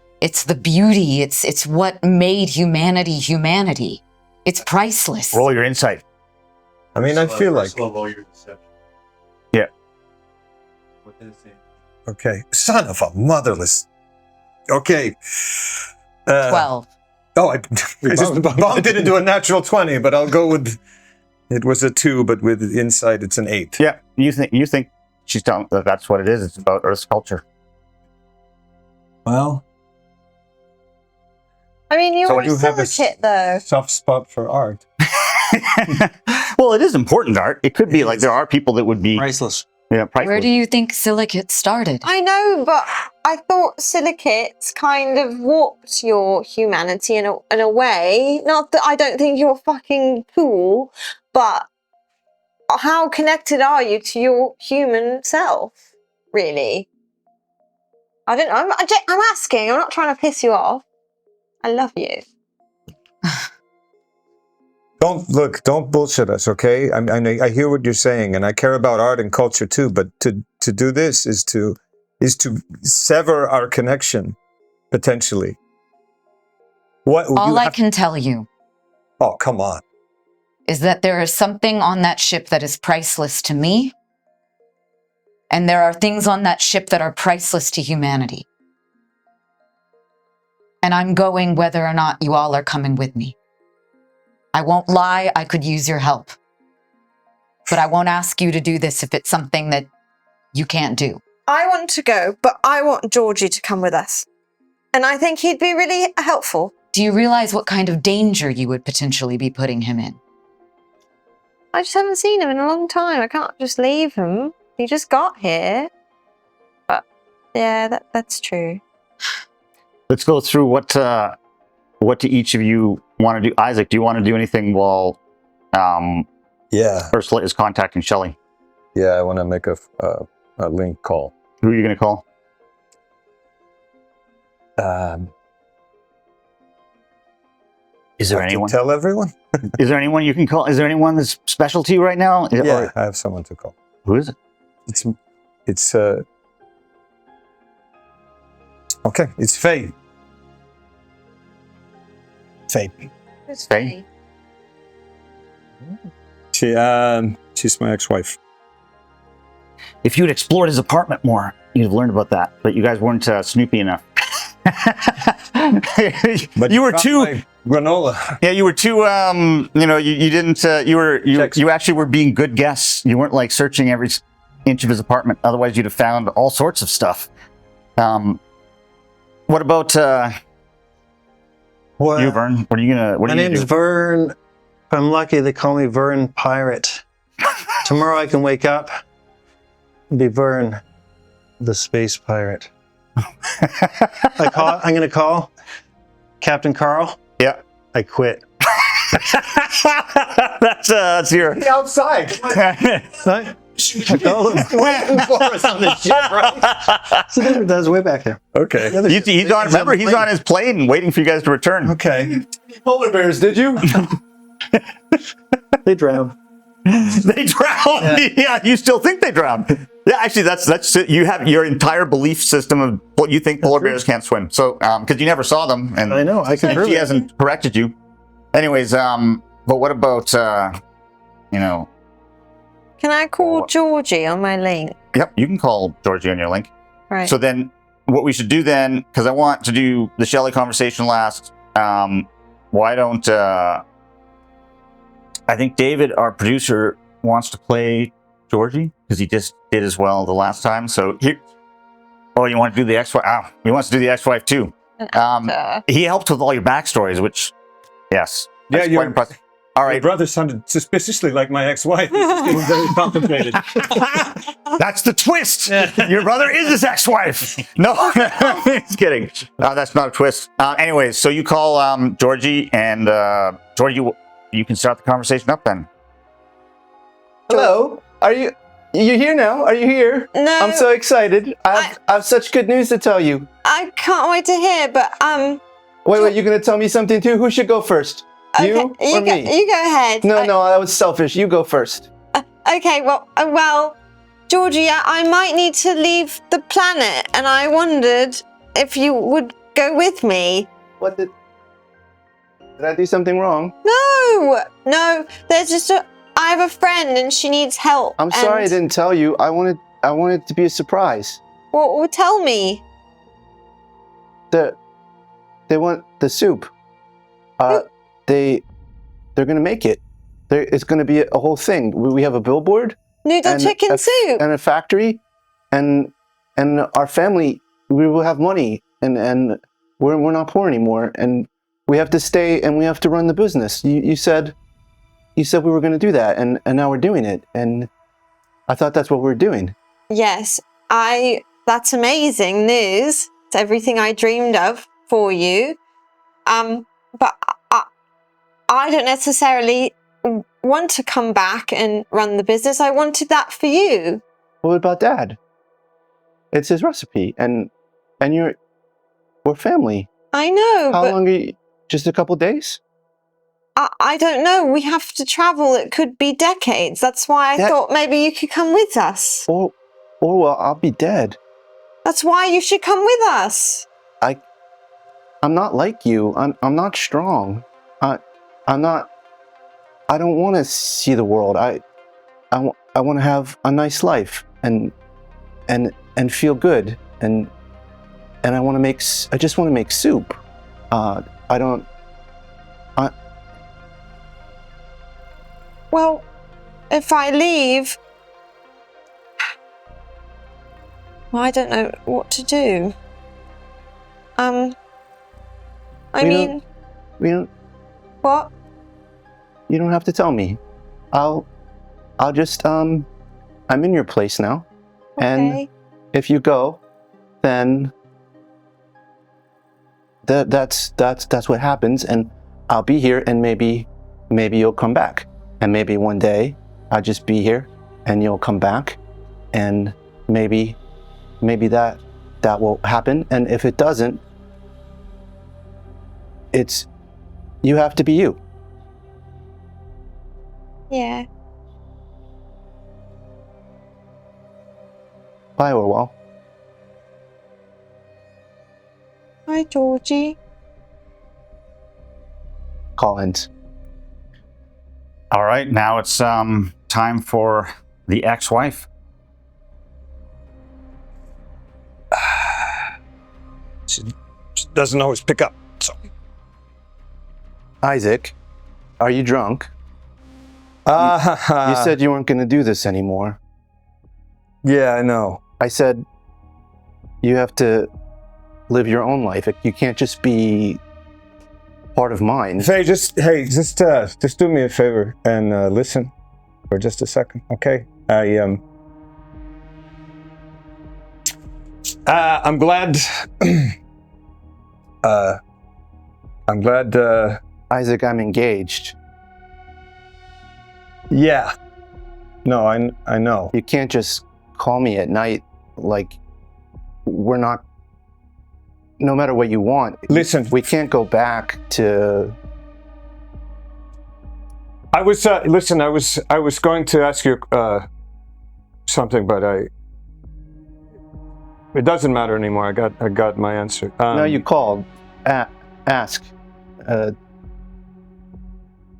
the beauty. It's what made humanity. It's priceless. Roll your insight. I mean, I feel like roll your deception. Yeah. What did it say? okay, son of a motherless. Okay. 12. Oh, I just bumped it into a natural 20, but I'll go with. It was a 2, but with insight, it's an 8. Yeah, you think she's telling that that's what it is. It's about Earth's culture. Well, I mean, you're So a you have a silicate, though. soft spot for art. Well, it is important art. It could be like there are people that would be Priceless. priceless. Where do you think silicate started? I know, but I thought silicates kind of warped your humanity in a way. Not that I don't think you're fucking cool, but how connected are you to your human self, really? I don't know. I'm asking. I'm not trying to piss you off. I love you. Don't bullshit us, okay? I hear what you're saying, and I care about art and culture too. But to do this is to sever our connection, potentially. What? All I can tell you Oh, come on. is that there is something on that ship that is priceless to me, and there are things on that ship that are priceless to humanity. And I'm going whether or not you all are coming with me. I won't lie, I could use your help. But I won't ask you to do this if it's something that you can't do. I want to go, but I want Georgie to come with us. And I think he'd be really helpful. Do you realize what kind of danger you would potentially be putting him in? I just haven't seen him in a long time. I can't just leave him. He just got here. But yeah, that's true. Let's go through what do each of you want to do. Isaac, do you want to do anything while Yeah, Ursula is contacting Shelley? yeah. I want to make a link call. Who are you going to call? Is there Have to anyone? tell everyone? Is there anyone you can call? Is there anyone that's special to you right now? Yeah, Or- I have someone to call. who is it? It's okay. It's Faye. Faye. It's Faye? She's my ex-wife. If you'd explored his apartment more, you'd have learned about that. But you guys weren't snoopy enough. But you were found too. my granola. Yeah, you were too. You didn't. You actually were being good guests. You weren't like searching every inch of his apartment. Otherwise, you'd have found all sorts of stuff. What about What? you, Vern? What are you gonna? What My are you gonna name's do? Vern. If I'm lucky, they call me Vern Pirate. Tomorrow I can wake up and be Vern, the space pirate. I'm going to call Captain Carl. Yeah. I quit. That's your. Outside. Right? Waiting for us on the ship, right? So that's way back there. Okay. He's on. Remember, he's on his plane, waiting for you guys to return. Okay. Polar bears, did you? They drown. They drowned. Yeah, you still think they drowned. Yeah, actually, that's you have your entire belief system of what you think polar bears can't swim. So, because you never saw them, and I know. I can prove she it. hasn't corrected you. Anyways, but what about Can I call Georgie on my link? Yep, you can call Georgie on your link. Right. So then, what we should do then, because I want to do the Shelley conversation last. Why don't I think David, our producer, wants to play Georgie because he just did as well the last time. So here, Oh, you want to do the ex-wife? Oh, he wants to do the ex-wife too. He helped with all your backstories, which, yes. Yeah, that's you're quite impressive. All Your right. brother sounded suspiciously like my ex-wife. This is getting very complicated. That's the twist. Your brother is his ex-wife. No, just kidding. That's not a twist. Anyways, so you call Georgie, and Georgie, you can start the conversation up then. Hello. Are you here now? Are you here? No. I'm so excited. I have such good news to tell you. I can't wait to hear, but Wait, you're gonna tell me something too? Who should go first? okay, You or me? You go ahead. No, that was selfish. You go first. Okay, well, Georgie, I might need to leave the planet, and I wondered if you would go with me. What did I do something wrong? No. There's just I have a friend, and she needs help. I'm sorry I didn't tell you. I wanted it to be a surprise. Well, tell me. They want the soup. They're gonna make it. It's gonna be a whole thing. We have a billboard, noodle chicken soup, and a factory, and our family. We will have money, and we're not poor anymore. And we have to stay, and we have to run the business. You said we were gonna do that, and now we're doing it. And I thought that's what we're doing. Yes, that's amazing news. It's everything I dreamed of for you. But I don't necessarily want to come back and run the business. I wanted that for you. What about Dad? It's his recipe, and we're family. I know. How long are you? Just a couple days? I don't know. We have to travel. It could be decades. That's why I thought maybe you could come with us. Or well, I'll be dead. That's why you should come with us. I'm not like you. I'm not strong. I'm not. I don't want to see the world. I want to have a nice life and feel good and I want to make. I just want to make soup. Well, if I leave, I don't know what to do. We don't. What? You don't have to tell me. I'll just I'm in your place now. Okay. And if you go, then that's what happens, and I'll be here, and maybe you'll come back. And maybe one day I'll just be here and you'll come back, and maybe that will happen. And if it doesn't, you have to be you. Yeah. Bye, Orwell. Hi, Georgie. Collins. All right, now it's time for the ex-wife. She doesn't always pick up, so. Isaac, are you drunk? You said you weren't going to do this anymore. Yeah, I know. I said you have to live your own life. You can't just be part of mine. Just do me a favor and listen for just a second, okay? I'm glad. I'm glad. Isaac, I'm engaged. Yeah. No, I know. You can't just call me at night like we're not. No matter what you want. Listen. We can't go back to. I was listen. I was going to ask you something, but it doesn't matter anymore. I got my answer. No, you called. Ask.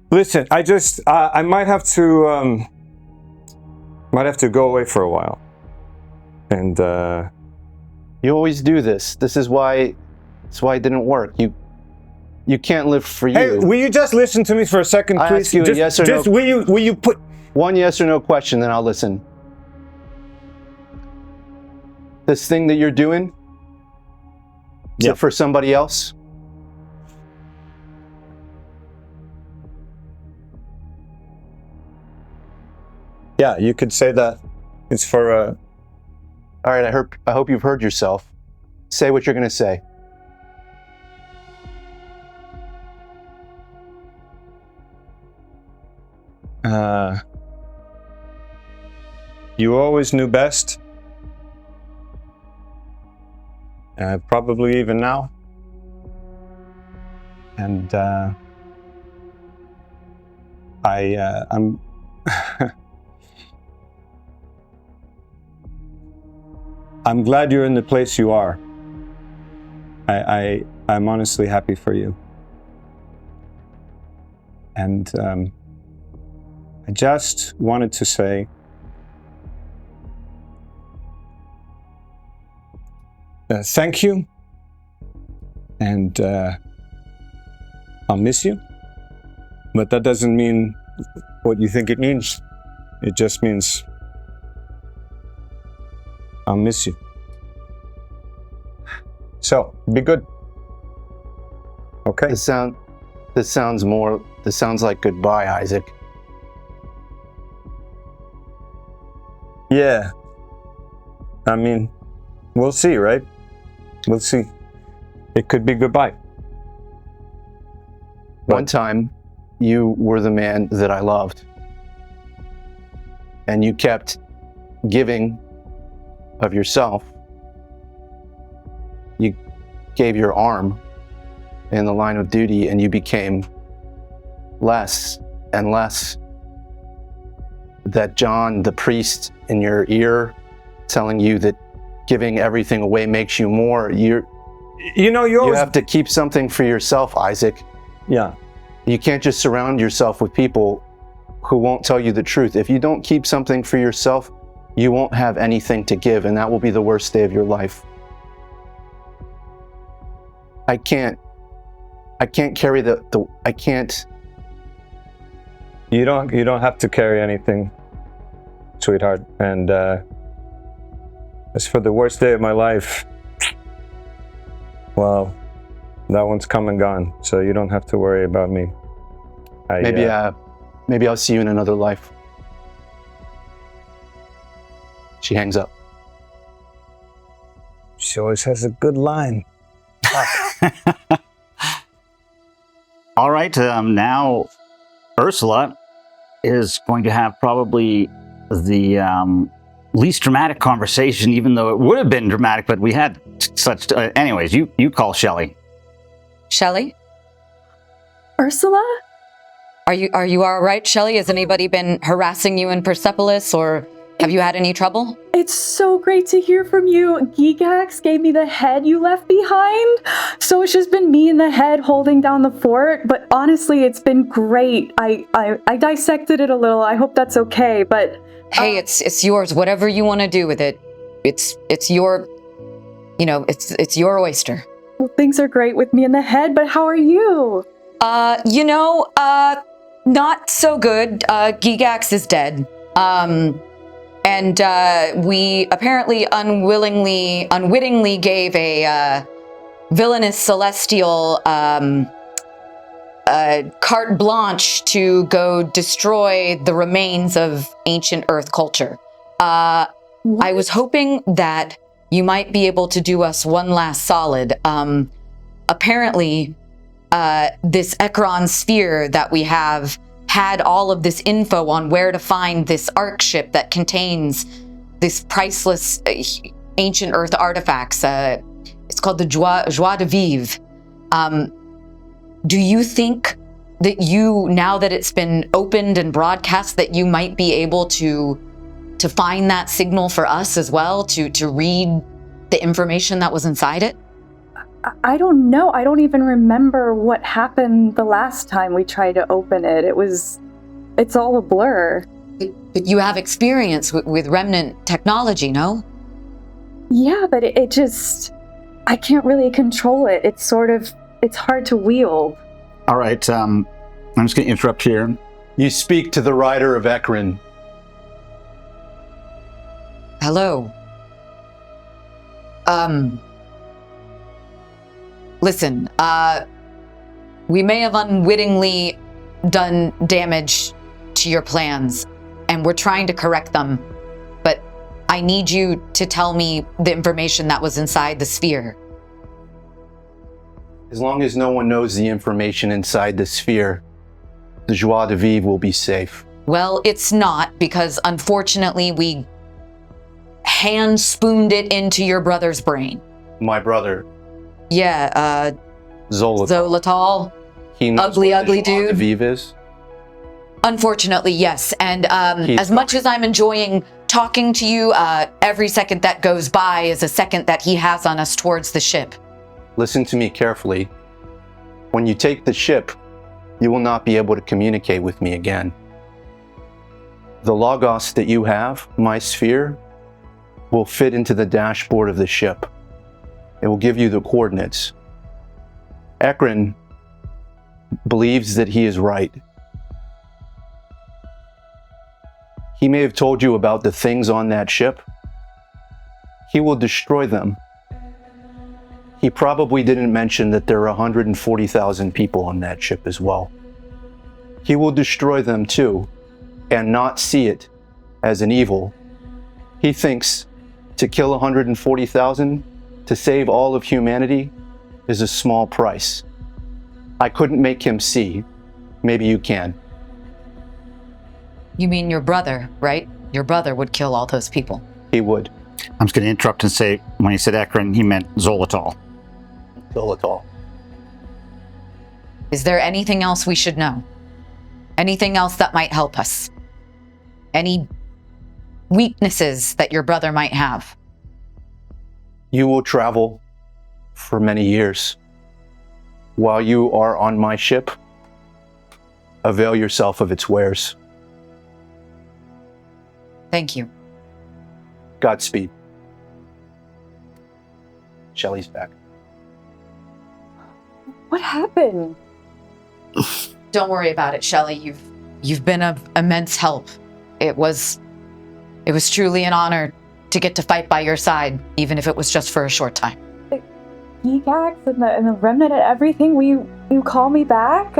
Listen, I might have to go away for a while, and you always do this. This is why. That's why it didn't work. You can't live for you. Hey, will you just listen to me for a second, please? I ask you a yes or no. Will you put one yes or no question, then I'll listen. this thing that you're doing for somebody else? Yeah, you could say that. It's for a... All right, I hope you've heard yourself. Say what you're going to say. You always knew best. Probably even now. And I'm I'm glad you're in the place you are. I'm honestly happy for you. And I just wanted to say thank you, and I'll miss you, but that doesn't mean what you think it means. It just means I'll miss you. So, be good. Okay? This sounds like goodbye, Isaac. Yeah. I mean, we'll see, right? We'll see. It could be goodbye. One time, you were the man that I loved. And you kept giving of yourself. You gave your arm in the line of duty, and you became less and less. That John, the priest in your ear, telling you that giving everything away makes you more. You have to keep something for yourself, Isaac. Yeah. You can't just surround yourself with people who won't tell you the truth. If you don't keep something for yourself, you won't have anything to give, and that will be the worst day of your life. I can't carry I can't. You don't have to carry anything, sweetheart. And as for the worst day of my life, well, that one's come and gone, so you don't have to worry about me. Maybe I'll see you in another life. She hangs up. She always has a good line. All right, now Ursula is going to have probably the least dramatic conversation, even though it would have been dramatic, but we had such... anyways, you call Shelley. Shelley? Ursula? Are you all right, Shelley? Has anybody been harassing you in Persepolis, or have you had any trouble? It's so great to hear from you. Gigax gave me the head you left behind. So it's just been me and the head holding down the fort. But honestly, it's been great. I dissected it a little. I hope that's okay. But hey, it's yours. Whatever you want to do with it, it's your, it's your oyster. Well, things are great with me and the head. But how are you? Not so good. Gigax is dead. And we apparently unwittingly gave a villainous celestial carte blanche to go destroy the remains of ancient Earth culture. I was hoping that you might be able to do us one last solid. Apparently, this Ekron sphere that we have had all of this info on where to find this arc ship that contains this priceless ancient Earth artifacts. It's called the Joie de Vivre. Do you think that now that it's been opened and broadcast, that you might be able to find that signal for us as well, to read the information that was inside it? I don't know. I don't even remember what happened the last time we tried to open it. It's all a blur. But you have experience with remnant technology, no? Yeah, but it just, I can't really control it. It's hard to wield. All right, I'm just going to interrupt here. You speak to the rider of Ekron. Hello. Listen, we may have unwittingly done damage to your plans, and we're trying to correct them, but I need you to tell me the information that was inside the sphere. As long as no one knows the information inside the sphere, the joie de vivre will be safe. Well, it's not, because unfortunately we hand-spooned it into your brother's brain. My brother. Yeah, Zolotol. He knows ugly, what ugly the joie de dude. vivre is. Unfortunately, yes. And as much as I'm enjoying talking to you, every second that goes by is a second that he has on us towards the ship. Listen to me carefully. When you take the ship, you will not be able to communicate with me again. The Logos that you have, my sphere, will fit into the dashboard of the ship. It will give you the coordinates. Ekron believes that he is right. He may have told you about the things on that ship. He will destroy them. He probably didn't mention that there are 140,000 people on that ship as well. He will destroy them too, and not see it as an evil. He thinks to kill 140,000 to save all of humanity is a small price. I couldn't make him see. Maybe you can. You mean your brother, right? Your brother would kill all those people. He would. I'm just going to interrupt and say, when he said Ekron, he meant Zolotol. Zolotol. Is there anything else we should know? Anything else that might help us? Any weaknesses that your brother might have? You will travel for many years. While you are on my ship, avail yourself of its wares. Thank you. Godspeed. Shelley's back. What happened? Don't worry about it, Shelley. You've been of immense help. It was truly an honor to get to fight by your side, even if it was just for a short time. Geekax and the remnant and everything, will you call me back?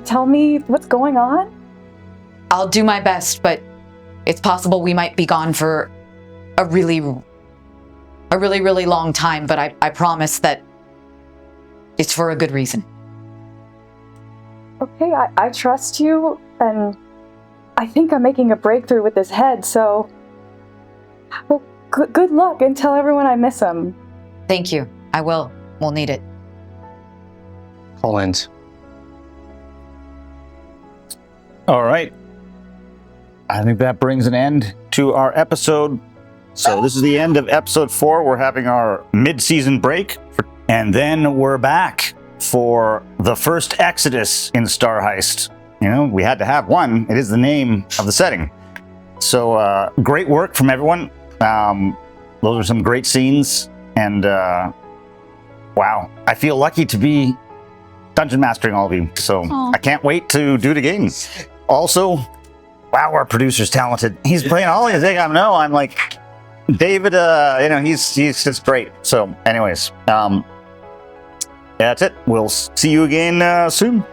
Tell me what's going on? I'll do my best, but it's possible we might be gone for a really long time, but I promise that it's for a good reason. Okay, I trust you, and I think I'm making a breakthrough with this head, so... Well, good luck, and tell everyone I miss them. Thank you. I will. We'll need it. Call ends. All right. I think that brings an end to our episode. So this is the end of episode 4. We're having our mid-season break, and then we're back for the first Exodus in Star Heist. You know, we had to have one. It is the name of the setting. So great work from everyone. Those are some great scenes, and wow, I feel lucky to be dungeon mastering all of you. So I can't wait to do it again. Also, wow, our producer's talented. He's playing all these things. I know. I'm like, David, he's just great. So anyways, that's it. We'll see you again soon.